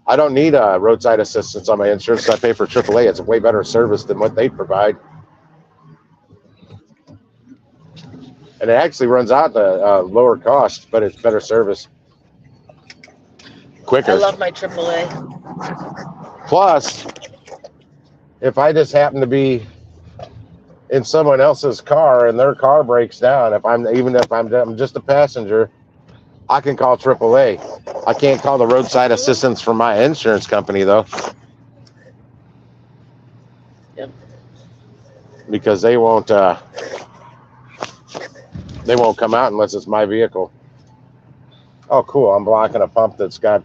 I don't need roadside assistance on my insurance. I pay for AAA. It's a way better service than what they provide, and it actually runs out to lower cost, but it's better service, I quicker. love my AAA. Plus, if I just happen to be in someone else's car and their car breaks down, if I'm just a passenger, I can call AAA. I can't call the roadside assistance from my insurance company though. Yep. Because they won't come out unless it's my vehicle. Oh, cool. I'm blocking a pump that's got.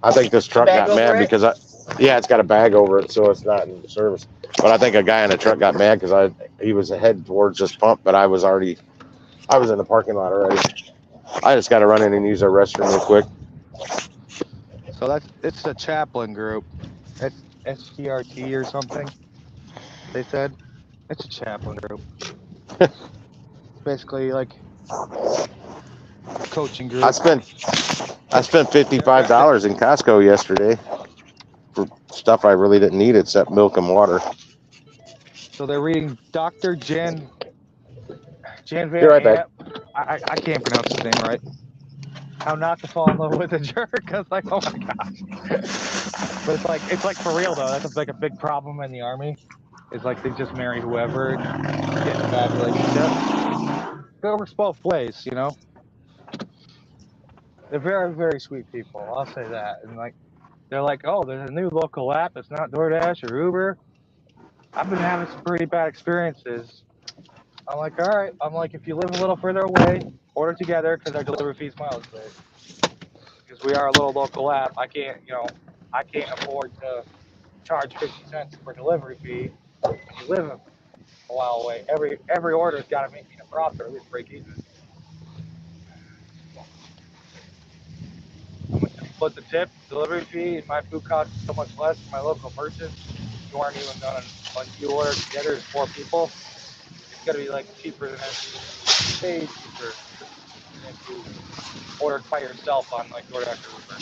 I think this truck got mad because it's got a bag over it, so it's not in service. But I think a guy in the truck got mad because he was heading towards this pump, but I was in the parking lot already. I just got to run in and use our restroom real quick. So it's the Chaplain group. It's STRT or something. They said it's a Chaplain group. It's basically like coaching group. I spent $55 in Costco yesterday for stuff I really didn't need except milk and water. So they're reading Dr. Jan Van Right back. I can't pronounce his name right. How not to fall in love with a jerk. I was like, oh my gosh. But it's like for real though. That's like a big problem in the army. It's like they just marry whoever and get in a bad relationship. It works both ways, you know. They're very, very sweet people. I'll say that. And they're like, oh, there's a new local app. It's not DoorDash or Uber. I've been having some pretty bad experiences. I'm like, all right. I'm like, if you live a little further away, order together because our delivery fee's mileage based. Because we are a little local app, I can't afford to charge 50 cents for delivery fee when you live a while away. Every order's got to make me a profit, or at least break even. How much to split the tip, delivery fee, and my food costs so much less than my local merchants who aren't even gonna, when you order together as 4 people, it's gonna be like cheaper than if, way cheaper than if you ordered by yourself on like DoorDash or Uber.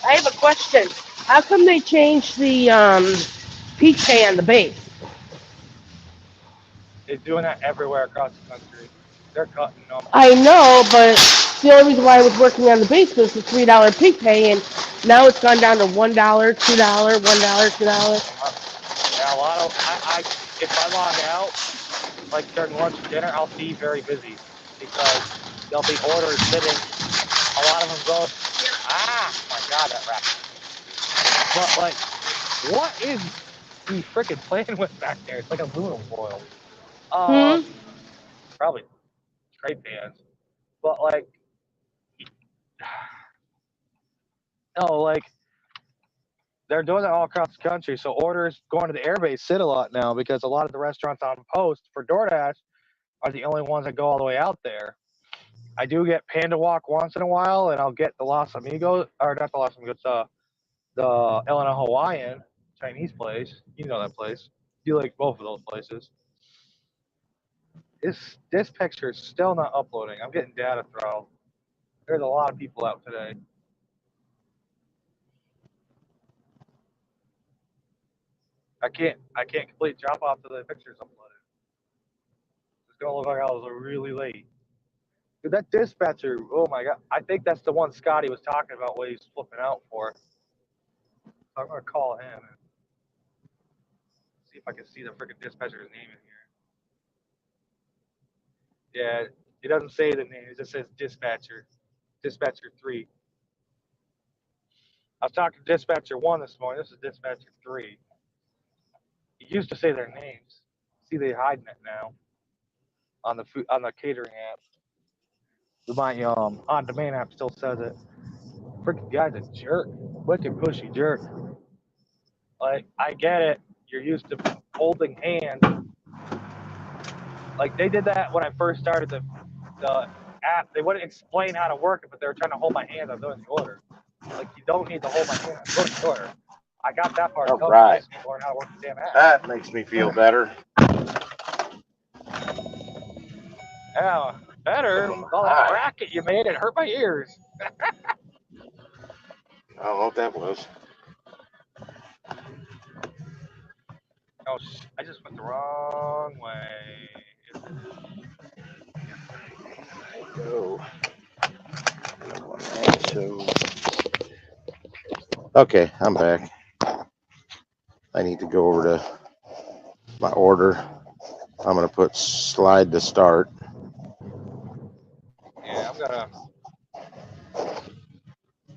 I have a question. How come they changed the peak pay on the base? They're doing that everywhere across the country. They're cutting them. I know, but the only reason why I was working on the base was the $3 peak pay, and now it's gone down to $1, $2, $1, $2. Yeah, a lot of if I log out like during lunch and dinner, I'll be very busy because there'll be orders sitting. A lot of them go, my God, that racket. But like, what is he freaking playing with back there? It's like aluminum foil. Probably spray pans. But like, no, like they're doing it all across the country. So orders going to the airbase sit a lot now because a lot of the restaurants on post for DoorDash are the only ones that go all the way out there. I do get Panda Walk once in a while, and I'll get the Los Amigos, or not the Los Amigos, the Illinois Hawaiian Chinese place. You know that place. You like both of those places. This picture is still not uploading. I'm getting data throw. There's a lot of people out today. I can't complete drop off to the pictures uploaded. It's gonna look like I was really late. Dude, that dispatcher, oh my God. I think that's the one Scotty was talking about what he's flipping out for. I'm gonna call him and see if I can see the freaking dispatcher's name in here. Yeah, it doesn't say the name, it just says dispatcher. Dispatcher 3. I was talking to dispatcher 1 this morning. This is dispatcher 3. It used to say their names. See, they're hiding it now on the catering app. My on-demand app still says it. Freaking guy's a jerk. Wicked pushy jerk. Like, I get it. You're used to holding hands. Like, they did that when I first started the app. They wouldn't explain how to work it, but they were trying to hold my hand on doing the order. Like, you don't need to hold my hand on doing the order. I got that part covered. I just need to learn how to work the damn app. That makes me feel better. Yeah, better. All that racket you made, it hurt my ears. I don't know what that was. Oh, I just went the wrong way. Go. Okay, I'm back. I need to go over to my order. I'm gonna put slide to start. Yeah,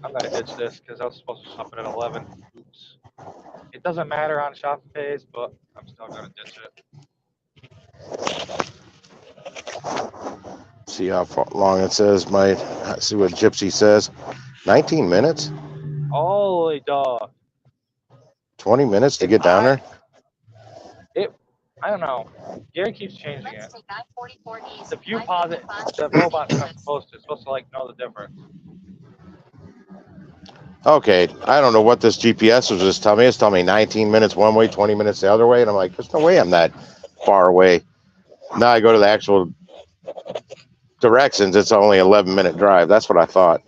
I'm gonna ditch this because I was supposed to shop it at 11. Oops. It doesn't matter on shopping pays, but I'm still gonna ditch it. See how long it says. See what Gypsy says. 19 minutes. Holy dog. 20 minutes to get down there. I don't know. Gary keeps changing it. The view posit, the robot's not supposed to like know the difference. Okay, I don't know what this GPS was just telling me. It's telling me 19 minutes one way, 20 minutes the other way, and I'm like, there's no way I'm that far away. Now I go to the actual directions. It's only 11-minute drive. That's what I thought.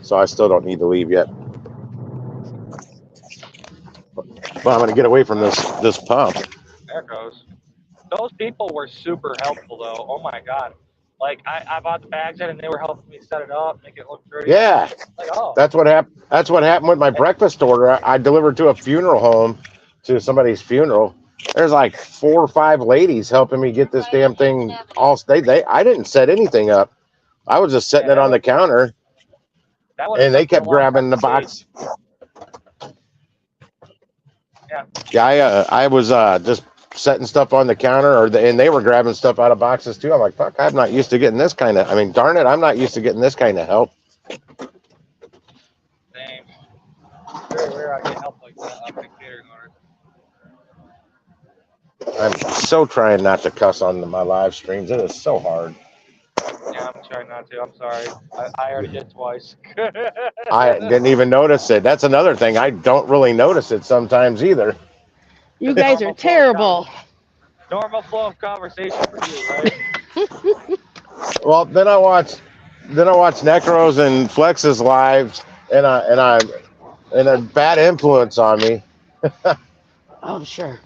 So I still don't need to leave yet. Well, I'm going to get away from this pump. There it goes. Those people were super helpful, though. Oh my God! Like I bought the bags in, and they were helping me set it up, make it look pretty. Yeah, like, oh. That's what happened. That's what happened with my breakfast order. I delivered to a funeral home, to somebody's funeral. There's like 4 or 5 ladies helping me get this damn thing all. I didn't set anything up. I was just setting it on the counter, and they kept grabbing the box. Yeah, I was just setting stuff on the counter, and they were grabbing stuff out of boxes too. I'm like, fuck, I'm not used to getting this kind of. I mean, darn it, I'm not used to getting this kind of help. Same. Very rare I get help like that on big catering orders. I'm so trying not to cuss on my live streams. It is so hard. Yeah, I'm trying not to. I'm sorry. I already did twice. I didn't even notice it. That's another thing. I don't really notice it sometimes either. You guys are terrible. Normal flow of conversation for you, right? Well, then I watch Necros and Flex's lives, and a bad influence on me. Oh, sure.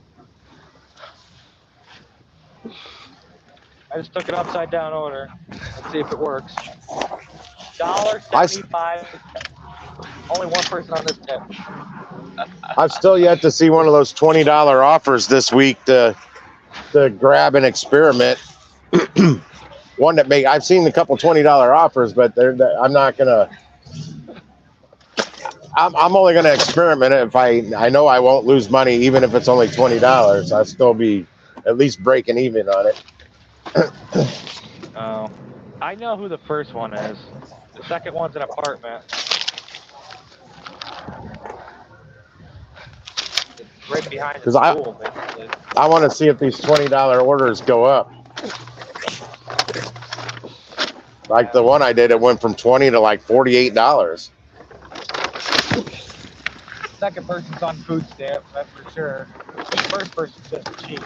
I just took an upside down order. Let's see if it works. I, $1.75. Only one person on this tip. I've still yet to see one of those $20 offers this week to grab and experiment. One that I've seen a couple $20 offers, but I'm not gonna. I'm only gonna experiment it if I know I won't lose money, even if it's only $20. I'll still be at least breaking even on it. Oh, I know who the first one is. The second one's an apartment. It's right behind the school, basically. I want to see if these $20 orders go up. Like the one I did, it went from $20 to like $48. Second person's on food stamps, that's for sure. The first person's just cheap.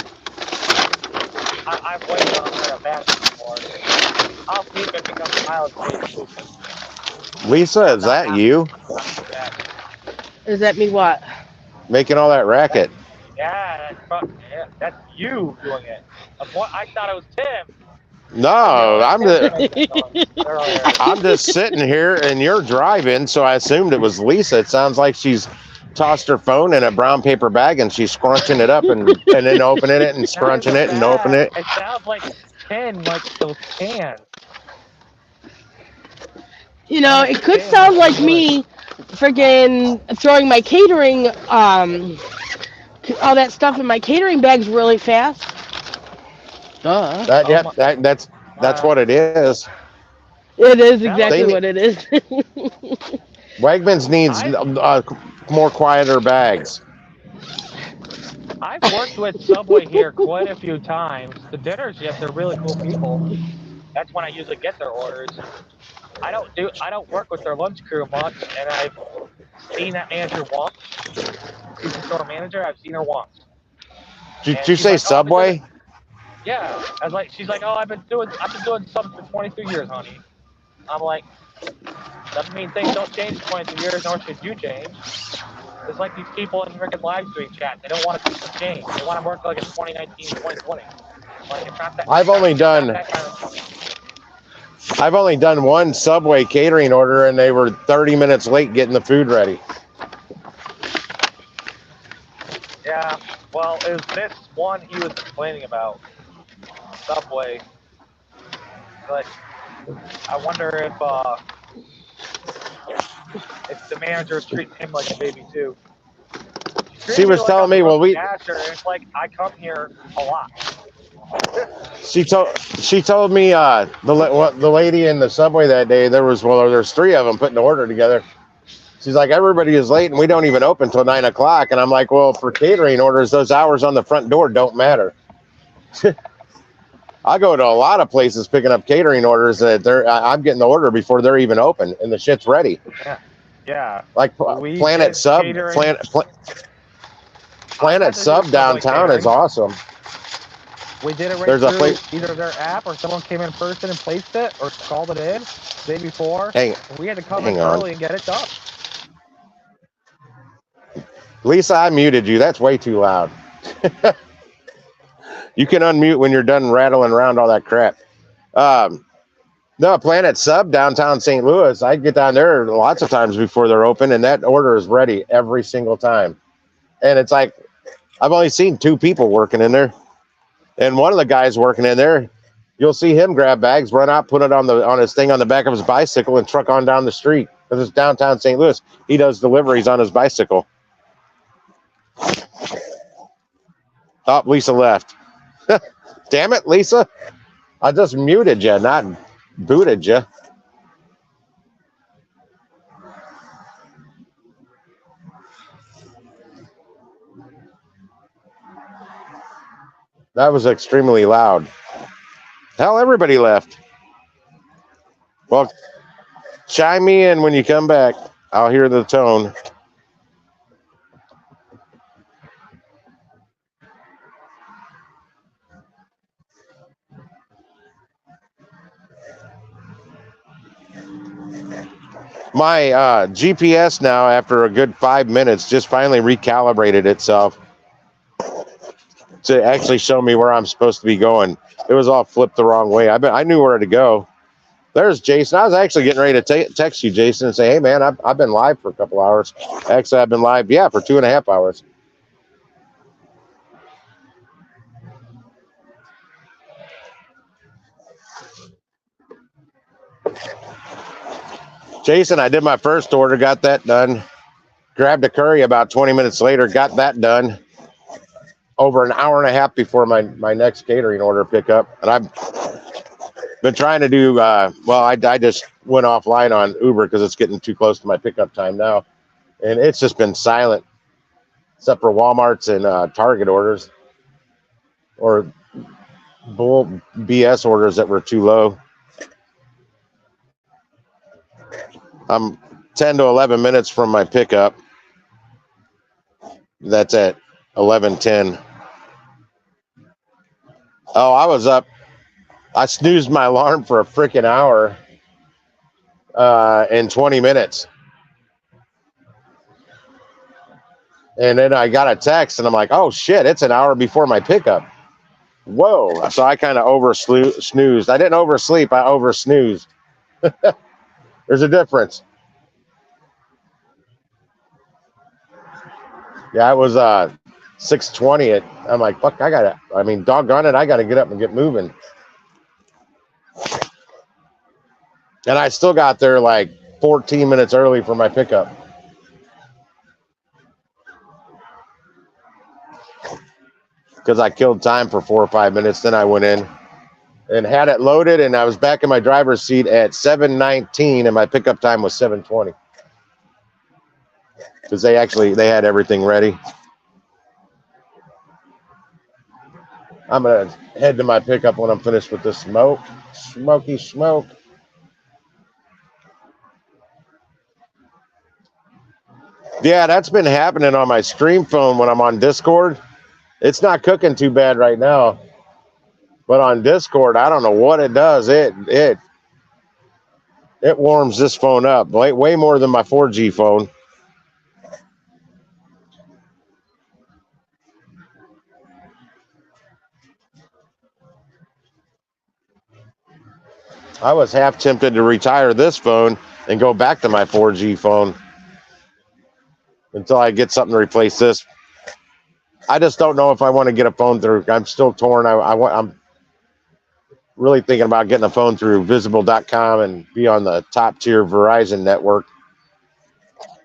I've waited on her a batch before. I'll see if it becomes a mileage paid exclusive. Lisa, is that you? Is that me what? Making all that racket? Yeah, that's you doing it. I thought it was Tim. No, I'm just sitting here and you're driving, so I assumed it was Lisa. It sounds like she's tossed her phone in a brown paper bag and she's scrunching it up and then opening it and scrunching it and opening it. It sounds like 10, like those cans. You know, it could sound like me friggin' throwing my catering, all that stuff in my catering bags really fast. Duh. That's what it is. It is exactly what it is. Wegmans needs more quieter bags. I've worked with Subway here quite a few times. The dinners, yes, they're really cool people. That's when I usually get their orders. I don't work with their lunch crew much, and I've seen that manager once. She's the store manager. I've seen her once. Did you say Subway? Yeah, she's like, oh, I've been doing subs for 22 years, honey. I'm like, doesn't mean things don't change in 22 years, nor should you change. It's like these people in freaking live stream chat. They don't want to change. They want to work like it's 2019, 2020. Like it's not that. I've only done one Subway catering order, and they were 30 minutes late getting the food ready. Yeah, well, it was this one he was complaining about. Subway. But I wonder if the manager is treating him like a baby too. She was telling me, well, it's like I come here a lot. She told me the lady in the Subway that day, there's three of them putting the order together. She's like, everybody is late and we don't even open till 9 o'clock. And I'm like, well, for catering orders, those hours on the front door don't matter. I go to a lot of places picking up catering orders that I'm getting the order before they're even open and the shit's ready. Yeah. Like Planet Sub downtown is awesome. We did it right through either their app or someone came in person and placed it or called it in the day before. We had to come in early and get it done. Lisa, I muted you. That's way too loud. You can unmute when you're done rattling around all that crap. No, Planet Sub downtown St. Louis. I get down there lots of times before they're open, and that order is ready every single time. And it's like I've only seen two people working in there, and one of the guys working in there, you'll see him grab bags, run out, put it on his thing on the back of his bicycle, and truck on down the street. Because it's downtown St. Louis. He does deliveries on his bicycle. Oh, Lisa left. Damn it, Lisa. I just muted you, not booted you. That was extremely loud. Hell, everybody left. Well, chime me in when you come back. I'll hear the tone. My GPS now, after a good 5 minutes, just finally recalibrated itself to actually show me where I'm supposed to be going. It was all flipped the wrong way. I knew where to go. There's Jason. I was actually getting ready to text you, Jason, and say, hey, man, I've been live for a couple hours. Actually, I've been live, yeah, for 2.5 hours. Jason, I did my first order, got that done. Grabbed a curry about 20 minutes later, got that done. Over an hour and a half before my next catering order pickup. And I've been trying to do, I just went offline on Uber because it's getting too close to my pickup time now. And it's just been silent, except for Walmart's and Target orders or bull BS orders that were too low. I'm 10 to 11 minutes from my pickup. That's at 11:10. Oh, I was up. I snoozed my alarm for a freaking hour in 20 minutes. And then I got a text, and I'm like, oh, shit, it's an hour before my pickup. Whoa. So I kind of snoozed. I didn't oversleep. I oversnoozed. There's a difference. Yeah, it was 6:20. I'm like, fuck, doggone it, I got to get up and get moving. And I still got there like 14 minutes early for my pickup. Because I killed time for 4 or 5 minutes. Then I went in and had it loaded, and I was back in my driver's seat at 7:19, and my pickup time was 7:20. Because they had everything ready. I'm going to head to my pickup when I'm finished with this smoke. Smoky smoke. Yeah, that's been happening on my stream phone when I'm on Discord. It's not cooking too bad right now. But on Discord, I don't know what it does. It warms this phone up way more than my 4G phone. I was half tempted to retire this phone and go back to my 4G phone until I get something to replace this. I just don't know if I want to get a phone through. I'm still torn. I'm really thinking about getting a phone through visible.com and be on the top tier Verizon network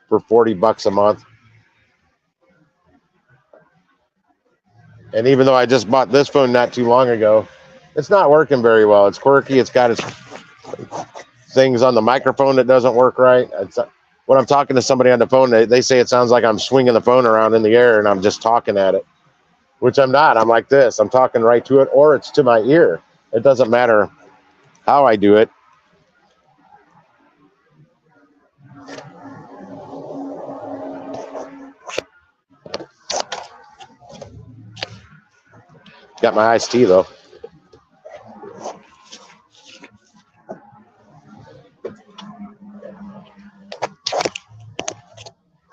for $40 a month. And even though I just bought this phone not too long ago, it's not working very well. It's quirky. It's got its things on the microphone that doesn't work right. When I'm talking to somebody on the phone, they say it sounds like I'm swinging the phone around in the air and I'm just talking at it, which I'm not. I'm like this. I'm talking right to it, or it's to my ear. It doesn't matter how I do it. Got my iced tea, though.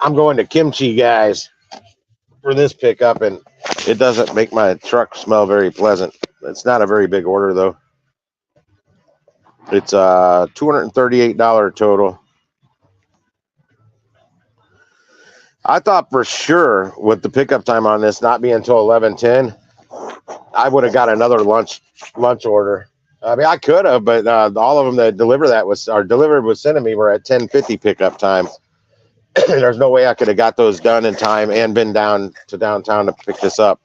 I'm going to Kimchi, guys, for this pickup, and it doesn't make my truck smell very pleasant. It's not a very big order, though. It's $238 total. I thought for sure with the pickup time on this not being until 11:10, I would have got another lunch order. I mean, I could have, but all of them that Dlivrd was sending me were at 10:50 pickup time. There's no way I could have got those done in time and been down to downtown to pick this up.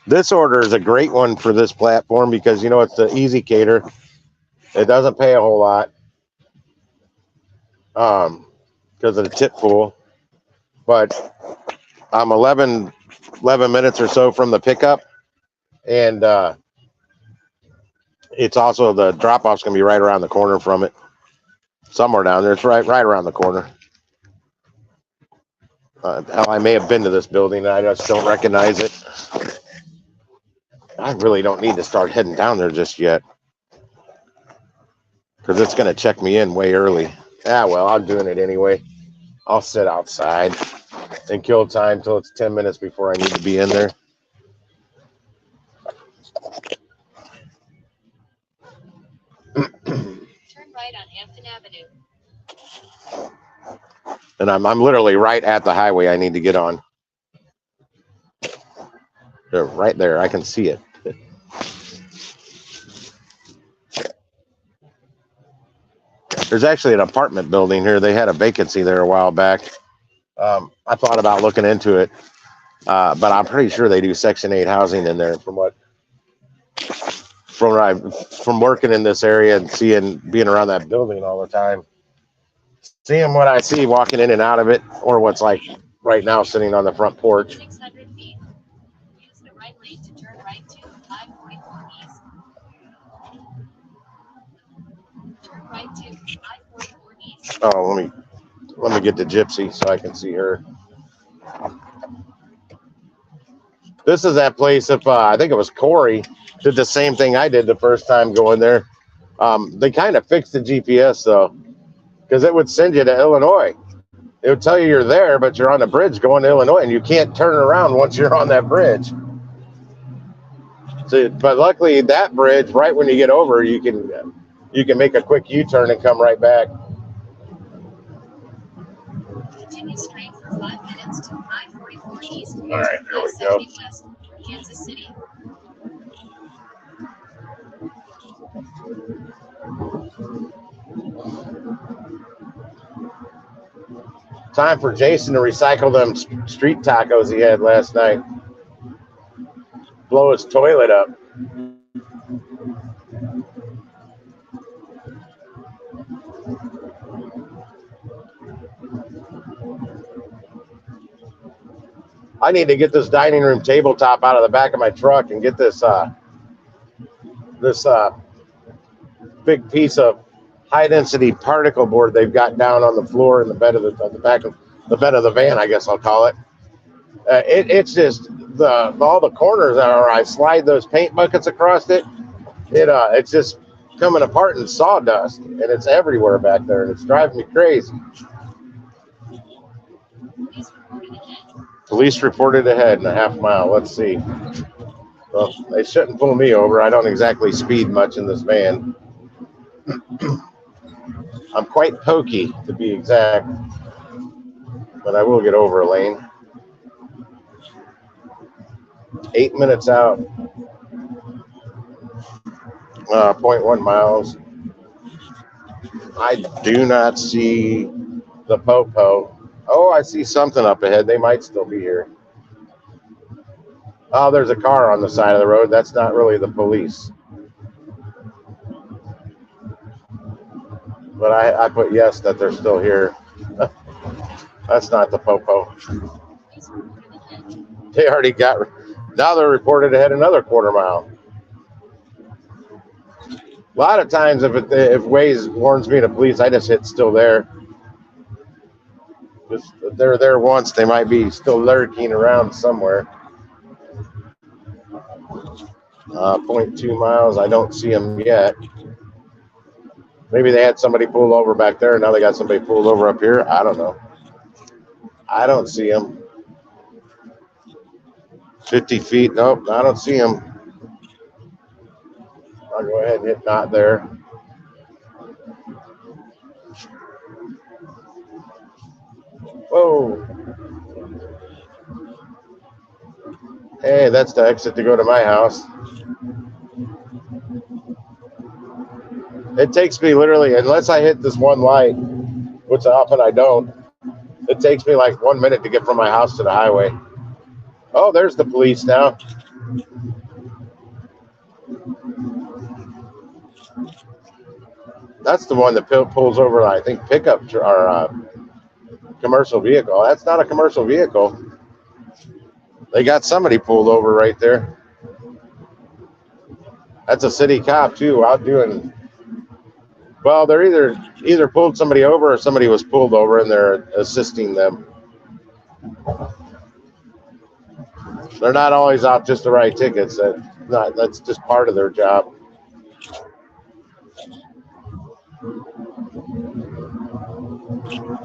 This order is a great one for this platform because, it's the EzCater. It doesn't pay a whole lot because of the tip pool. But I'm 11 minutes or so from the pickup, and it's also the drop-off's gonna be right around the corner from it, somewhere down there. It's right around the corner. Hell, I may have been to this building and I just don't recognize it. I really don't need to start heading down there just yet, because it's gonna check me in way early. Ah, well, I'm doing it anyway. I'll sit outside and kill time till it's 10 minutes before I need to be in there. Turn right on Hampton Avenue. And I'm literally right at the highway I need to get on. They're right there. I can see it. There's actually an apartment building here. They had a vacancy there a while back. I thought about looking into it, but I'm pretty sure they do Section 8 housing in there. From working in this area and being around that building all the time, seeing what I see walking in and out of it, or what's like right now sitting on the front porch. 600 feet. Use the right lane to turn right to I-44 East. Turn right to I-44 East. Oh, let me get to Gypsy so I can see her. This is that place. If I think it was Corey did the same thing I did the first time going there. They kind of fixed the GPS though, because it would send you to Illinois. It would tell you you're there, but you're on the bridge going to Illinois, and you can't turn around once you're on that bridge. So, but luckily that bridge, right when you get over, you can make a quick U-turn and come right back. Continue straight for 5 minutes to I-44 East. All right, there we go. West, Kansas City. Time for Jason to recycle them street tacos he had last night. Blow his toilet up. I need to get this dining room tabletop out of the back of my truck and get this big piece of high density particle board they've got down on the floor in the bed of the bed of the van, I guess I'll call it. It's just all the corners where I slide those paint buckets across it. It's just coming apart in sawdust, and it's everywhere back there, and it's driving me crazy. Police reported ahead in a half mile. Let's see. Well, they shouldn't pull me over. I don't exactly speed much in this van. I'm quite pokey, to be exact, but I will get over a lane. 8 minutes out. 0.1 miles. I do not see the Popo. Oh, I see something up ahead. They might still be here. Oh, there's a car on the side of the road. That's not really the police. But I put yes that they're still here. That's not the Popo. They already got, now they're reported ahead another quarter mile. A lot of times if Waze warns me to police, I just hit still there. If they're there once, they might be still lurking around somewhere. 0.2 miles, I don't see them yet. Maybe they had somebody pulled over back there, and now they got somebody pulled over up here. I don't know. I don't see them. 50 feet, nope, I don't see them. I'll go ahead and hit not there. Whoa. Hey, that's the exit to go to my house. It takes me literally, unless I hit this one light, which often I don't, it takes me like 1 minute to get from my house to the highway. Oh, there's the police now. That's the one that pulls over, I think, pickup or commercial vehicle. That's not a commercial vehicle. They got somebody pulled over right there. That's a city cop too, out doing. Well, they're either pulled somebody over or somebody was pulled over and they're assisting them. They're not always out just to write tickets. That's just part of their job.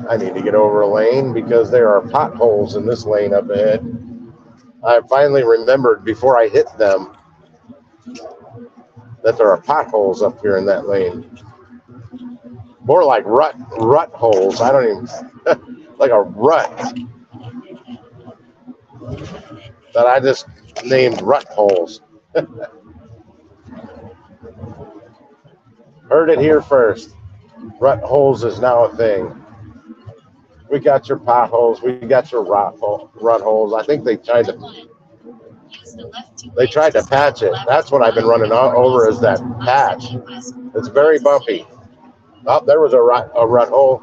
I need to get over a lane because there are potholes in this lane up ahead. I finally remembered before I hit them that there are potholes up here in that lane. More like rut holes. I don't even like a rut that I just named rut holes. Heard it here first. Rut holes is now a thing. We got your potholes. We got your rut holes. I think they tried to patch it. That's what I've been running over is that patch. It's very bumpy. Oh, there was a rut hole.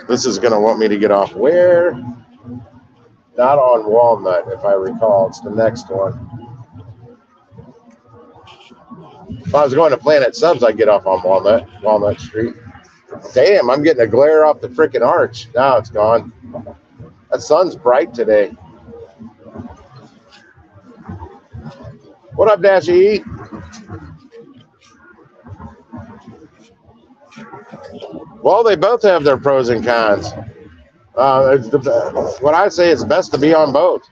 This is going to want me to get off where? Not on Walnut, if I recall. It's the next one. If I was going to Planet Subs, I'd get off on Walnut Street. Damn, I'm getting a glare off the freaking arch. Now it's gone. That sun's bright today. What up, Dashy? Well, they both have their pros and cons. What I say is best to be on both.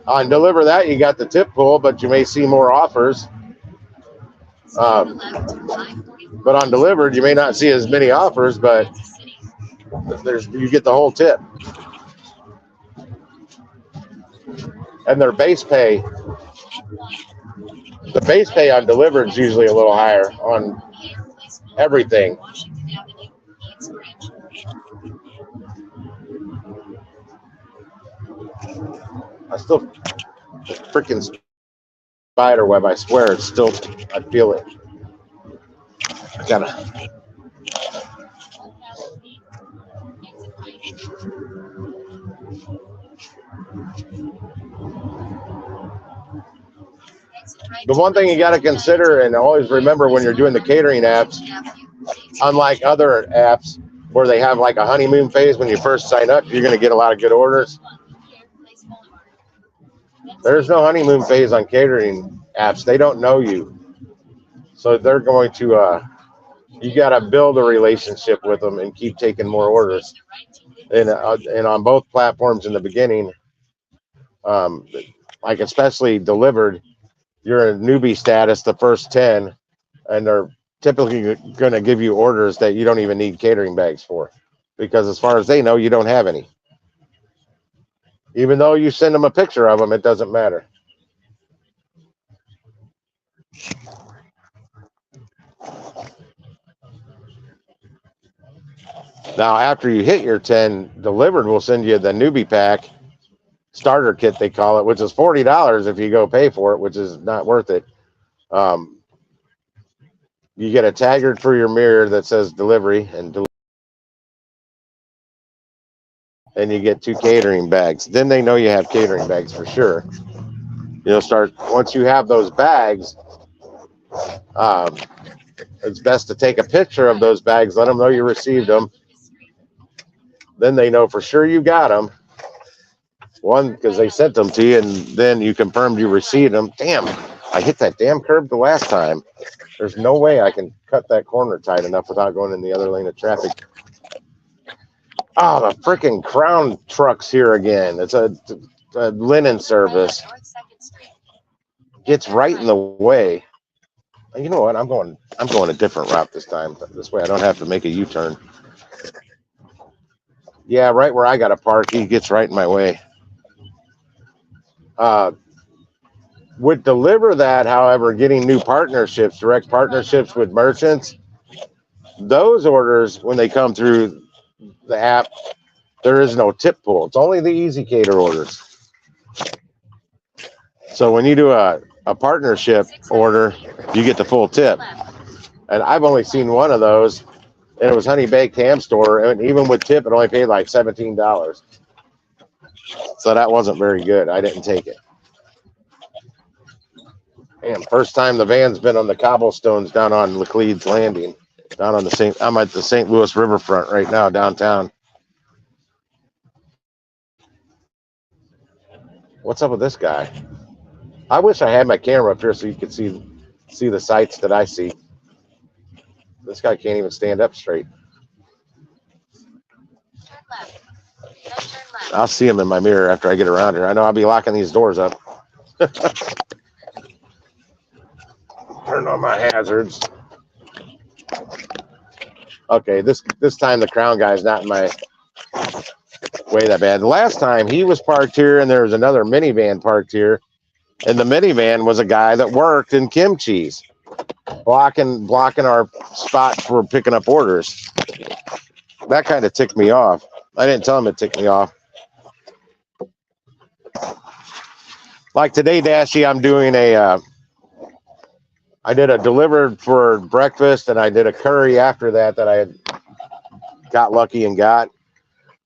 On Deliver that, you got the tip pool, but you may see more offers. But on Delivered, you may not see as many offers, but you get the whole tip. And their base pay, the base pay on Delivered is usually a little higher on everything. I still, the freaking spider web, I swear, it's still, I feel it. I gotta. The one thing you got to consider and always remember when you're doing the catering apps, unlike other apps where they have like a honeymoon phase when you first sign up, you're going to get a lot of good orders. There's no honeymoon phase on catering apps. They don't know you. So they're going to, you got to build a relationship with them and keep taking more orders. And on both platforms in the beginning, like especially Delivered, you're in newbie status the first 10, and they're typically going to give you orders that you don't even need catering bags for, because as far as they know, you don't have any. Even though you send them a picture of them, it doesn't matter. Now, after you hit your 10, Delivered will send you the newbie pack starter kit, they call it, which is $40 if you go pay for it, which is not worth it. You get a taggart for your mirror that says delivery, and you get 2 catering bags. Then they know you have catering bags for sure. You'll start, once you have those bags, it's best to take a picture of those bags, let them know you received them. Then they know for sure you got them. One, because they sent them to you, and then you confirmed you received them. Damn, I hit that damn curb the last time. There's no way I can cut that corner tight enough without going in the other lane of traffic. Oh, the freaking Crown truck's here again. It's a linen service. Gets right in the way. You know what? I'm going a different route this time. This way I don't have to make a U-turn. Yeah, right where I got to park, he gets right in my way. Would Deliver that, however, getting new partnerships, direct partnerships with merchants, those orders, when they come through the app, there is no tip pool. It's only the EzCater orders. So when you do a partnership order, you get the full tip. And I've only seen one of those, and it was honey baked ham store, and even with tip, it only paid like $17. So that wasn't very good. I didn't take it. And first time the van's been on the cobblestones down on Laclede's Landing, down on I'm at the St. Louis riverfront right now, downtown. What's up with this guy? I wish I had my camera up here so you could see the sights that I see. This guy can't even stand up straight. Turn left. Then turn left. I'll see him in my mirror after I get around here. I know I'll be locking these doors up. Turn on my hazards. Okay, this time the crown guy's not in my way that bad. The last time he was parked here, and there was another minivan parked here, and the minivan was a guy that worked in kimchi's, blocking our spot for picking up orders. That kind of ticked me off. I didn't tell him it ticked me off. Like today, Dashy, I'm doing I did a Dlivrd for breakfast, and I did a curry after that I had got lucky and got.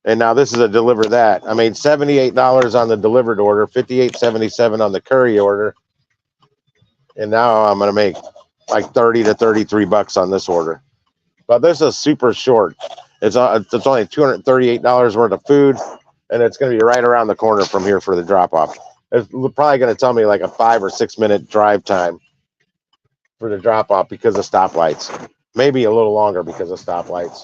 And now this is a Dlivrd that. I made $78 on the Dlivrd order, $58.77 on the curry order. And now I'm going to make like 30 to 33 bucks on this order. But this is super short. It's only $238 worth of food, and it's going to be right around the corner from here for the drop off. It's probably going to tell me like a 5 or 6 minute drive time for the drop off because of stoplights. Maybe a little longer because of stoplights.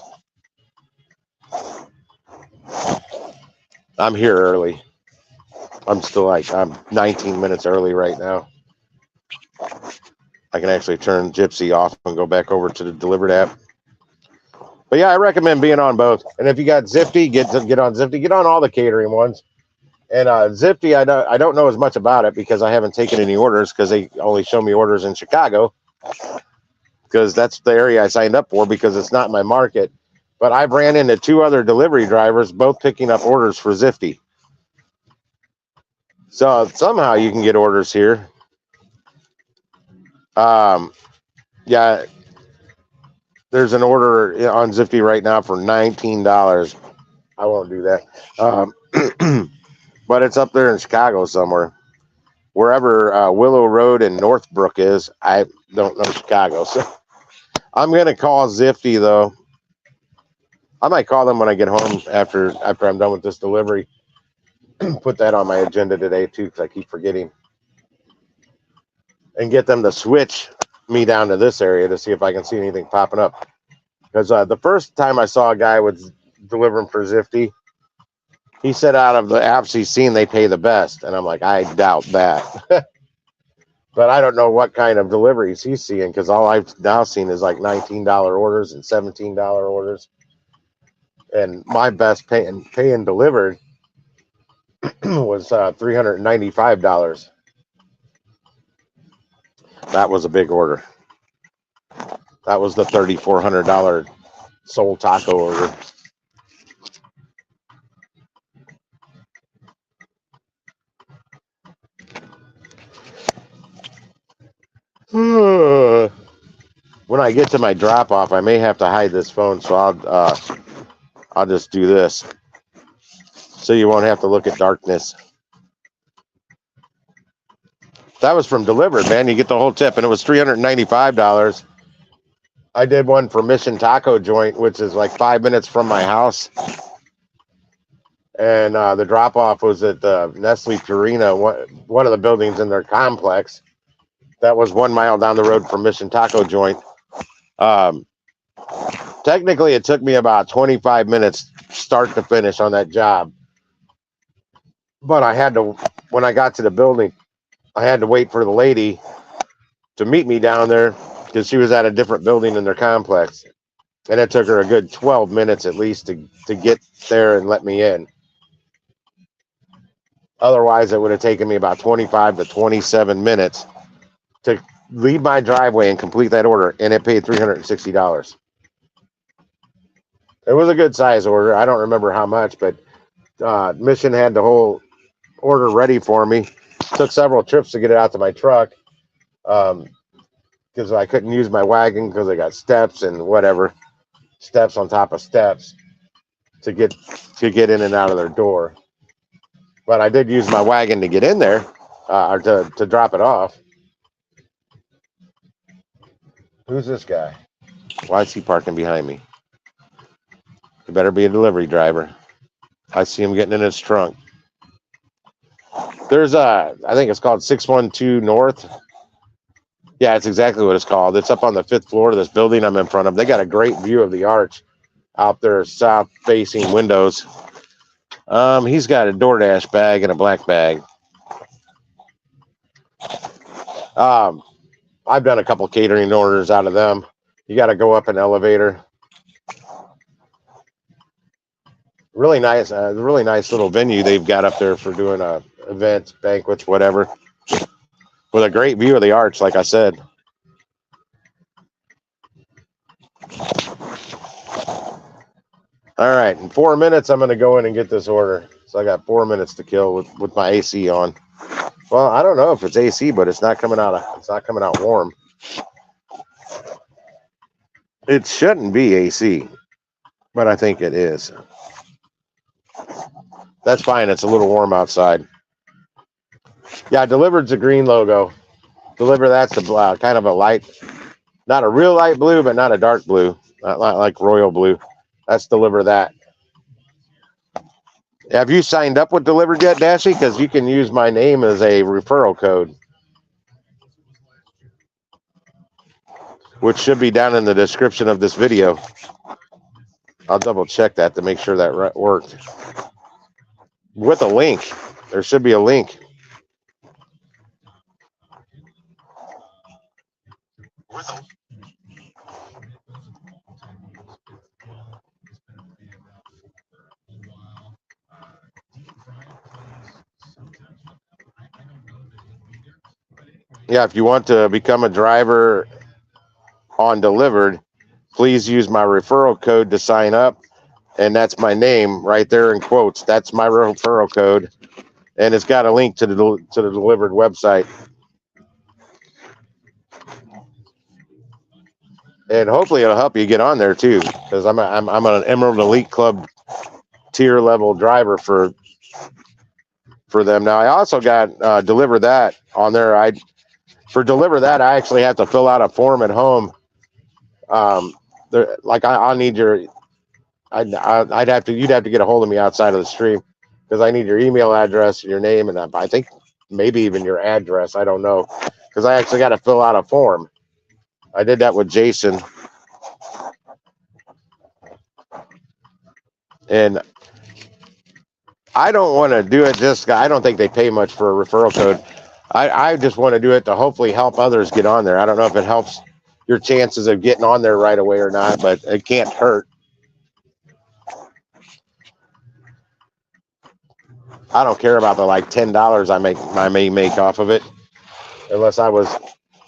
I'm here early. I'm 19 minutes early right now. I can actually turn Gypsy off and go back over to the Dlivrd app. But yeah, I recommend being on both. And if you got Zifty, get on Zifty. Get on all the catering ones. And Zifty, I don't know as much about it because I haven't taken any orders because they only show me orders in Chicago. Because that's the area I signed up for because it's not my market. But I've ran into 2 other delivery drivers, both picking up orders for Zifty. So somehow you can get orders here. Yeah, there's an order on Zifty right now for $19. I won't do that. But it's up there in Chicago somewhere. Wherever Willow Road and Northbrook is, I don't know Chicago. So I'm going to call Zifty, though. I might call them when I get home after I'm done with this delivery. Put that on my agenda today, too, because I keep forgetting. And get them to switch me down to this area to see if I can see anything popping up. Because the first time I saw a guy was delivering for Zifty, he said out of the apps he's seen, they pay the best. And I'm like, I doubt that. But I don't know what kind of deliveries he's seeing because all I've now seen is like $19 orders and $17 orders. And my best paying delivered was $395. That was a big order. That was the $3,400 Soul Taco order. When I get to my drop off, I may have to hide this phone, so I'll just do this, so you won't have to look at darkness. That was from Dlivrd, man. You get the whole tip, and it was $395. I did one for Mission Taco Joint, which is like 5 minutes from my house. And the drop-off was at Nestle Purina, one of the buildings in their complex. That was 1 mile down the road from Mission Taco Joint. Technically, it took me about 25 minutes start to finish on that job. But I had to, when I got to the building, I had to wait for the lady to meet me down there because she was at a different building in their complex. And it took her a good 12 minutes at least to get there and let me in. Otherwise, it would have taken me about 25 to 27 minutes to leave my driveway and complete that order, and it paid $360. It was a good size order. I don't remember how much, but Mission had the whole order ready for me. Took several trips to get it out to my truck because I couldn't use my wagon because I got steps and whatever. steps on top of steps to get in and out of their door. But I did use my wagon to get in there, or to drop it off. Who's this guy? Why is he parking behind me? He better be a delivery driver. I see him getting in his trunk. There's I think it's called 612 North. Yeah, it's exactly what it's called. It's up on the 5th floor of this building I'm in front of. They got a great view of the arch out there, south-facing windows. He's got a DoorDash bag and a black bag. I've done a couple catering orders out of them. You got to go up an elevator. Really nice little venue they've got up there for doing events, banquets, whatever, with a great view of the arch, like I said. All right, in 4 minutes, I'm going to go in and get this order. So I got 4 minutes to kill with my AC on. Well, I don't know if it's AC, but it's not coming out warm. It shouldn't be AC, but I think it is. That's fine. It's a little warm outside. Yeah, Dlivrd a green logo. Dlivrd, that's the kind of a light, not a real light blue, but not a dark blue, not like royal blue. That's Dlivrd that. Have you signed up with Dlivrd yet, Dashy? Because you can use my name as a referral code, which should be down in the description of this video. I'll double check that to make sure that worked. With a link. There should be a link. Yeah, if you want to become a driver on Dlivrd, please use my referral code to sign up. And that's my name right there in quotes. That's my referral code. And it's got a link to the Dlivrd website. And hopefully it'll help you get on there too, because I'm an Emerald Elite Club tier level driver for them. Now I also got Dlivrd that on there. For Dlivrd that, I actually have to fill out a form at home. I'll need your, you'd have to get a hold of me outside of the stream, because I need your email address and your name, and I think maybe even your address. I don't know, because I actually got to fill out a form. I did that with Jason, and I don't want to do it I don't think they pay much for a referral code. I just want to do it to hopefully help others get on there. I don't know if it helps your chances of getting on there right away or not, but it can't hurt. I don't care about the like $10 I may make off of it, unless I was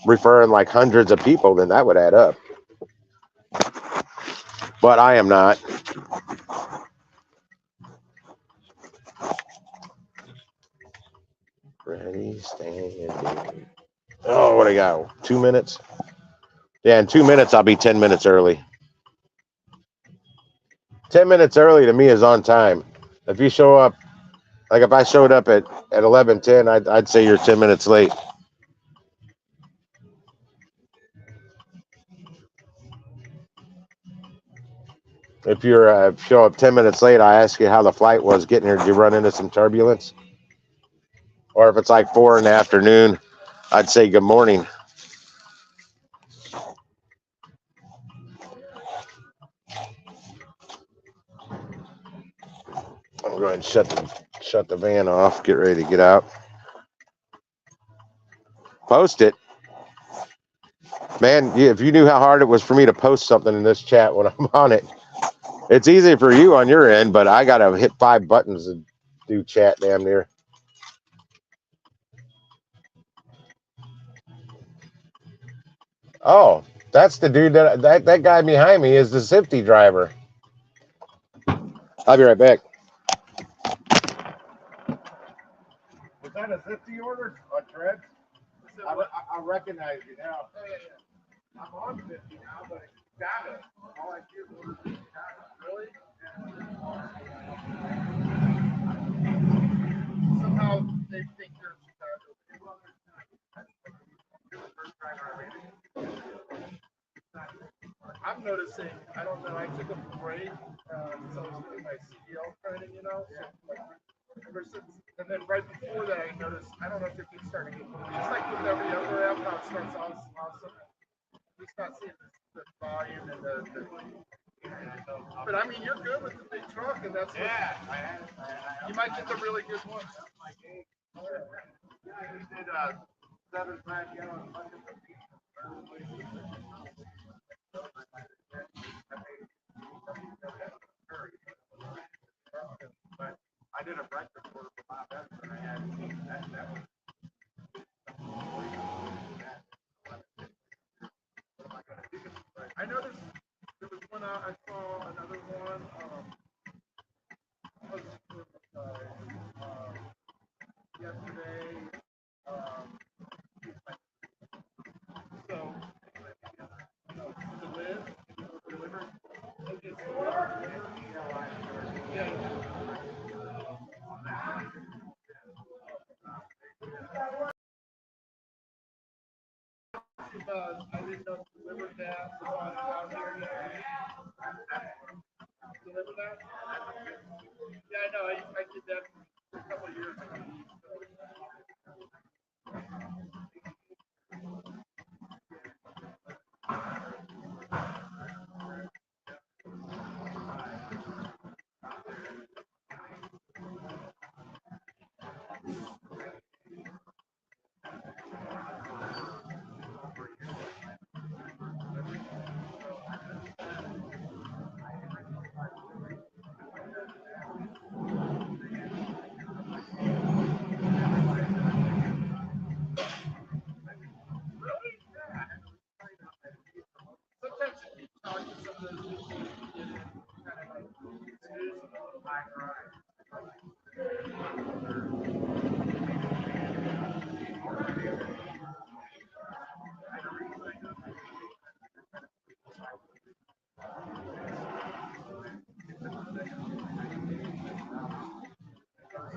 referring like hundreds of people, then that would add up. But I am not. Ready, standing. Oh, what do I got? 2 minutes? Yeah, in 2 minutes, I'll be 10 minutes early. 10 minutes early to me is on time. If you show up, like if I showed up at 11:10, I'd say you're 10 minutes late. If you're show up 10 minutes late, I ask you how the flight was getting here. Did you run into some turbulence? Or if it's like 4 in the afternoon, I'd say good morning. I'm going to shut the van off. Get ready to get out. Post it. Man, if you knew how hard it was for me to post something in this chat when I'm on it. It's easy for you on your end, but I got to hit 5 buttons to do chat damn near. Oh, that's the dude that guy behind me is the Zipty driver. I'll be right back. Was that a Zipty order on Treads? I recognize you now. I'm on 50 now, but Somehow they think you're in Chicago. I'm noticing, I don't know, I took a break, so I was doing my CDL training, you know, so like, ever since, and then right before that I noticed, I don't know if it keeps starting to get, just like with every other app, how it starts off awesome, we start seeing the volume and the but I mean, you're good with the big truck, and that's what, you might get the really good ones. We did 7 5-gallon buckets of beef. But I did a breakfast order for my best, and I had that was. I noticed there was one out. I saw another one. Yesterday. So delivered. I didn't know delivered that. Deliver that? Yeah, I know. I did that a couple of years ago. Sometimes if you talk to some of those people, you get in kind of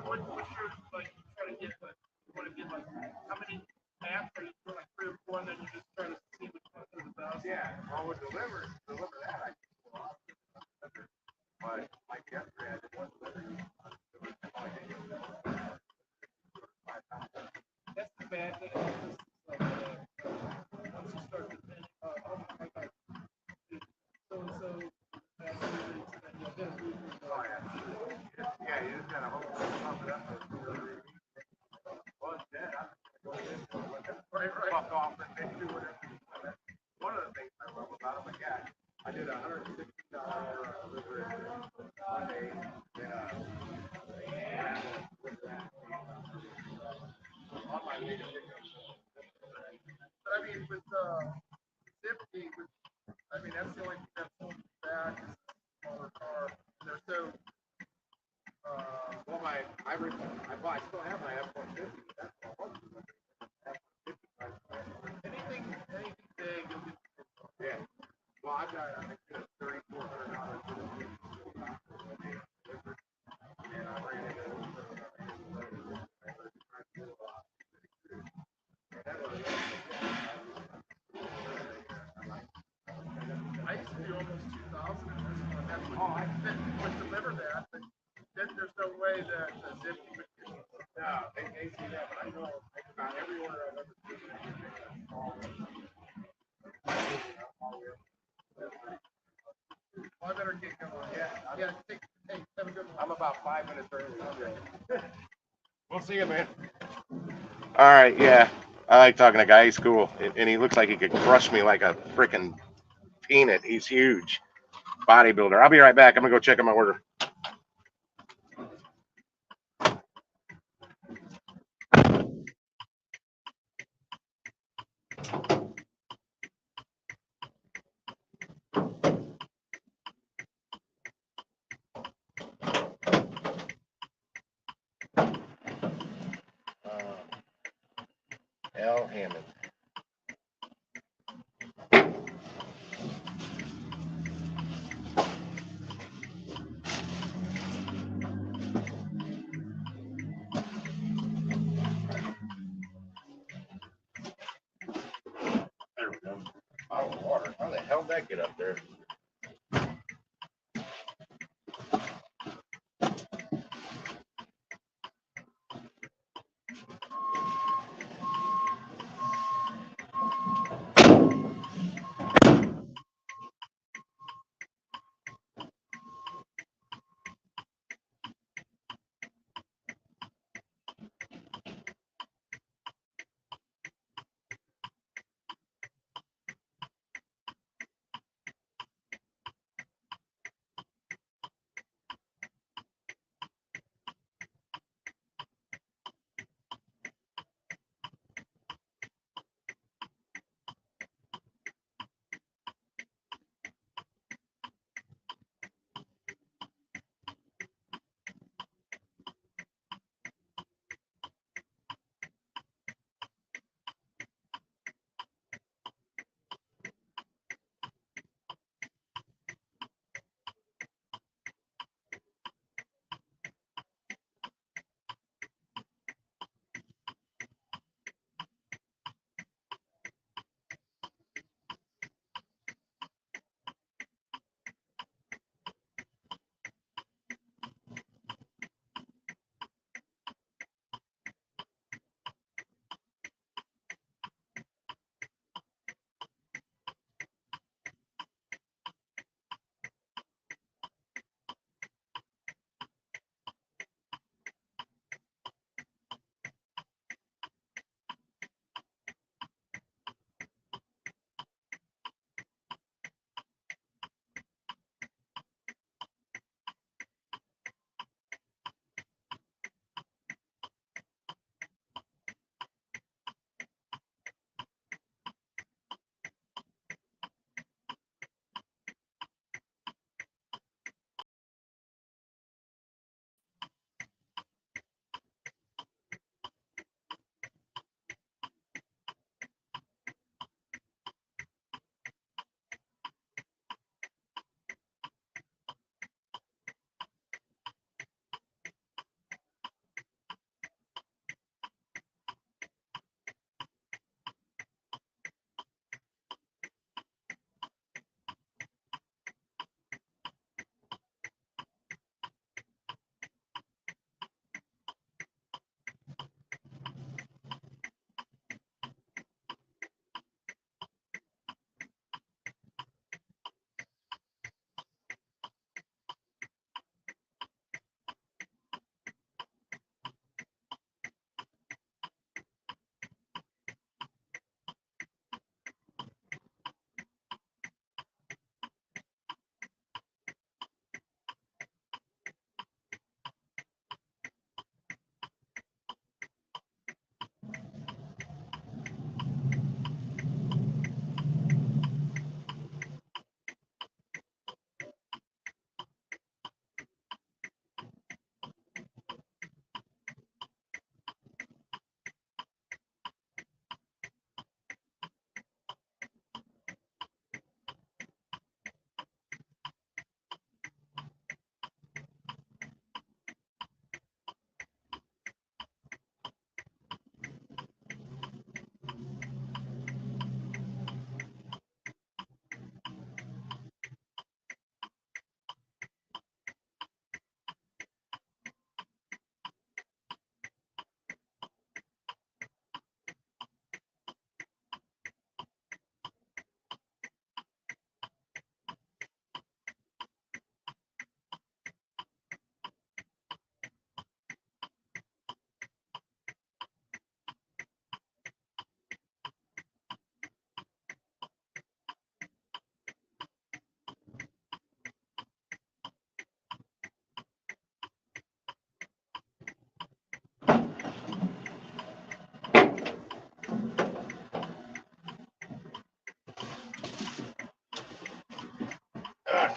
like what's your like trying to get like you want to get like how many apps are you doing like 3 or 4 and then you just try to see which ones are the best? Yeah, well with deliver that I but like yesterday I did one delivery. That's the bad thing. Like, once you start to think, oh my god, so and so, that's really, then you'll get a move. Yeah, you just gotta hope to pump it up. Well, it's dead. Right. Fuck off and they do whatever. One of the things I love about it, like, yeah, I did $160 delivery one day, on my way to pick up. But I mean, with Zipkey, I mean, that's the only thing that's holding me back is a smaller car. And they're so. Well, I still have my F-150. That's all. Anything big, you'll get. Yeah. Well, I did $3,400 for the week. And I ran it. I used to do almost 2,000 in this one. That's what would deliver that. But then there's no way that the zip would get. No, they see that, but I know about every order I've ever well, I better get going. Yeah, have a good one. I'm about 5 minutes early. We'll see you, man. All right, yeah. I like talking to guy. He's cool. And he looks like he could crush me like a freaking peanut. He's huge. Bodybuilder. I'll be right back. I'm going to go check on my order. L. Hammond. How'd that get up there?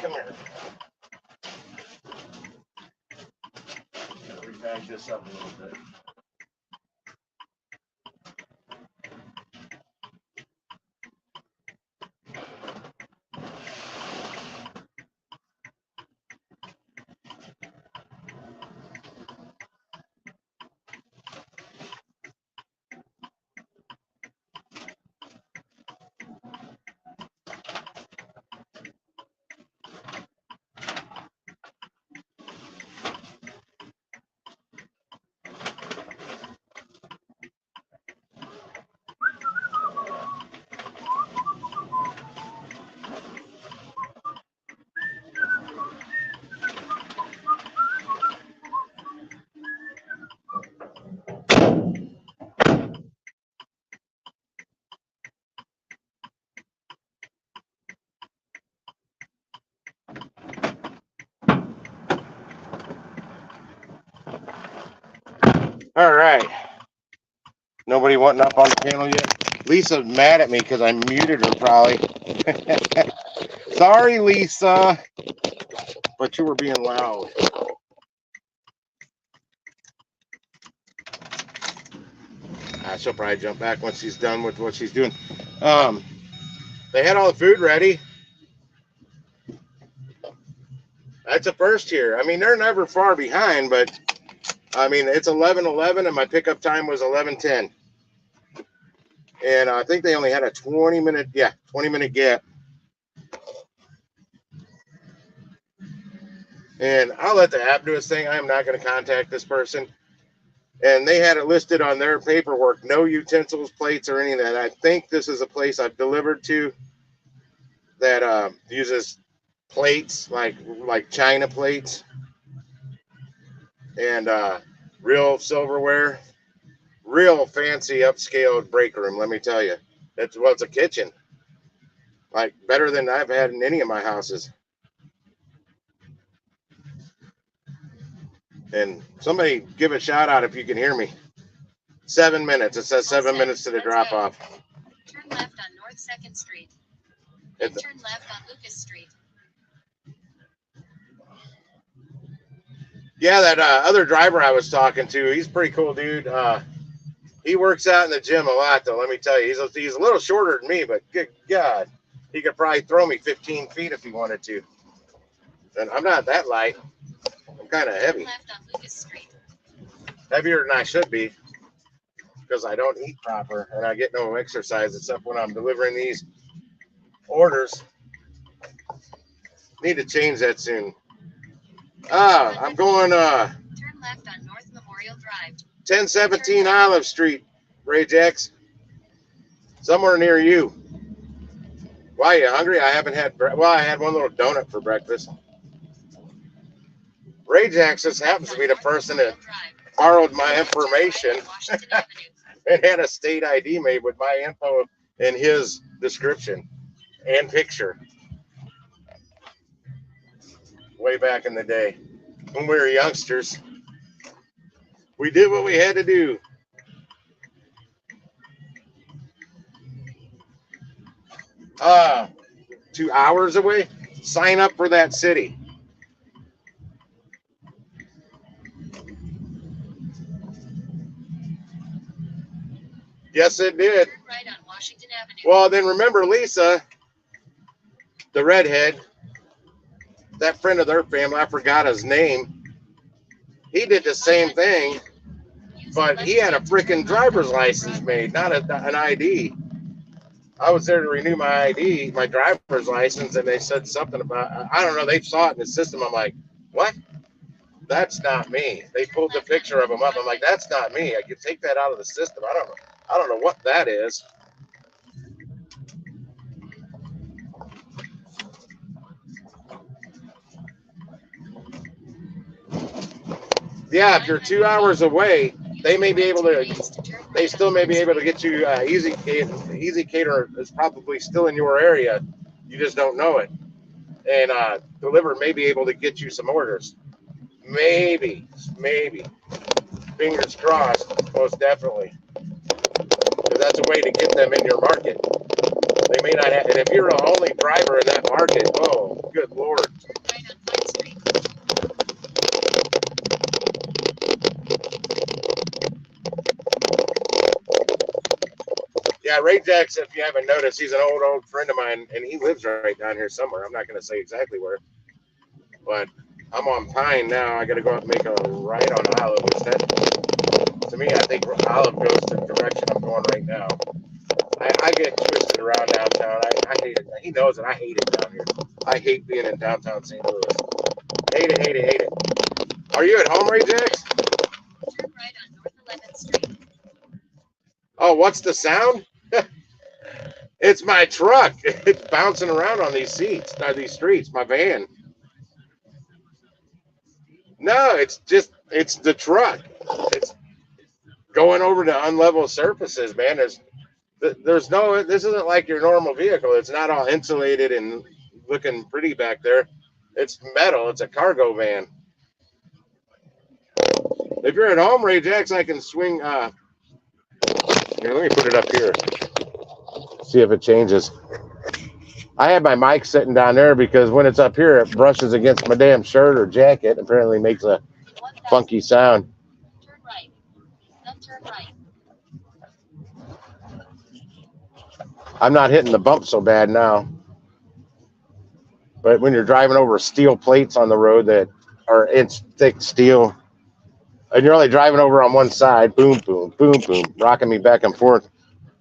Come here. Gotta rebag this up a little bit. All right. Nobody wanting up on the panel yet? Lisa's mad at me because I muted her probably. Sorry, Lisa. But you were being loud. She'll probably jump back once she's done with what she's doing. They had all the food ready. That's a first here. I mean, they're never far behind, but I mean, it's 11:11 and my pickup time was 11:10. And I think they only had a 20-minute gap. And I'll let the app do its thing. I'm not going to contact this person. And they had it listed on their paperwork, no utensils, plates, or any of that. I think this is a place I've delivered to that uses plates, like China plates, and real silverware, real fancy upscale break room. Let me tell you, it's a kitchen, like better than I've had in any of my houses. And somebody give a shout out if you can hear me. 7 minutes. It says 7 minutes to the drop off. Turn left on North 2nd Street. Then turn left on Lucas Street. Yeah, that other driver I was talking to, he's a pretty cool dude. He works out in the gym a lot, though. Let me tell you, he's a little shorter than me, but good God, he could probably throw me 15 feet if he wanted to. And I'm not that light. I'm kind of heavy. Turn left on Lucas Street. Heavier than I should be because I don't eat proper and I get no exercise except when I'm delivering these orders. Need to change that soon. I'm going Turn left on North Memorial Drive. 1017 Olive Street, Ray Jacks. Somewhere near you. Why, you hungry? I haven't had I had one little donut for breakfast. Ray Jacks just happens to be the person that borrowed my information and had a state ID made with my info and his description and picture. Way back in the day when we were youngsters. We did what we had to do. Uh, 2 hours away. Sign up for that city. Yes, it did. Turn right on Washington Avenue. Well, then remember Lisa, the redhead, that friend of their family, I forgot his name. He did the same thing, but he had a freaking driver's license made, not an ID. I was there to renew my ID, my driver's license, and they said something about, I don't know, they saw it in the system. I'm like, what? That's not me. They pulled the picture of him up. I'm like, that's not me. I could take that out of the system. I don't know what that is. Yeah, if you're 2 hours away, they may be able to. They still may be able to get you EzCater is probably still in your area. You just don't know it. And Dlivrd may be able to get you some orders. Maybe. Fingers crossed. Most definitely. Because that's a way to get them in your market. They may not have. And if you're the only driver in that market, oh, good Lord. Right on Pine Street. Yeah, Ray Jacks, if you haven't noticed, he's an old friend of mine, and he lives right down here somewhere. I'm not going to say exactly where, but I'm on Pine now. I got to go out and make a right on Olive, which that, to me, I think Olive goes to the direction I'm going right now. I get twisted around downtown. I hate it. He knows it. I hate it down here. I hate being in downtown St. Louis. Hate it. Are you at home, Ray Jacks? Turn right on North 11th Street. Oh, what's the sound? It's my truck. It's bouncing around on these streets, my van. No, it's the truck. It's going over to unlevel surfaces, man. There's no, this isn't like your normal vehicle. It's not all insulated and looking pretty back there. It's metal. It's a cargo van. If you're at home, Ray Jacks, I can swing. Here, let me put it up here. See if it changes. I had my mic sitting down there because when it's up here, it brushes against my damn shirt or jacket. Apparently makes a 1,000. funky sound. Turn right. Then turn right. I'm not hitting the bump so bad now. But when you're driving over steel plates on the road that are inch thick steel, and you're only driving over on one side, boom, boom, boom, boom, rocking me back and forth,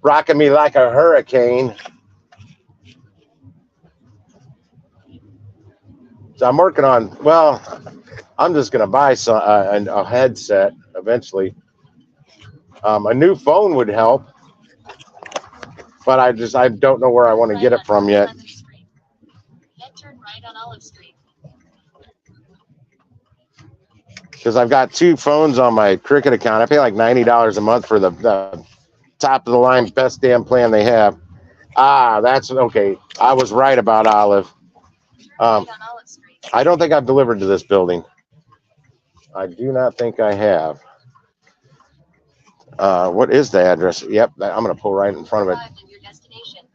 rocking me like a hurricane. So I'm working on, well, I'm just going to buy a headset eventually. A new phone would help, but I don't know where I want to get it from yet. Then turn right on Olive Street. Because I've got two phones on my Cricket account. I pay like $90 a month for the top of the line best damn plan they have. That's okay. I was right about Olive. Turn right on Olive Street. I don't think I've delivered to this building. I do not think I have. What is the address? Yep, I'm going to pull right in front of it. Arrived at your destination.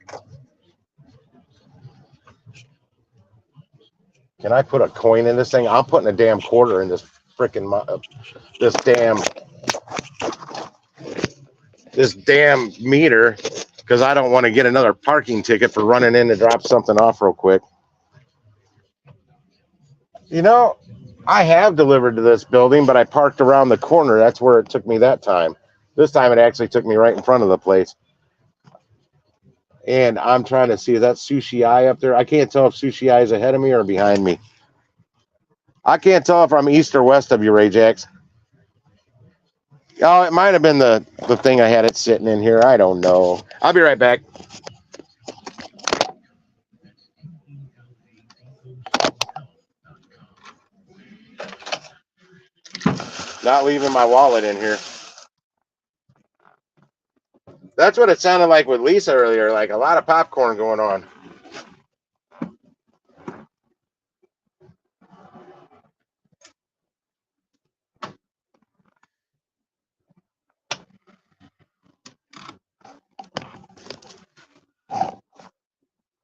Can I put a coin in this thing? I'm putting a damn quarter in this freaking this damn meter because I don't want to get another parking ticket for running in to drop something off real quick. You know, I have delivered to this building, but I parked around the corner. That's where it took me that time. This time it actually took me right in front of the place. And I'm trying to see, is that Sushi Eye up there? I can't tell if Sushi Eye is ahead of me or behind me. I can't tell if I'm east or west of you, Ray Jacks. Oh, it might have been the thing I had it sitting in here. I don't know. I'll be right back. Not leaving my wallet in here. That's what it sounded like with Lisa earlier, like a lot of popcorn going on.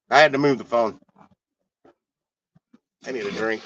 I had to move the phone. I need a drink.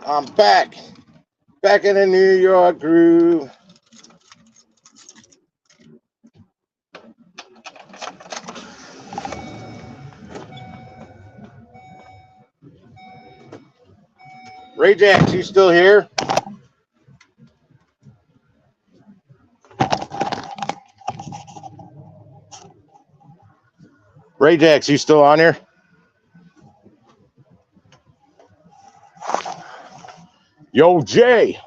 I'm back in the New York groove. Ray Jax, you still here? Ray Jax, you still on here? Yo, Jay.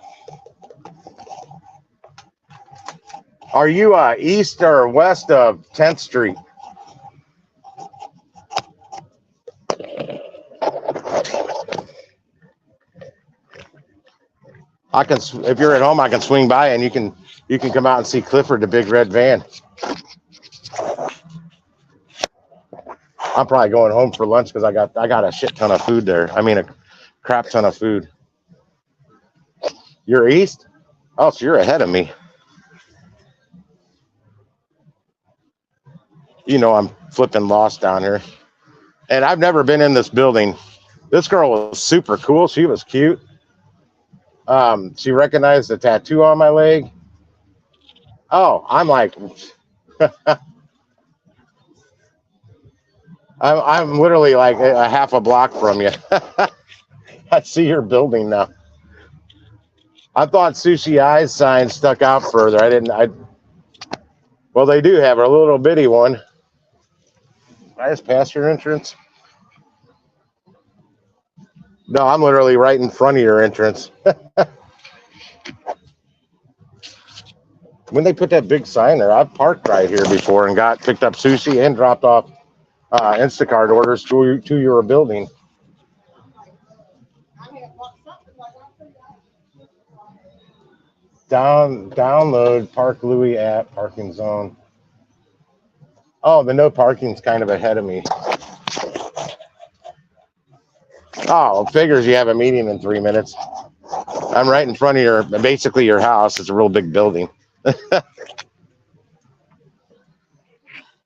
Are you east or west of 10th Street? I can, if you're at home, I can swing by and you can come out and see Clifford, the big red van. I'm probably going home for lunch because I got a shit ton of food there. I mean, a crap ton of food. You're east? Oh, so you're ahead of me. You know, I'm flipping lost down here. And I've never been in this building. This girl was super cool. She was cute. She recognized the tattoo on my leg. Oh, I'm like, I'm literally like a half a block from you. I see your building now. I thought Sushi Eyes sign stuck out further. Well, they do have a little bitty one. I just passed your entrance. No, I'm literally right in front of your entrance. When they put that big sign there, I've parked right here before and picked up sushi and dropped off InstaCart orders to your building. Download Park Louie app, parking zone. Oh, the no parking's kind of ahead of me. Oh, figures you have a meeting in 3 minutes. I'm right in front of basically your house. It's a real big building.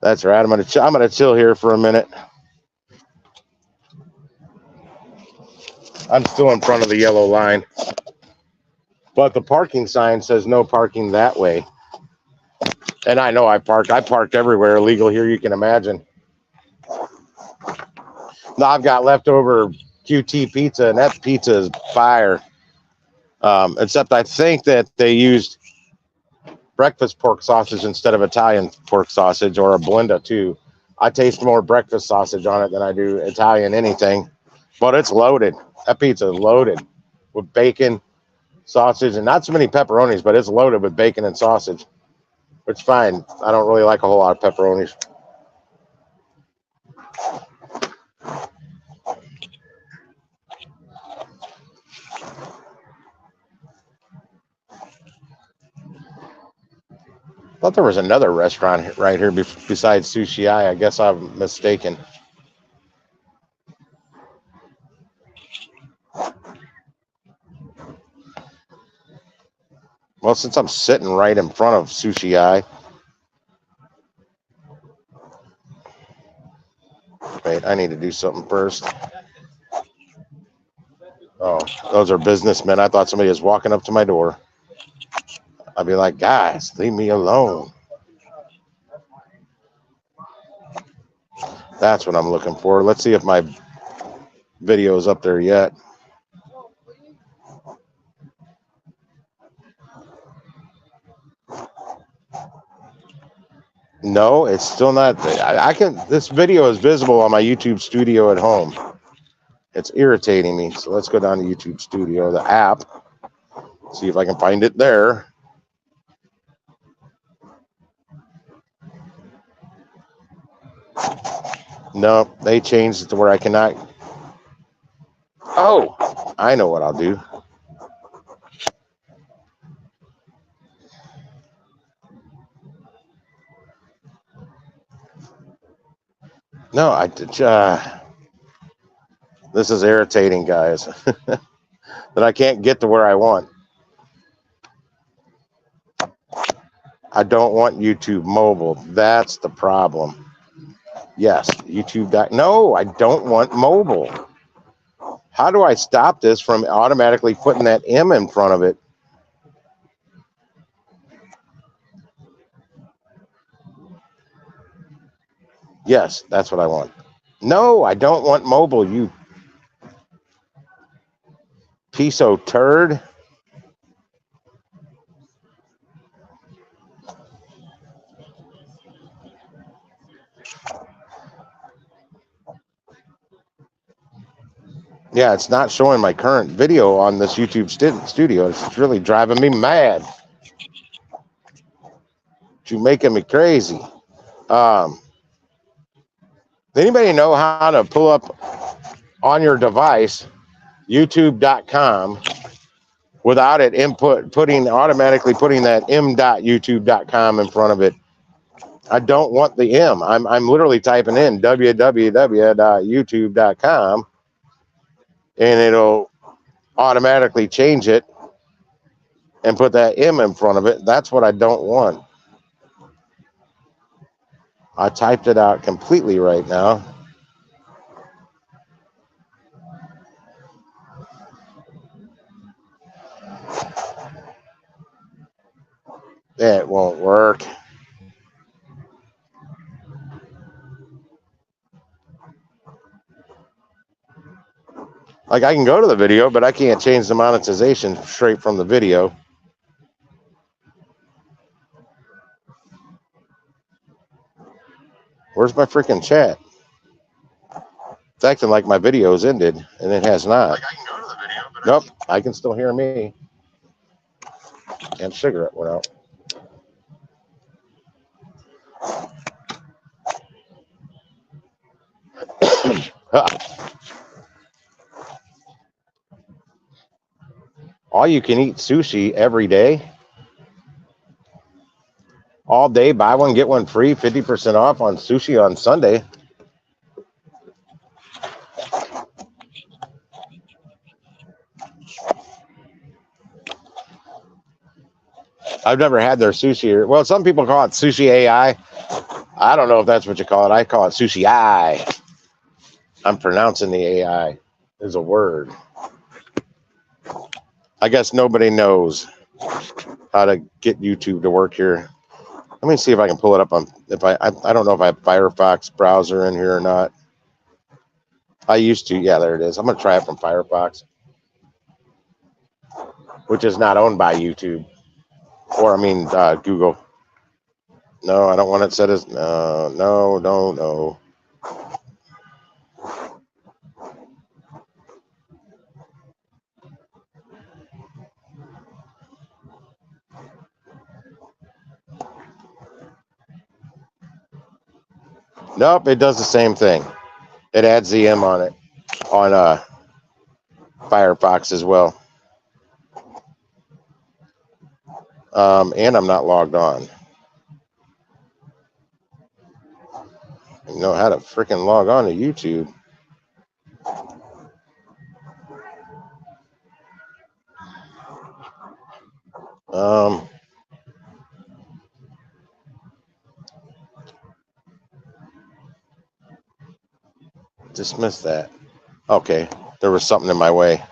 That's right. I'm gonna chill here for a minute. I'm still in front of the yellow line, but the parking sign says no parking that way. And I know I parked everywhere illegal here you can imagine. Now I've got leftover QT pizza, and that pizza is fire. Except I think that they used breakfast pork sausage instead of Italian pork sausage, or a blenda too. I taste more breakfast sausage on it than I do Italian anything, but it's loaded. That pizza is loaded with bacon, sausage, and not so many pepperonis, but it's loaded with bacon and sausage. It's fine. I don't really like a whole lot of pepperonis. I thought there was another restaurant right here besides Sushi Eye. I guess I'm mistaken. Well, since I'm sitting right in front of Sushi Eye. Wait, I need to do something first. Oh, those are businessmen. I thought somebody was walking up to my door. I'd be like, guys, leave me alone. That's what I'm looking for. Let's see if my video is up there yet. No, it's still not. This video is visible on my YouTube studio at home. It's irritating me. So let's go down to YouTube Studio, the app. See if I can find it there. No, they changed it to where I cannot. Oh, I know what I'll do. No, this is irritating, guys. That I can't get to where I want. I don't want YouTube mobile. That's the problem. Yes, YouTube. No, I don't want mobile. How do I stop this from automatically putting that M in front of it? Yes, that's what I want. No, I don't want mobile, you piece of turd. Yeah, it's not showing my current video on this YouTube studio. It's really driving me mad. You're making me crazy. Anybody know how to pull up on your device youtube.com without it automatically putting that m.youtube.com in front of it? I don't want the M. I'm literally typing in www.youtube.com and it'll automatically change it and put that M in front of it. That's what I don't want. I typed it out completely right now. It won't work. Like, I can go to the video, but I can't change the monetization straight from the video. Where's my freaking chat? It's acting like my video's ended, and it has not. Like, I can go to the video, but nope, I can still hear me. And cigarette went out. All you can eat sushi every day. All day, buy one, get one free, 50% off on sushi on Sunday. I've never had their sushi. Well, some people call it sushi AI. I don't know if that's what you call it. I call it sushi I. I'm pronouncing the AI is a word. I guess nobody knows how to get YouTube to work here. Let me see if I can pull it up on. If I don't know if I have Firefox browser in here or not. I used to. Yeah, there it is. I'm gonna try it from Firefox, which is not owned by YouTube, or I mean Google. No, I don't want it set as no. Nope, it does the same thing. It adds the M on it on Firefox as well. And I'm not logged on. You know how to freaking log on to YouTube. Dismiss that. Okay, there was something in my way.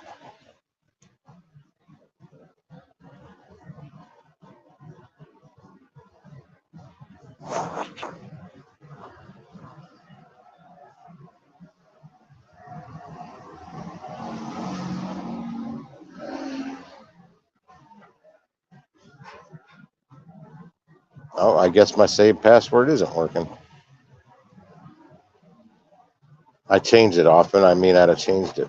Oh, I guess my saved password isn't working. I change it often. I may not have changed it.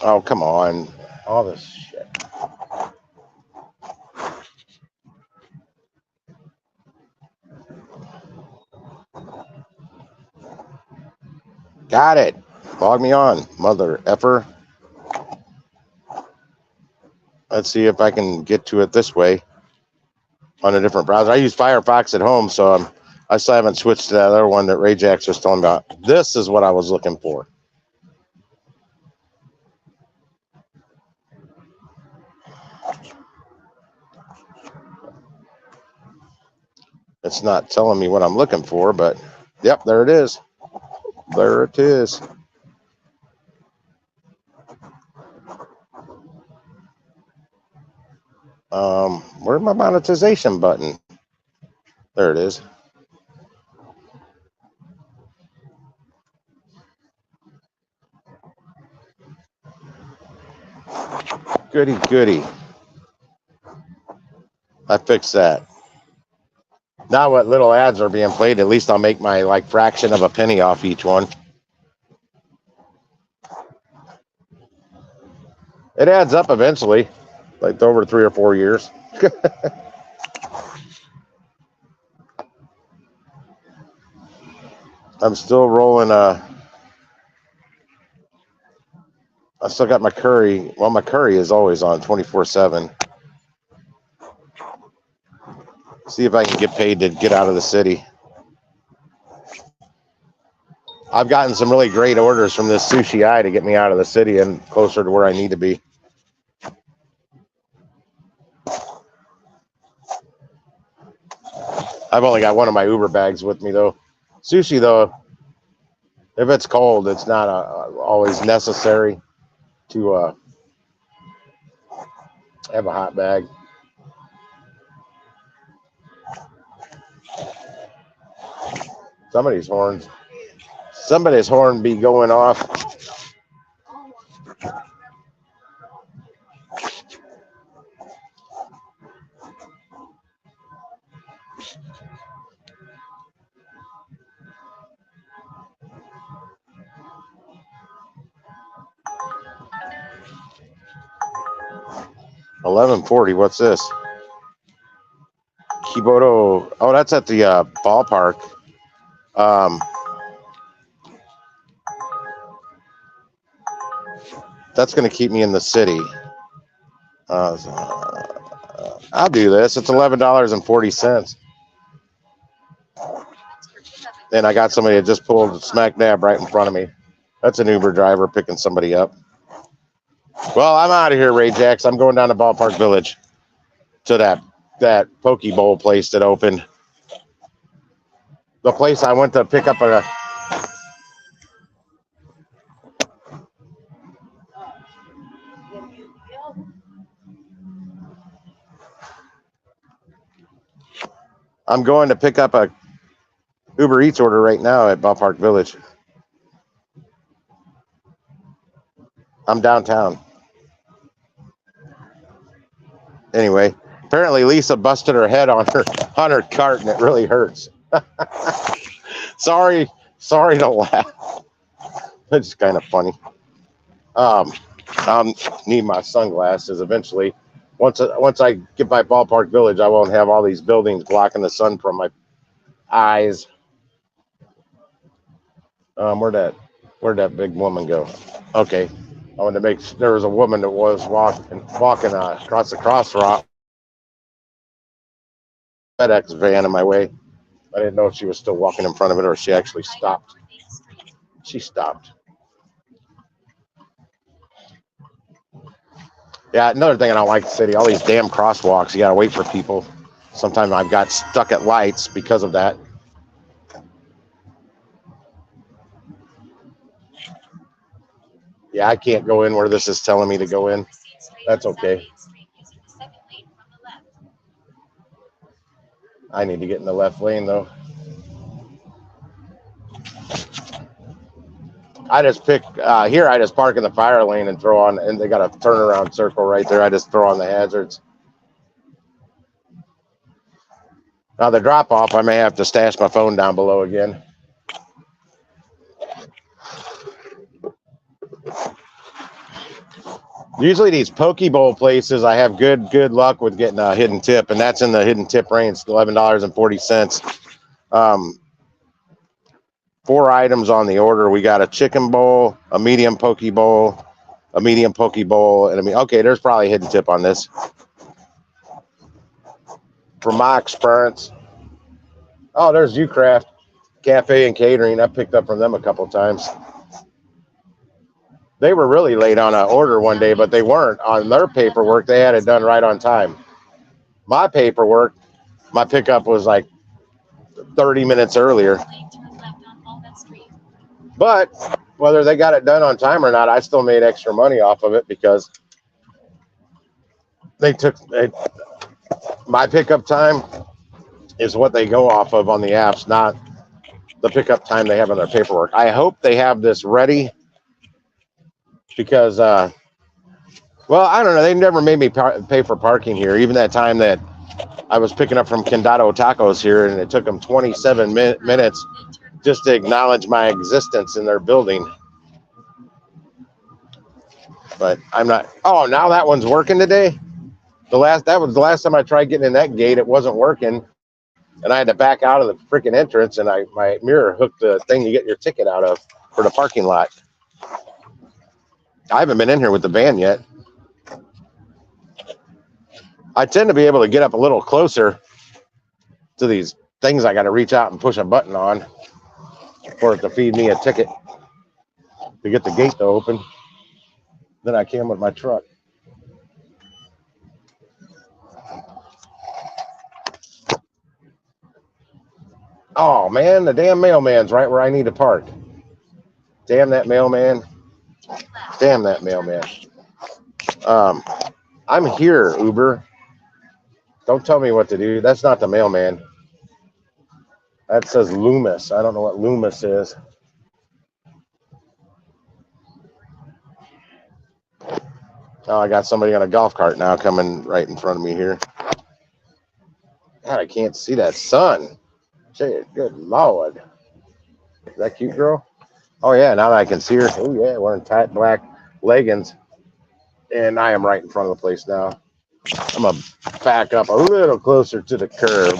Oh, come on. All this shit. Got it. Log me on, mother effer. Let's see if I can get to it this way on a different browser. I use Firefox at home, so I still haven't switched to that other one that Ray Jacks was telling me about. This is what I was looking for. It's not telling me what I'm looking for, but yep, there it is. There it is. Where's my monetization button? There it is. Goody, goody. I fixed that. Now what little ads are being played, at least I'll make my like fraction of a penny off each one. It adds up eventually, like over 3 or 4 years. I'm still rolling. I still got my curry. Well, my curry is always on 24/7. See if I can get paid to get out of the city. I've gotten some really great orders from this Sushi Eye to get me out of the city and closer to where I need to be. I've only got one of my Uber bags with me though. Sushi though, if it's cold, it's not always necessary to have a hot bag. Somebody's horn be going off. $11.40. What's this? Kiboto. Oh, that's at the ballpark. That's going to keep me in the city. I'll do this. It's $11.40. And I got somebody that just pulled smack dab right in front of me. That's an Uber driver picking somebody up. Well, I'm out of here, Ray Jacks. I'm going down to Ballpark Village to that Poke Bowl place that opened. The place I went to pick up a. I'm going to pick up a Uber Eats order right now at Ballpark Village. I'm downtown. Anyway, apparently Lisa busted her head on her cart and it really hurts. Sorry to laugh. It's kind of funny. I'll need my sunglasses eventually. Once I get by Ballpark Village, I won't have all these buildings blocking the sun from my eyes. Where'd that big woman go? Okay. I wanted to make sure there was a woman that was walking across the crosswalk. FedEx van in my way. I didn't know if she was still walking in front of it or if she actually stopped. She stopped. Yeah, another thing I don't like the city, all these damn crosswalks. You gotta wait for people. Sometimes I've got stuck at lights because of that. Yeah, I can't go in where this is telling me to go in. That's okay. I need to get in the left lane though. I just pick here. I just park in the fire lane and throw on, and they got a turnaround circle right there. I just throw on the hazards. Now the drop off, I may have to stash my phone down below again. Usually these Poke Bowl places, I have good luck with getting a hidden tip, and that's in the hidden tip range, $11.40. 4 items on the order. We got a chicken bowl, a medium Poke Bowl, a medium Poke Bowl, and okay, there's probably a hidden tip on this. From my experience. Oh, there's Ucraft Cafe and Catering. I picked up from them a couple times. They were really late on an order one day, but they weren't. On their paperwork, they had it done right on time. My paperwork, my pickup was like 30 minutes earlier. Turn left on Walnut Street. But whether they got it done on time or not, I still made extra money off of it because my pickup time is what they go off of on the apps, not the pickup time they have in their paperwork. I hope they have this ready because, well, I don't know. They never made me pay for parking here. Even that time that I was picking up from Condado Tacos here, and it took them 27 minutes just to acknowledge my existence in their building. But I'm not. Oh, now that one's working today. That was the last time I tried getting in that gate. It wasn't working, and I had to back out of the freaking entrance. And my mirror hooked the thing you get your ticket out of for the parking lot. I haven't been in here with the van yet. I tend to be able to get up a little closer to these things I got to reach out and push a button on for it to feed me a ticket to get the gate to open than I can with my truck. Oh man, the damn mailman's right where I need to park. Damn that mailman. Damn that mailman. I'm here, Uber. Don't tell me what to do. That's not the mailman. That says Loomis. I don't know what Loomis is. Oh, I got somebody on a golf cart now coming right in front of me here. God, I can't see that sun. Gee, good Lord. Is that cute girl? Oh, yeah, now that I can see her. Oh, yeah, wearing tight black leggings. And I am right in front of the place now. I'm going to back up a little closer to the curb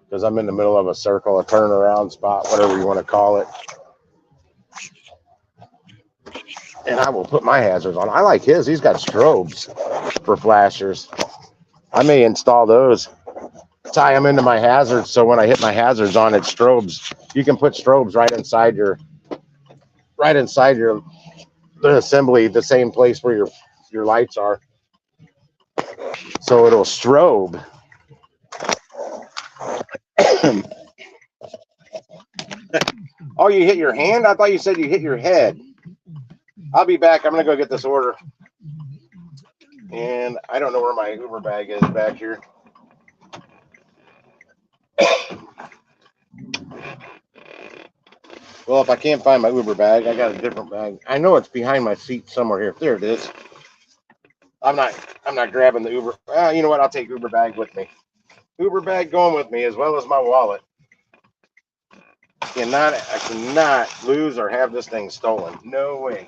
because I'm in the middle of a circle, a turnaround spot, whatever you want to call it. And I will put my hazards on. I like his. He's got strobes for flashers. I may install those. Tie them into my hazards so when I hit my hazards on it, strobes. You can put strobes right inside the assembly, the same place where your lights are. So it'll strobe. Oh, you hit your hand? I thought you said you hit your head. I'll be back. I'm going to go get this order. And I don't know where my Uber bag is back here. Well, if I can't find my Uber bag, I got a different bag. I know it's behind my seat somewhere here. There it is. I'm not grabbing the Uber. You know what? I'll take Uber bag with me. Uber bag going with me as well as my wallet. I cannot lose or have this thing stolen. No way.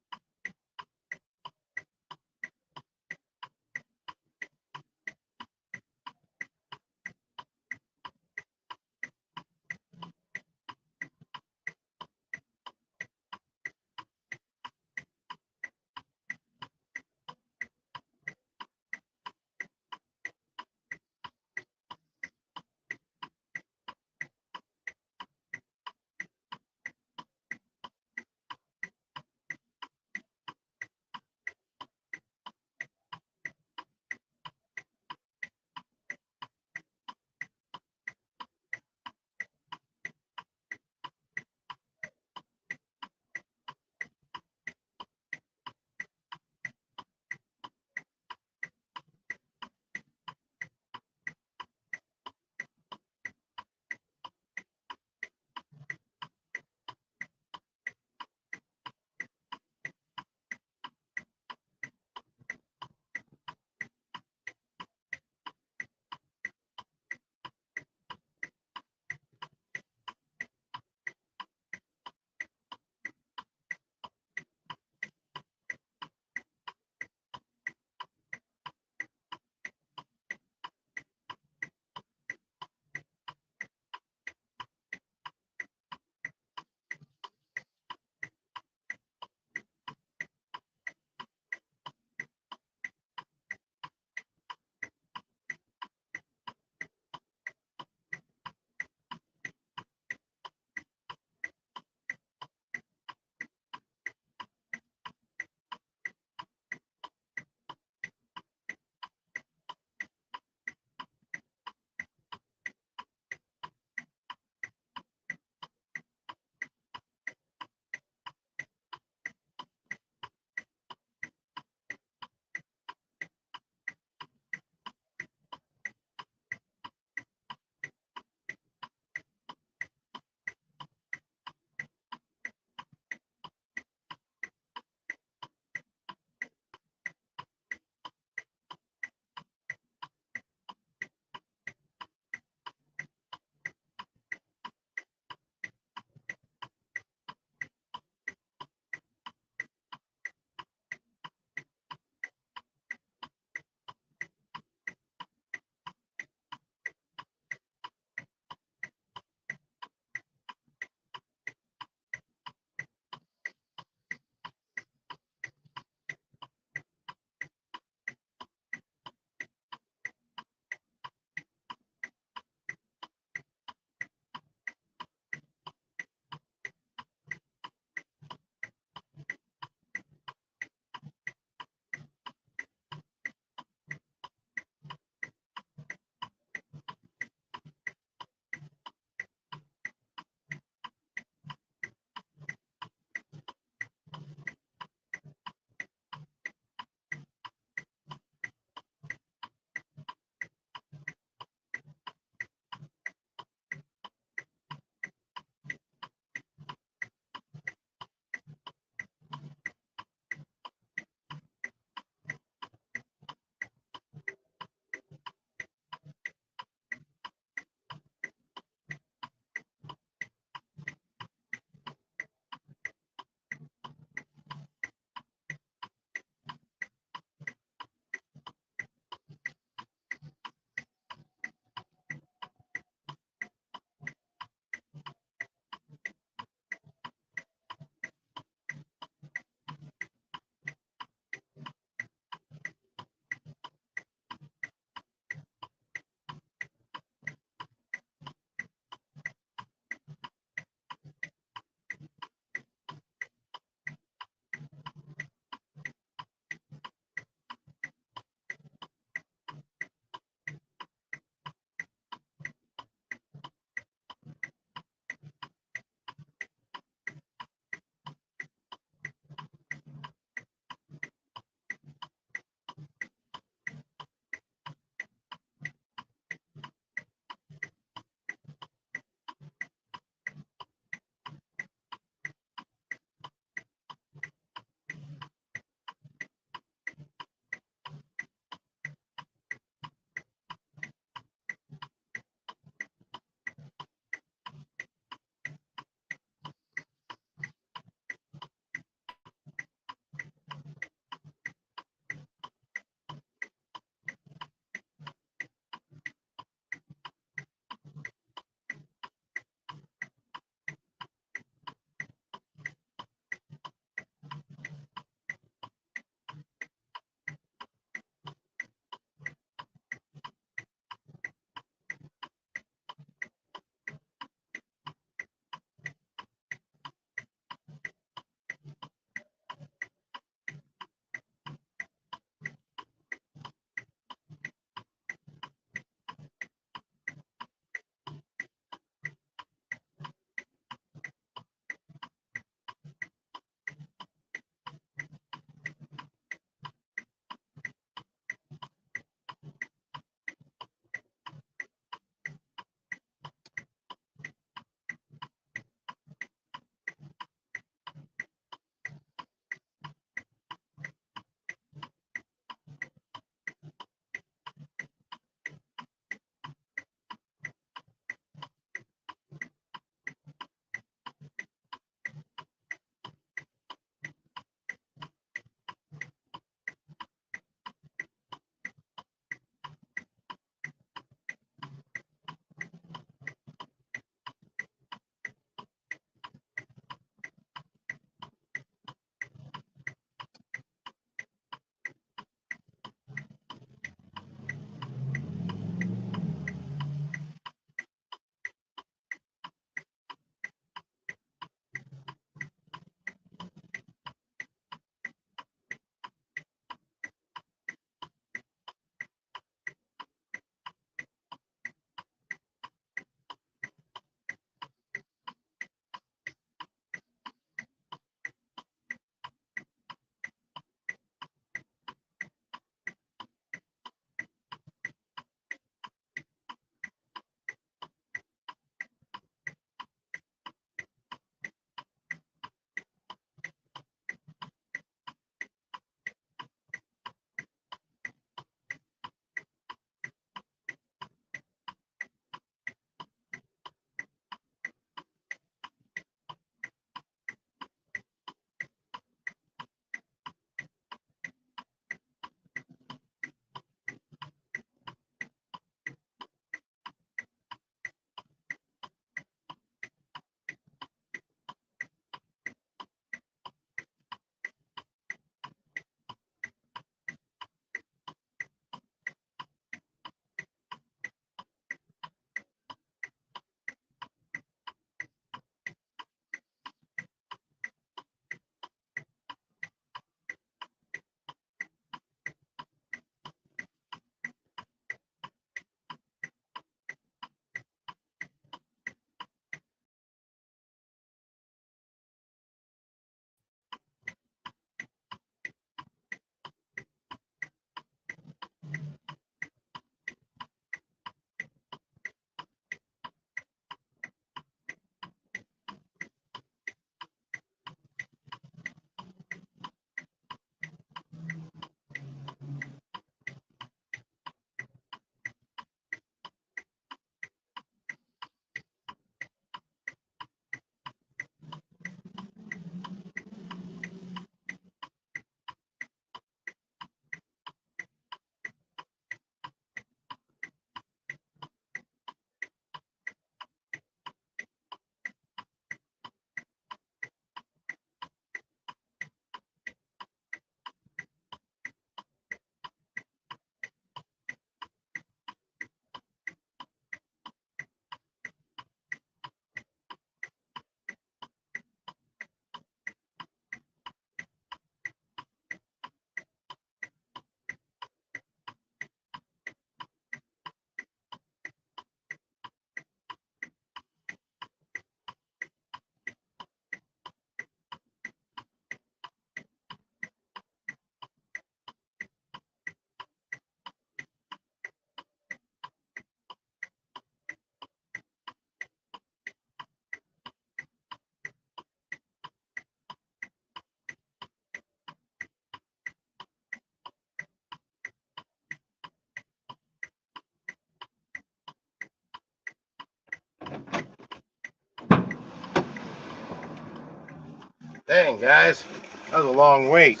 Dang, guys, that was a long wait.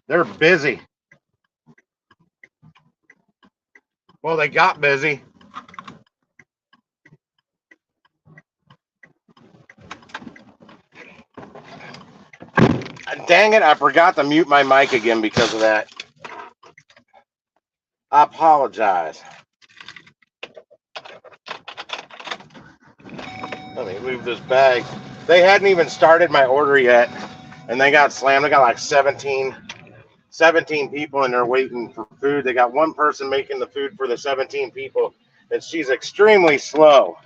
They're busy. Well, they got busy. Dang it, I forgot to mute my mic again because of that. I apologize. Let me move this bag. They hadn't even started my order yet, and they got slammed. They got like 17 people in there waiting for food. They got one person making the food for the 17 people, and she's extremely slow.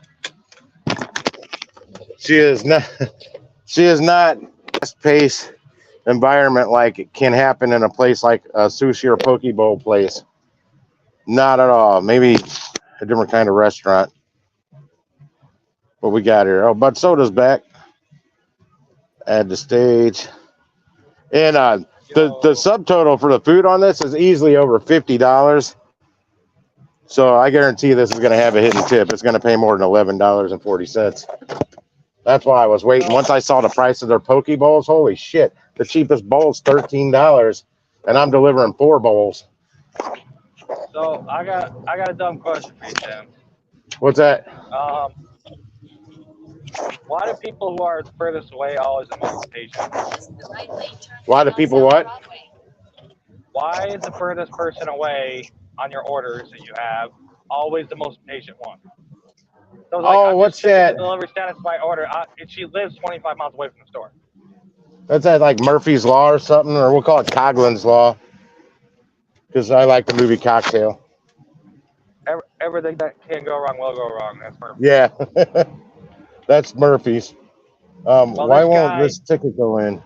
She is not fast paced environment like it can happen in a place like a sushi or poke bowl place. Not at all. Maybe a different kind of restaurant. What we got here? Oh, Bud Soda's back. Add to stage. And the subtotal for the food on this is easily over $50. So I guarantee this is going to have a hidden tip. It's going to pay more than $11.40. That's why I was waiting. Once I saw the price of their poke bowls, holy shit! The cheapest bowl is $13, and I'm delivering 4 bowls. So I got a dumb question for you, Tim. What's that? Why do people who are furthest away always the most patient? Why do people what? Why is the furthest person away on your orders that you have always the most patient one? So like, Oh, what's that? The delivery status of my order. She lives 25 miles away from the store. That's that like Murphy's Law or something, or we'll call it Coughlin's Law, because I like the movie Cocktail. Everything that can go wrong will go wrong. That's Murphy. Yeah, that's Murphy's. Why won't this ticket go in?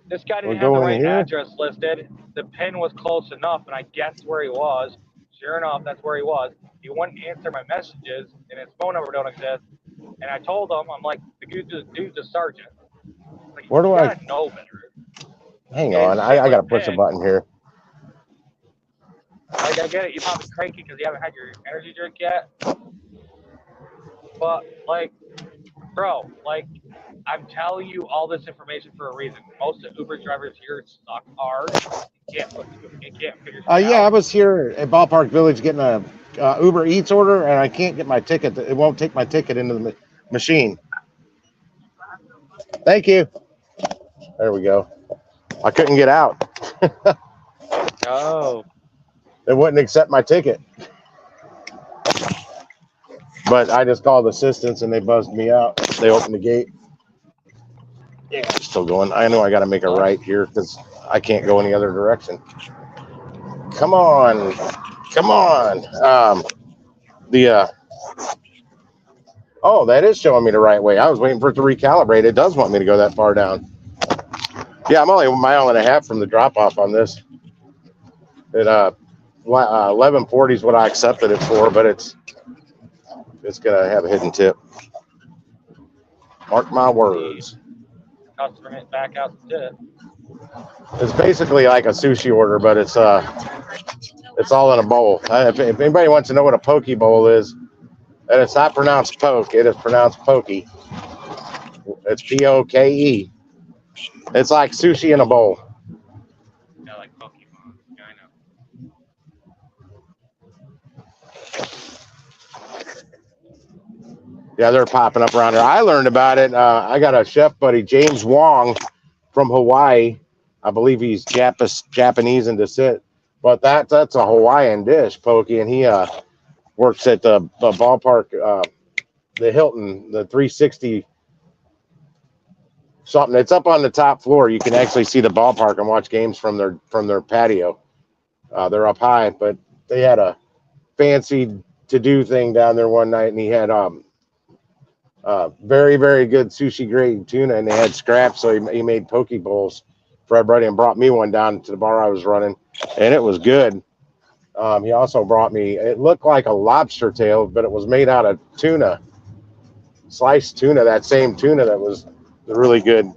This guy didn't have the right address listed. The pin was close enough, and I guessed where he was. Sure enough, that's where he was. He wouldn't answer my messages, and his phone number don't exist. And I told him, I'm like, the dude's a sergeant. Like, Where do I know better? Hang on, I gotta push a button here. Like, I get it, you're probably cranky because you haven't had your energy drink yet. But, like, bro, like, I'm telling you all this information for a reason. Most of Uber drivers here suck hard. You can't figure it out. Yeah, I was here at Ballpark Village getting a UberEats order, and I can't get my ticket. It won't take my ticket into the machine. Thank you. There we go. I couldn't get out. Oh. They wouldn't accept my ticket. But I just called assistance, and they buzzed me out. They opened the gate. Yeah, I'm still going. I know I got to make a right here because I can't go any other direction. Come on. Come on. Oh, that is showing me the right way. I was waiting for it to recalibrate. It does want me to go that far down. Yeah, I'm only a mile and a half from the drop-off on this. 1140 is what I accepted it for, but it's gonna have a hidden tip. Mark my words. Customer hit back out the tip. It's basically like a sushi order, but it's all in a bowl. If anybody wants to know what a poke bowl is, and it's not pronounced poke, it is pronounced pokey. It's P-O-K-E. It's like sushi in a bowl. Yeah, like Pokemon. Yeah, I know. Yeah, they're popping up around here. I learned about it. I got a chef buddy, James Wong, from Hawaii. I believe he's Japanese in descent, but that's a Hawaiian dish, poke, and he works at the ballpark, the Hilton, the 360 something. It's up on the top floor. You can actually see the ballpark and watch games from their patio. They're up high, but they had a fancy to-do thing down there one night, and he had very, very good sushi grade tuna, and they had scraps, so he made poke bowls for everybody and brought me one down to the bar I was running, and it was good. He also brought me, it looked like a lobster tail, but it was made out of tuna, sliced tuna, that same tuna that was the really good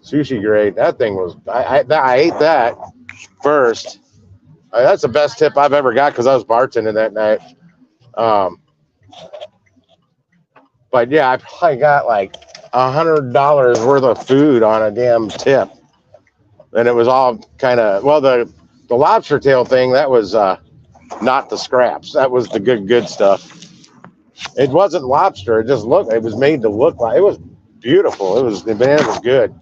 sushi grade. That thing was, I ate that first. That's the best tip I've ever got because I was bartending that night. But yeah, I probably got like $100 worth of food on a damn tip, and it was all kind of the lobster tail thing that was not the scraps. That was the good stuff. It wasn't lobster. It just looked. It was made to look like it was beautiful. The banana was good,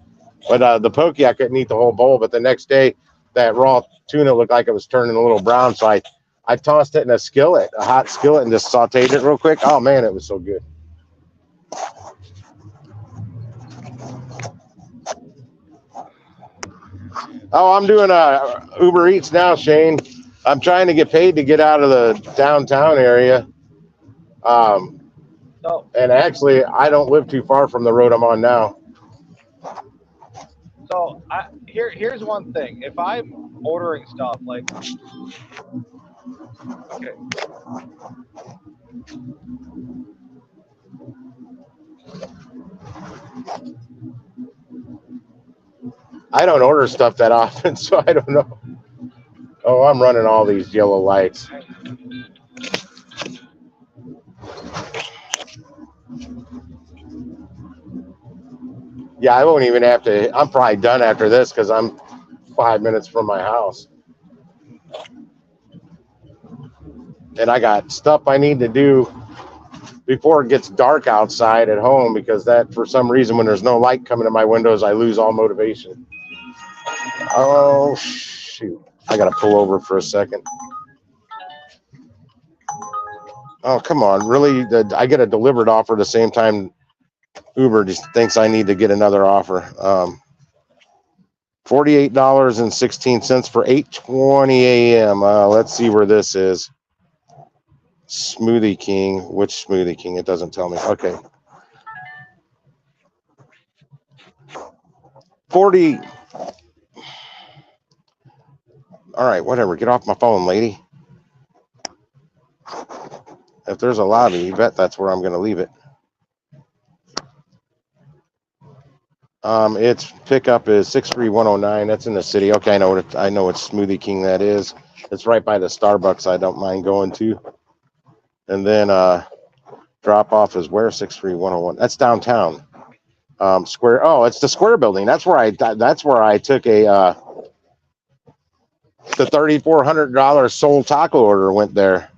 but the poke I couldn't eat the whole bowl. But the next day, that raw tuna looked like it was turning a little brown. So I tossed it in a skillet, a hot skillet, and just sauteed it real quick. Oh man, it was so good. Oh, I'm doing Uber Eats now, Shane. I'm trying to get paid to get out of the downtown area. And actually, I don't live too far from the road I'm on now. So here's one thing. If I'm ordering stuff like, okay, I don't order stuff that often, so I don't know. Oh, I'm running all these yellow lights. Yeah, I won't even have to. I'm probably done after this because I'm 5 minutes from my house. And I got stuff I need to do before it gets dark outside at home because that, for some reason, when there's no light coming to my windows, I lose all motivation. Oh, shoot. I got to pull over for a second. Oh, come on. Really? I get a Dlivrd offer the same time Uber just thinks I need to get another offer. $48.16 for 8:20 a.m. Let's see where this is. Smoothie King. Which Smoothie King? It doesn't tell me. Okay. 40. All right, whatever. Get off my phone, lady. If there's a lobby, you bet that's where I'm going to leave it. Its pickup is 63109. That's in the city. Okay, I know what Smoothie King that is. It's right by the Starbucks I don't mind going to. And then drop off is where 63101. That's downtown. Square. Oh, it's the Square building. That's where I took the $3,400 Soul Taco order went there.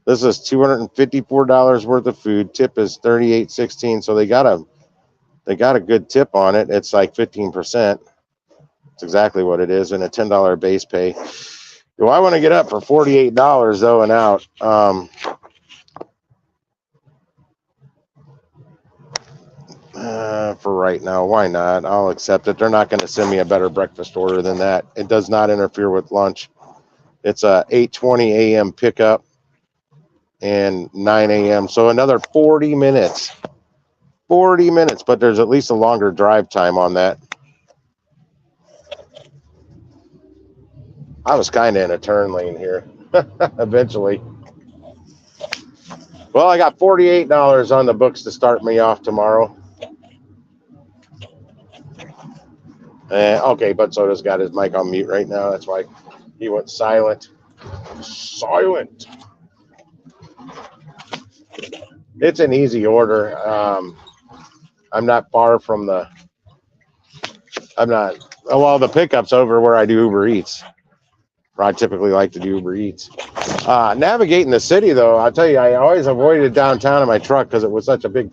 This is $254 worth of food. Tip is $38.16. So they got a good tip on it. It's like 15%. It's exactly what it is, and a $10 base pay. Do I want to get up for $48 though and out? For right now, why not? I'll accept it. They're not going to send me a better breakfast order than that. It does not interfere with lunch. It's a 8:20 a.m. pickup and 9 a.m. So another 40 minutes. 40 minutes, but there's at least a longer drive time on that. I was kind of in a turn lane here. Eventually. Well, I got $48 on the books to start me off tomorrow. Okay, but Soda's got his mic on mute right now. That's why he went silent. Silent. It's an easy order. I'm not far from the. The pickup's over where I do Uber Eats. I typically like to do Uber Eats. Navigating the city, though, I'll tell you, I always avoided downtown in my truck because it was such a big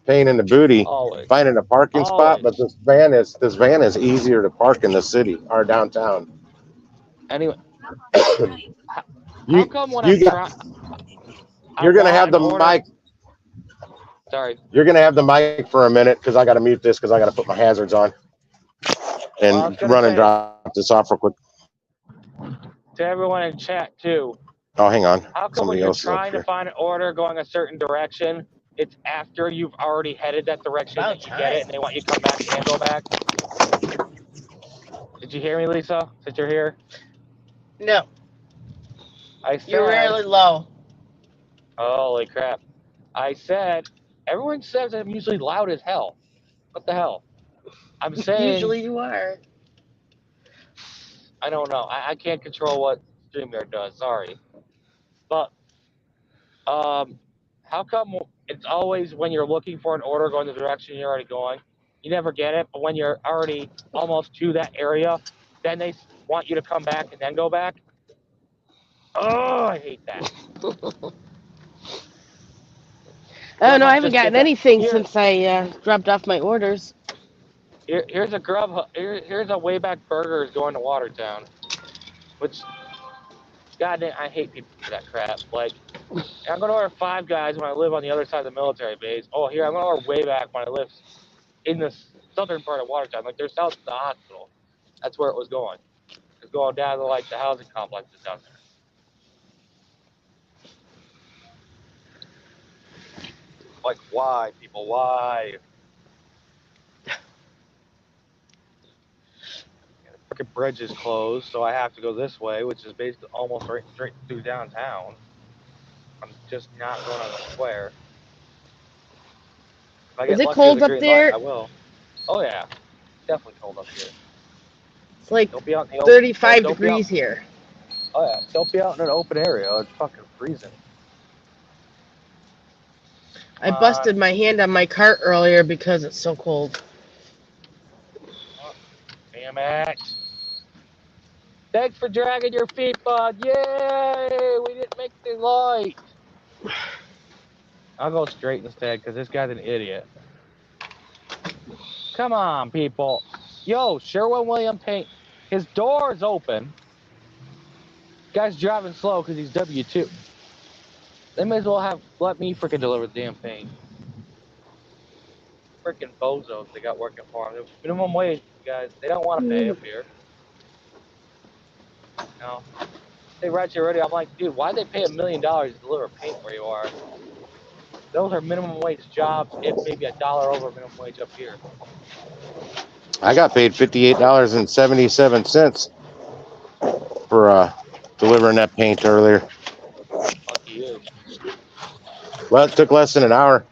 pain in the booty finding a parking spot. But this van is easier to park in the city or downtown. Anyway, how come when you're gonna have the mic? Sorry. You're gonna have the mic for a minute because I got to mute this because I got to put my hazards on and run and drop this off real quick. To everyone in chat too. Oh, hang on. How come when you're trying to find an order going a certain direction, it's after you've already headed that direction that you get it, and they want you to come back and go back? Did you hear me, Lisa? Since you're here. No. I said, you're really low. Holy crap! I said everyone says I'm usually loud as hell. What the hell? I'm saying. Usually you are. I don't know. I can't control what StreamYard does. Sorry, but How come it's always when you're looking for an order going the direction you're already going, you never get it, but when you're already almost to that area, then they want you to come back and then go back? Oh, I hate that. Oh no, I haven't Just gotten did that. anything Here, since I dropped off my orders. here's a here's a Wayback Burgers going to Watertown, which, goddamn, I hate people for that crap. Like, I'm gonna order Five Guys when I live on the other side of the military base. Oh, here I'm gonna order Wayback when I live in the southern part of Watertown. Like, they're south of the hospital. That's where it was going. It's going down to like the housing complexes down there. Like, why, people? Why? The freaking bridge is closed, so I have to go this way, which is basically almost right straight through downtown. I'm just not going on the square. If I Is get it lucky with cold a up green there? light, I will. Oh yeah, definitely cold up here. It's like Don't be out in the open. 35 Don't be out. degrees here. Oh yeah, don't be out in an open area. It's fucking freezing. I busted my hand on my cart earlier because it's so cold. Oh, damn it. Thanks for dragging your feet, bud. Yay! We didn't make the light. I'll go straight instead because this guy's an idiot. Come on, people. Yo, Sherwin-Williams paint. His door's open. Guy's driving slow because he's W2. They may as well have let me freaking deliver the damn paint. Freaking bozos they got working for them. Minimum wage, guys. They don't want to pay up here. No. They write you already. I'm like, dude, why they pay $1 million to deliver paint where you are? Those are minimum wage jobs, if maybe $1 over minimum wage up here. I got paid $58.77 for delivering that paint earlier. Lucky you. Well, it took less than an hour.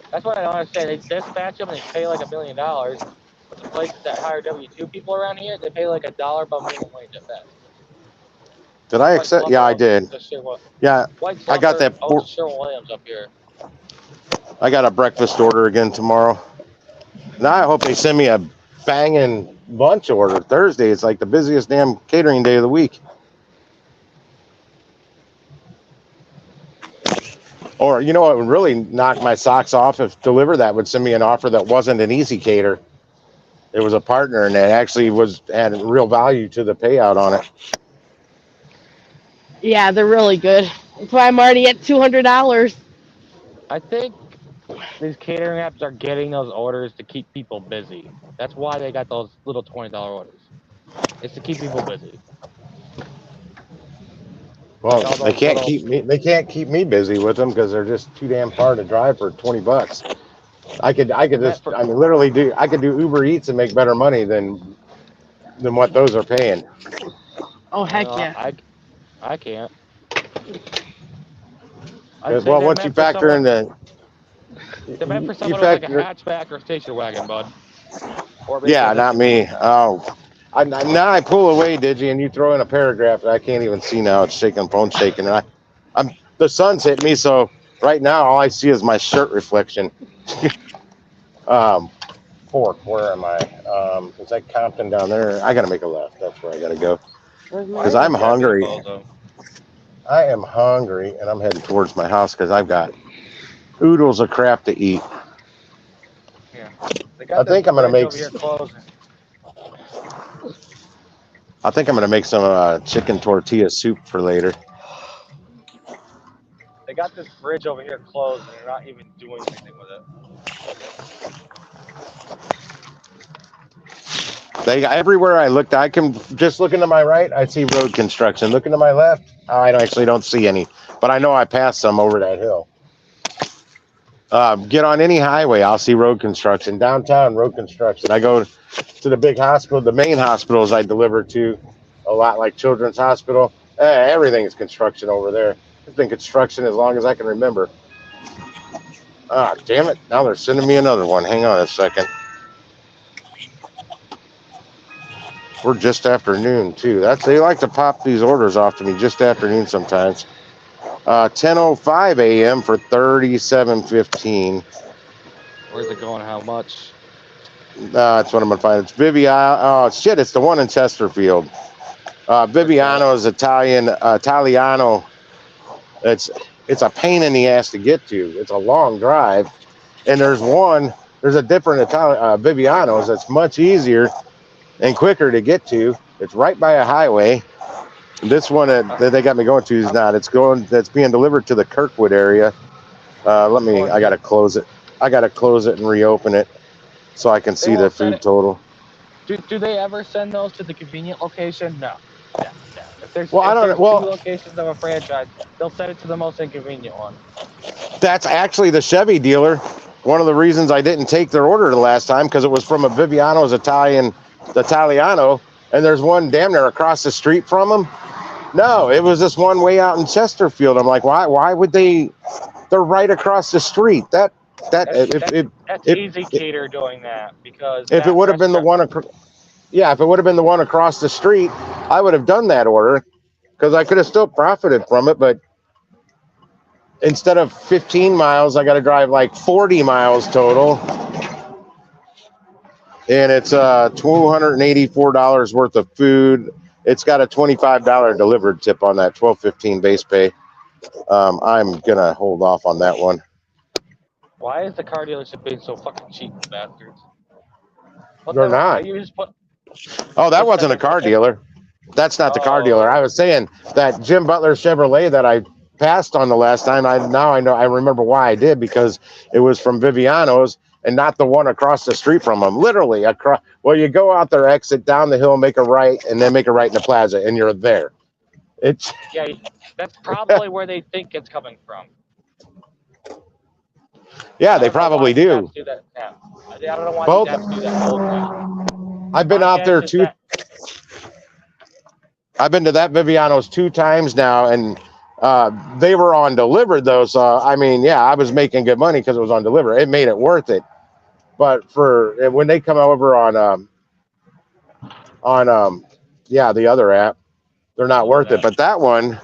That's what I don't understand. They dispatch them and they pay like $1 million. But the places that hire W2 people around here, they pay like $1 above minimum wage at best. Did I accept? Yeah, I did. Yeah, I got that. Sherwin-Williams up here. I got a breakfast order again tomorrow. Now I hope they send me a banging lunch order. Thursday is like the busiest damn catering day of the week. Or, you know what would really knock my socks off? If Dlivrd that would send me an offer that wasn't an EzCater. It was a partner, and it actually had real value to the payout on it. Yeah, they're really good. That's why I'm already at $200. I think these catering apps are getting those orders to keep people busy. That's why they got those little $20 orders. It's to keep people busy. Well, Like they can't keep me. They can't keep me busy with them because they're just too damn far to drive for $20. I could just, I mean, literally I could do Uber Eats and make better money than what those are paying. Oh heck yeah! I can't. Well, once you factor in the, they're meant for someone with like a hatchback or station wagon, bud. Yeah, not me. Oh, now I pull away, Digi, and you throw in a paragraph that I can't even see now. It's shaking, phone shaking, and the sun's hitting me, so right now all I see is my shirt reflection. Fork, where am I? Is that Compton down there? I gotta make a left. That's where I gotta go. Because I'm hungry. I am hungry, and I'm heading towards my house because I've got oodles of crap to eat. Yeah. I think I'm gonna make. I think I'm gonna make some chicken tortilla soup for later. They got this bridge over here closed, and they're not even doing anything with it. Everywhere I looked, I can just looking to my right, I see road construction. Looking to my left, I actually don't see any, but I know I passed some over that hill. Get on any highway, I'll see road construction. Downtown, road construction. I go to the big hospital, the main hospitals I deliver to, a lot like Children's Hospital. Everything is construction over there. It's been construction as long as I can remember. Ah, damn it! Now they're sending me another one. Hang on a second. We're just after noon too. They like to pop these orders off to me just after noon sometimes. 10:05 a.m. for 37.15. Where's it going? How much? That's what I'm gonna find. It's Viviano. Oh shit! It's the one in Chesterfield. Viviano's Italiano. It's a pain in the ass to get to. It's a long drive, and there's a different Viviano's that's much easier and quicker to get to. It's right by a highway. This one that they got me going to is not. That's being delivered to the Kirkwood area. I gotta close it. I gotta close it and reopen it so I can see the food total. Do they ever send those to the convenient location? No. If there's Well, I don't know. two Well, locations of a franchise, they'll send it to the most inconvenient one. that's actually the Chevy dealer. One of the reasons I didn't take their order the last time because it was from a Viviano's Italiano, and there's one damn near across the street from them. No, it was this one way out in Chesterfield. I'm like, why would they? They're right across the street. That's EzCater doing that because if it would have been the one, if it would have been the one across the street, I would have done that order because I could have still profited from it. But instead of 15 miles, I got to drive like 40 miles total, and it's $284 worth of food. It's got a $25 Dlivrd tip on that $12.15 base pay. I'm gonna hold off on that one. Why is the car dealership being so fucking cheap, bastards? They're not. Oh, that wasn't a car dealer. That's not the car dealer. I was saying that Jim Butler Chevrolet that I passed on the last time. I remember why I did because it was from Viviano's and not the one across the street from them. Literally across. Well, you go out there, exit down the hill, make a right, and then make a right in the plaza, and you're there. That's probably where they think it's coming from. Yeah, they probably do. I don't know why they have to do that whole thing. I've been out there too. I've been to that Viviano's 2 times now, and they were on Dlivrd though. So I mean, yeah, I was making good money because it was on Dlivrd. It made it worth it. But when they come over on the other app, they're not worth it. But that one,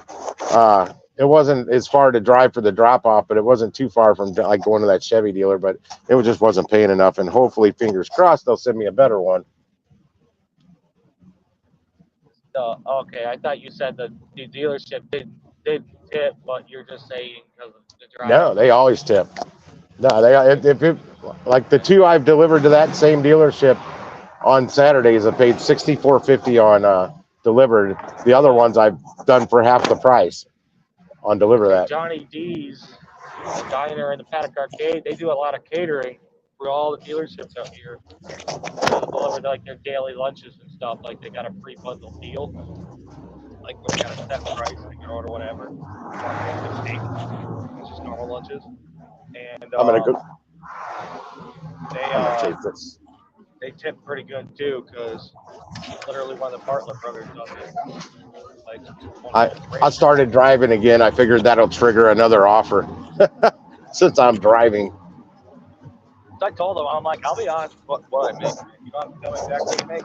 it wasn't as far to drive for the drop off, but it wasn't too far from like going to that Chevy dealer. But it just wasn't paying enough. And hopefully, fingers crossed, they'll send me a better one. Okay, I thought you said the dealership did tip, but you're just saying because of the drive. No, they always tip. No, like the 2 I've delivered to that same dealership on Saturdays, I paid $64.50 on Dlivrd. The other ones I've done for half the price on Dlivrd. That Johnny D's, the diner and the Paddock Arcade, they do a lot of catering for all the dealerships out here. They deliver like their daily lunches and stuff. Like they got a free bundle deal. Like when they got a set price, they can order whatever. It's just normal lunches. And I'm gonna go. They tip pretty good too, because literally one of the Bartlett brothers does it. Like I started driving again. I figured that'll trigger another offer since I'm driving. I told him, I'm like, I'll be honest with what I make. You don't have to tell me exactly what you make.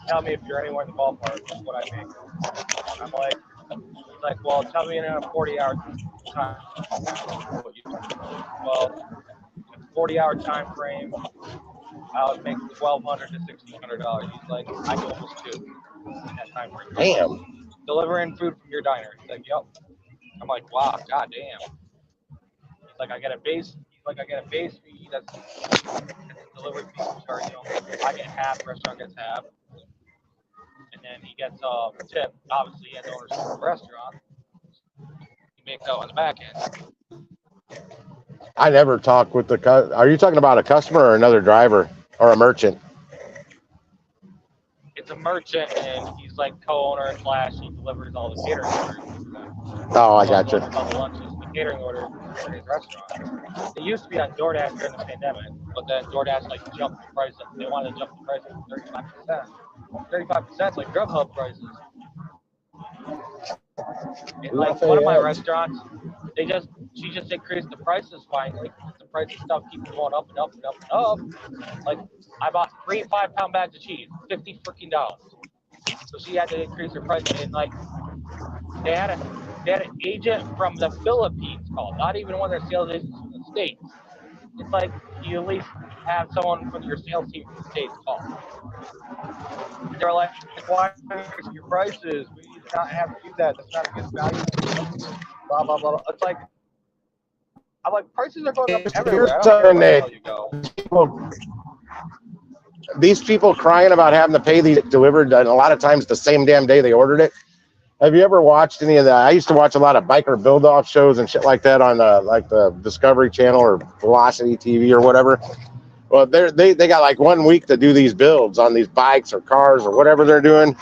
Tell me if you're anywhere in the ballpark of what I make. I'm like, well, tell me in a 40-hour time. Well, in a 40-hour time frame, I would make $1,200 to $1,600. He's like, I do almost 2 in that time frame. Damn. Delivering food from your diner. He's like, yep. I'm like, wow, goddamn. He's like, I get a base fee that's delivered fee charge. I get half, restaurant gets half. And then he gets a tip. Obviously, he has ownership of the restaurant. He makes out on the back end. I never talk with the Are you talking about a customer or another driver or a merchant? It's a merchant, and he's like co-owner / he delivers all the catering orders. Oh, I got you. All the lunches, the catering orders for his restaurant. It used to be on DoorDash during the pandemic, but then DoorDash like jumped the price up. They wanted to jump the price up to 35%. 35% like Grubhub prices. And like one of my restaurants, she just increased the prices finally. The price of stuff keeps going up and up and up and up. Like I bought 3 5-pound bags of cheese, $50 freaking. So she had to increase her price, and like they had They had an agent from the Philippines call, not even one of their sales agents from the States. It's like you at least have someone from your sales team from the States call. And they're like, why are you increasing your prices? We do not have to do that. That's not a good value for the customer. Blah, blah, blah. It's like, I'm like, prices are going up everywhere. I don't care where the hell you go. These people crying about having to pay these delivered, and a lot of times the same damn day they ordered it. Have you ever watched any of that? I used to watch a lot of biker build-off shows and shit like that on like the Discovery Channel or Velocity TV or whatever. Well, they got like 1 week to do these builds on these bikes or cars or whatever they're doing.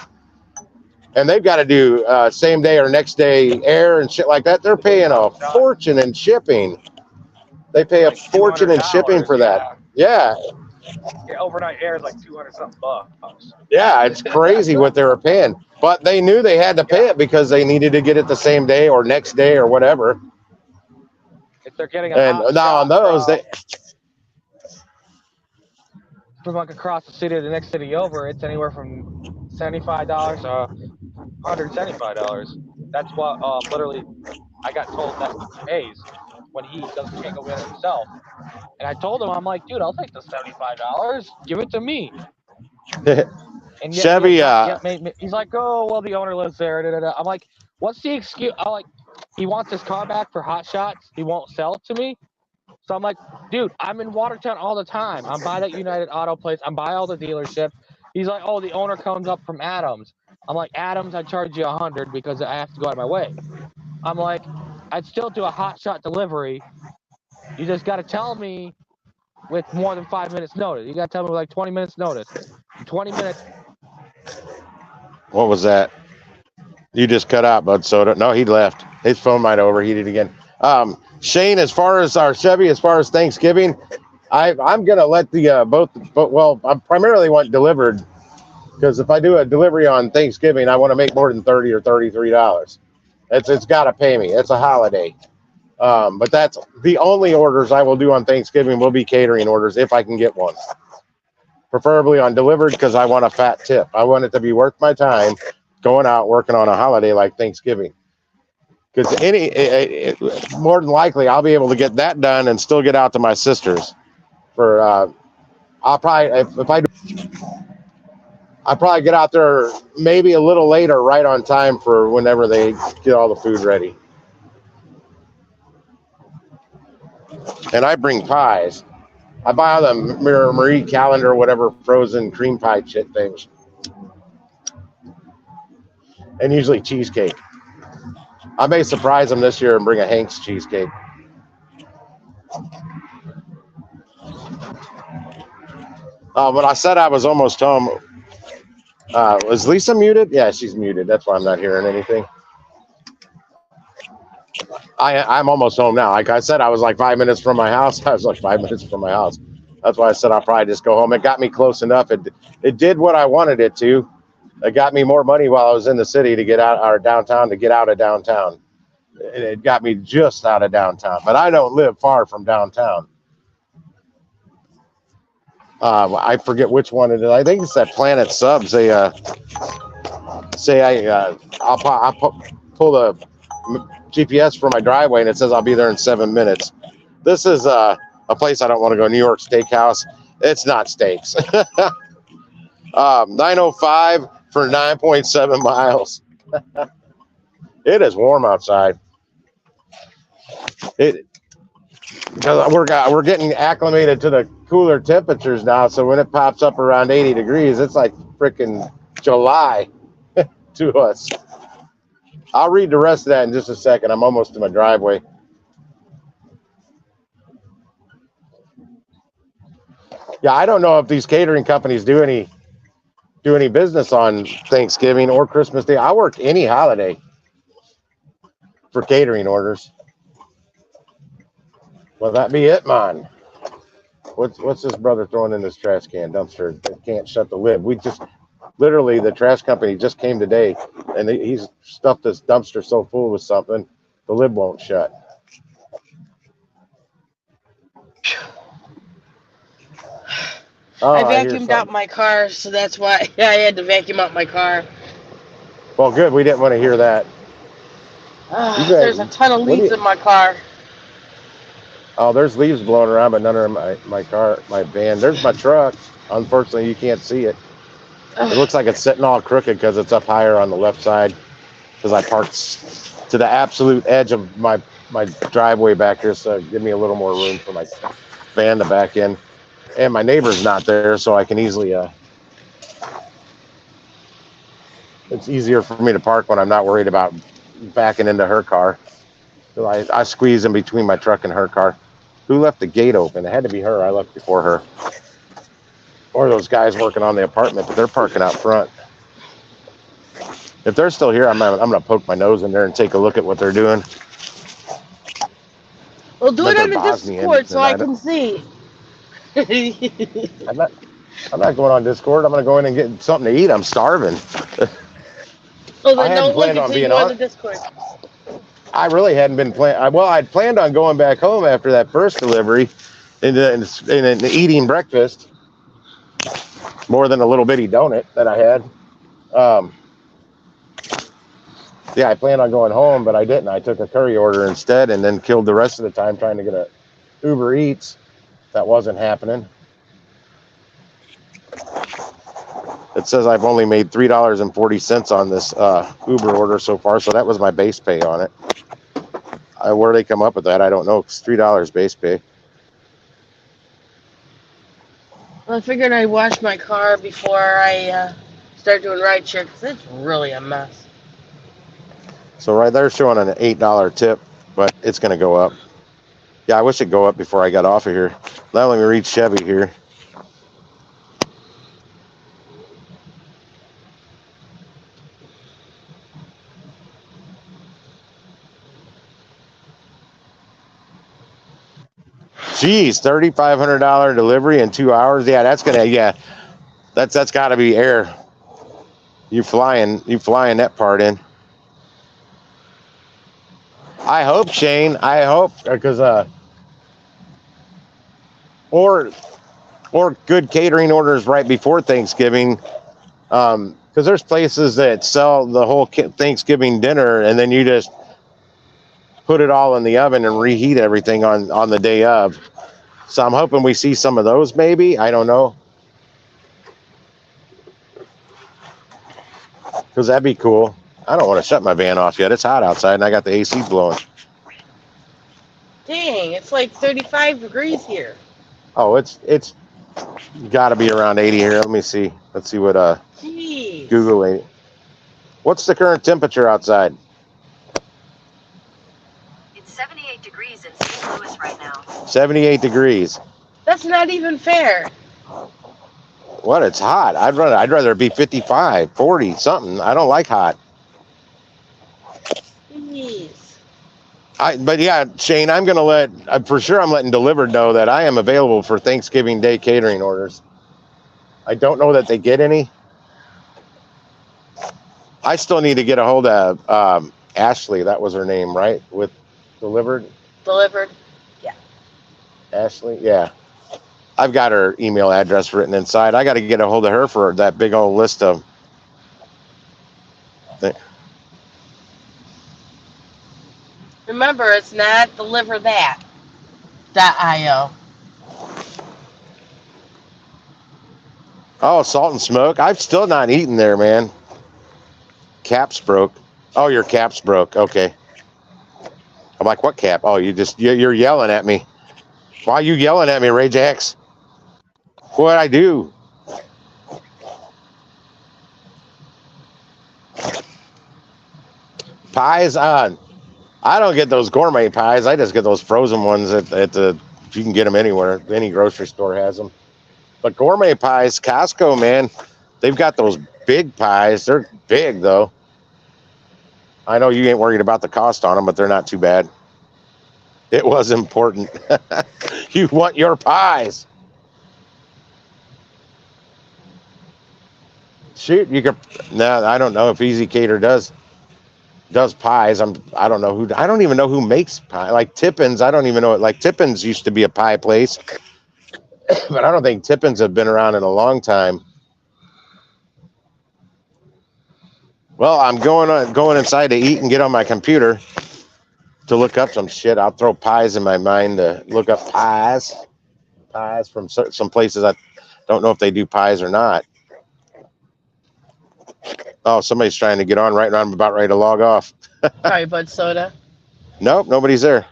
And they've got to do same day or next day air and shit like that. They're paying a fortune in shipping. They pay a fortune in shipping for that. Yeah. Your overnight air is like 200-something bucks. Yeah, it's crazy what they were paying. But they knew they had to pay it because they needed to get it the same day or next day or whatever. If they're getting and now on those, they from like across the city to the next city over, it's anywhere from $75 to $175. That's what literally I got told that he pays when he can't go get it himself. And I told him, I'm like, dude, I'll take the $75. Give it to me. And yet, Chevy, he's like, oh, well, the owner lives there. Da, da, da. I'm like, what's the excuse? I'm like, he wants his car back for hot shots. He won't sell it to me. So I'm like, dude, I'm in Watertown all the time. I'm by that United Auto place. I'm by all the dealerships. He's like, oh, the owner comes up from Adams. I'm like, Adams, I charge you $100 because I have to go out of my way. I'm like, I'd still do a hot shot delivery. You just got to tell me with more than 5 minutes notice. You got to tell me with like 20 minutes notice. 20 minutes. What was that? You just cut out, bud. Soda. No, he left. His phone might overheated again. Shane, as far as our Chevy, as far as Thanksgiving, I'm gonna let the both. Well, I primarily want delivered because if I do a delivery on Thanksgiving, I want to make more than $30 or $33. It's got to pay me. It's a holiday. But that's the only orders I will do on Thanksgiving will be catering orders if I can get one. Preferably on delivered because I want a fat tip. I want it to be worth my time going out working on a holiday like Thanksgiving. Because more than likely I'll be able to get that done and still get out to my sisters. For I'll probably I'll probably get out there maybe a little later, right on time for whenever they get all the food ready. And I bring pies. I buy all the Marie Calendar, whatever frozen cream pie shit things. And usually cheesecake. I may surprise them this year and bring a Hank's cheesecake. But I said I was almost home. Was Lisa muted? Yeah, she's muted. That's why I'm not hearing anything. I'm almost home now. Like I said, I was like 5 minutes from my house. I was like 5 minutes from my house. That's why I said I'll probably just go home. It got me close enough. It did what I wanted it to. It got me more money while I was in the city to get out, or downtown to get out of downtown. It got me just out of downtown, but I don't live far from downtown. I forget which one it is. I think it's that Planet Subs. They I'll pull the GPS from my driveway and it says I'll be there in 7 minutes. This is a place I don't want to go. New York Steakhouse. It's not steaks. 905 for 9.7 miles. It is warm outside. Because we're getting acclimated to the cooler temperatures now, so when it pops up around 80 degrees, it's like freaking July to us. I'll read the rest of that in just a second. I'm almost to my driveway. Yeah, I don't know if these catering companies do any business on Thanksgiving or Christmas Day. I work any holiday for catering orders. Well, that be it, man. What's this brother throwing in this trash can dumpster? They can't shut the lid. We just literally, the trash company just came today, and he's stuffed this dumpster so full with something, the lid won't shut. Oh, I vacuumed out my car, so that's why I had to vacuum out my car. Well, good. We didn't want to hear that. You There's a got ton of what do leaves you? in my car. Oh, there's leaves blowing around, but none are in my car, my van. There's my truck. Unfortunately, you can't see it. It looks like it's sitting all crooked because it's up higher on the left side. Because I parked to the absolute edge of my driveway back here, so give me a little more room for my van to back in. And my neighbor's not there, so I can easily. It's easier for me to park when I'm not worried about backing into her car. So I squeeze in between my truck and her car. Who left the gate open? It had to be her. I left before her. Or those guys working on the apartment, but they're parking out front. If they're still here, I'm gonna poke my nose in there and take a look at what they're doing. Well, do But it they're on the Bosnian, Discord so and I can see. I'm not. I'm not going on Discord. I'm gonna go in and get something to eat. I'm starving. Well, I then hadn't don't look planned on until being you on on. the Discord. I really hadn't been planning. Well, I'd planned on going back home after that first delivery and eating breakfast more than a little bitty donut that I had. Um, yeah, I planned on going home, but I didn't. I took a curry order instead and then killed the rest of the time trying to get a Uber Eats. That wasn't happening. It says I've only made $3.40 on this Uber order so far, so that was my base pay on it. Where they come up with that, I don't know. It's $3 base pay. Well, I figured I'd wash my car before I start doing rideshare because it's really a mess. So right there showing an $8 tip, but it's going to go up. Yeah, I wish it'd go up before I got off of here. Now let me reach Chevy here. Geez, $3,500 delivery in 2 hours. Yeah, that's gonna. Yeah, that's got to be air. You flying that part in. I hope, Shane. I hope because or good catering orders right before Thanksgiving. Because there's places that sell the whole Thanksgiving dinner, and then you just put it all in the oven and reheat everything on the day of. So I'm hoping we see some of those. Maybe I don't know, because that'd be cool. I don't want to shut my van off yet. It's hot outside, and I got the AC blowing. Dang, it's like 35 degrees here. Oh, it's got to be around 80 here. Let me see. Let's see what Jeez. Google. What's the current temperature outside? It's 78 degrees in St. Louis right now. 78 degrees. That's not even fair. What? It's hot. I'd rather it be 55, 40, something. I don't like hot. Jeez. But yeah, Shane, I'm gonna for sure. I'm letting Dlivrd know that I am available for Thanksgiving Day catering orders. I don't know that they get any. I still need to get a hold of Ashley. That was her name, right? With Dlivrd. Delivered. Yeah. Ashley. Yeah. I've got her email address written inside. I got to get a hold of her for that big old list of. Remember, it's not deliver that. .io. Oh, Salt and Smoke. I've still not eaten there, man. Caps broke. Oh, your caps broke. Okay. I'm like, what cap? Oh, you're yelling at me. Why are you yelling at me, Ray Jax? What'd I do? Pies on. I don't get those gourmet pies. I just get those frozen ones at the. You can get them anywhere. Any grocery store has them. But gourmet pies, Costco, man, they've got those big pies. They're big though. I know you ain't worried about the cost on them, but they're not too bad. It was important. You want your pies. Shoot, you could. No, I don't know if EzCater does pies. I don't know who. I don't even know who makes pie. Like Tippins, I don't even know. Like Tippins used to be a pie place, but I don't think Tippins have been around in a long time. Well, I'm going inside to eat and get on my computer to look up some shit. I'll throw pies in my mind to look up pies from some places I don't know if they do pies or not. Oh, somebody's trying to get on right now. I'm about ready to log off. Sorry, Bud Soda. Nope, nobody's there.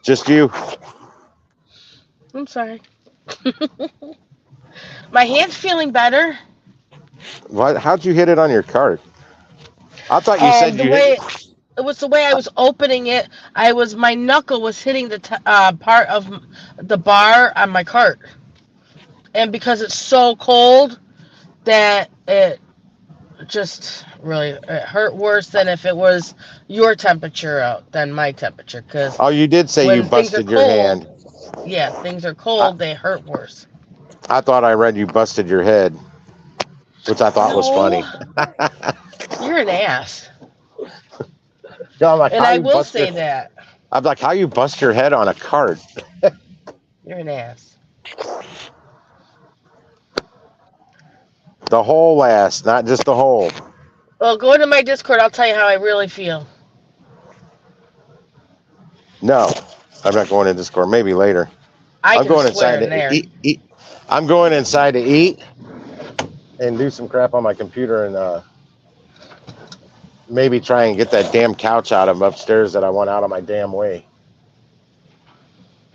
Just you. I'm sorry. My hand's feeling better. What? How'd you hit it on your cart? I thought you said The you way hit. it was the way I was opening it. My knuckle was hitting the part of the bar on my cart, and because it's so cold that it just really it hurt worse than if it was your temperature out than my temperature. Because Oh, you did say you when things are busted your hand. cold, yeah, things are I, cold, they hurt worse. I thought I read you busted your head, which I thought was funny. No, you're an ass, Yeah, I'm like, and how I you will bust your? say that I'm like, how you bust your head on a cart? you're an ass. The whole ass, not just the whole. Well, go into my Discord. I'll tell you how I really feel. No, I'm not going in Discord. Maybe later. I I'm can going swear inside in to there. eat. I'm going inside to eat and do some crap on my computer and maybe try and get that damn couch out of upstairs that I want out of my damn way.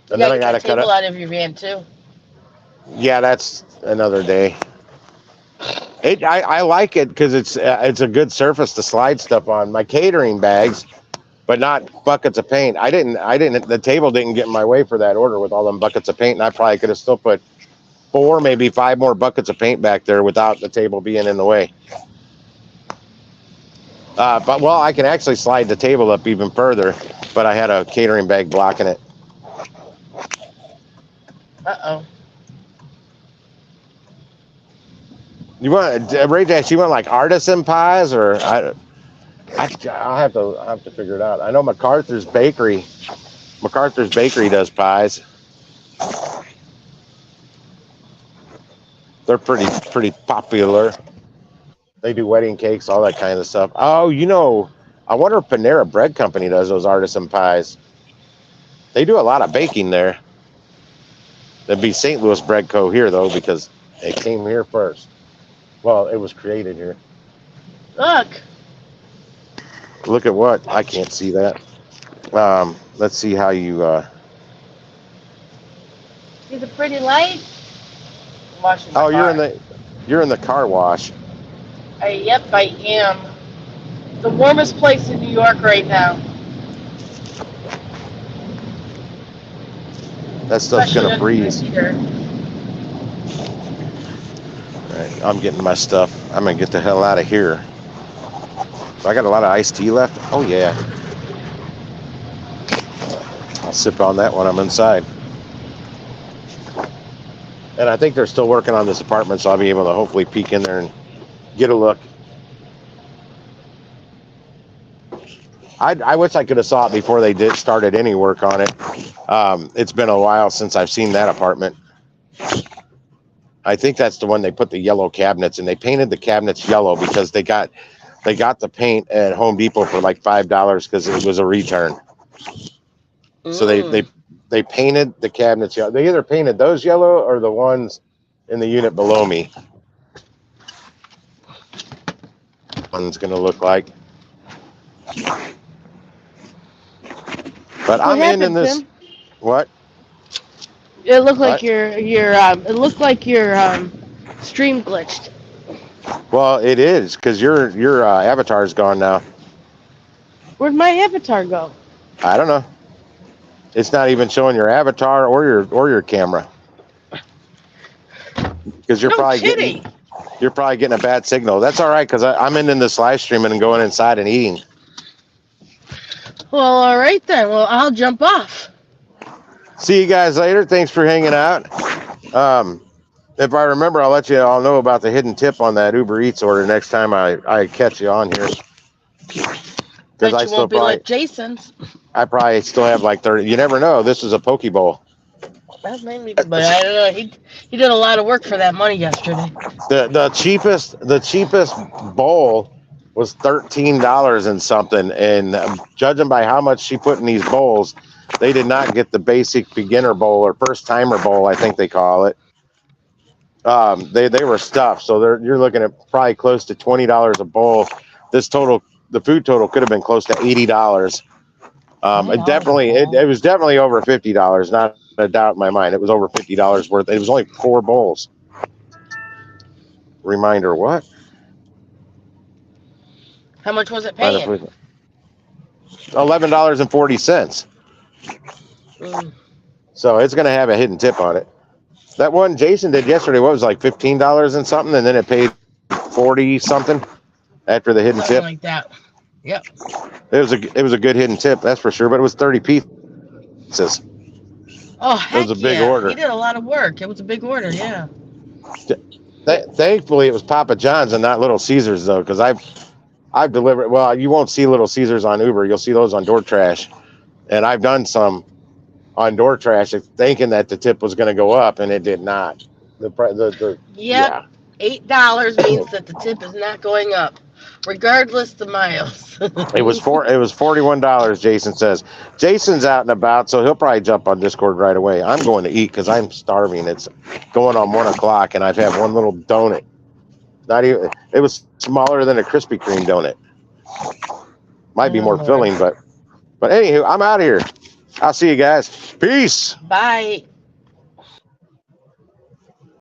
You And gotta then I get gotta that cut table it. out of your van too. Yeah, that's another day. I like it because it's a good surface to slide stuff on. My catering bags, but not buckets of paint. I didn't. The table didn't get in my way for that order with all them buckets of paint, and I probably could have still put 4, maybe 5 more buckets of paint back there without the table being in the way. But well, I can actually slide the table up even further, but I had a catering bag blocking it. Uh-oh. You want Ray Dash? You want like artisan pies or I'll have to figure it out. I know MacArthur's Bakery does pies. They're pretty popular. They do wedding cakes, all that kind of stuff. Oh, I wonder if Panera Bread Company does those artisan pies. They do a lot of baking there. That'd be St. Louis Bread Co. here though, because it came here first. Well, it was created here. Look. Look at what? I can't see that. Let's see how you. See the pretty light? I'm washing my Oh, car. you're in the car wash. Yep, I am. The warmest place in New York right now. That stuff's Especially gonna under the freeze. heater. All right, I'm getting my stuff. I'm gonna get the hell out of here. I got a lot of iced tea left. Oh yeah. I'll sip on that when I'm inside. And I think they're still working on this apartment, so I'll be able to hopefully peek in there and get a look. I wish I could have saw it before they started any work on it. It's been a while since I've seen that apartment. I think that's the one they put the yellow cabinets, and they painted the cabinets yellow because they got the paint at Home Depot for like $5 because it was a return. So they painted the cabinets yellow. They either painted those yellow or the ones in the unit below me. One's gonna look like. But I'm in this. Tim? What? It looked like What? your stream glitched. Well, it is because your avatar's gone now. Where'd my avatar go? I don't know. It's not even showing your avatar or your camera. Because you're probably getting a bad signal. That's all right because I'm in this live streaming and going inside and eating. Well, all right then. Well, I'll jump off. See you guys later. Thanks for hanging out. If I remember, I'll let you all know about the hidden tip on that Uber Eats order next time I catch you on here. Bet you won't be like Jason's. I probably still have like 30. You never know. This is a Poke Bowl. That made me, but I don't know. He did a lot of work for that money yesterday. The cheapest bowl was $13 and something. And judging by how much she put in these bowls, they did not get the basic beginner bowl or first timer bowl, I think they call it. They were stuffed, so you're looking at probably close to $20 a bowl. The food total could have been close to $80. It was definitely over $50, not a doubt in my mind. It was over $50 worth. It was only 4 bowls. Reminder, what? How much was it paying? $11.40. So it's going to have a hidden tip on it. That one Jason did yesterday, what was like $15 and something, and then it paid 40 something after the hidden Something tip. like that. Yep. It was a good hidden tip, that's for sure. But it was 30 pieces. Oh, heck It was a big yeah. order. He did a lot of work. It was a big order, yeah. Thankfully, it was Papa John's and not Little Caesars, though, because I've delivered. Well, you won't see Little Caesars on Uber. You'll see those on DoorTrash, and I've done some on DoorTrash thinking that the tip was going to go up, and it did not. Yep. $8 means that the tip is not going up, regardless the miles. It was $41. Jason says. Jason's out and about, so he'll probably jump on Discord right away. I'm going to eat because I'm starving. It's going on 1:00, and I've had one little donut. Not even. It was smaller than a Krispy Kreme donut. Might be more filling, but anywho, I'm out of here. I'll see you guys. Peace. Bye.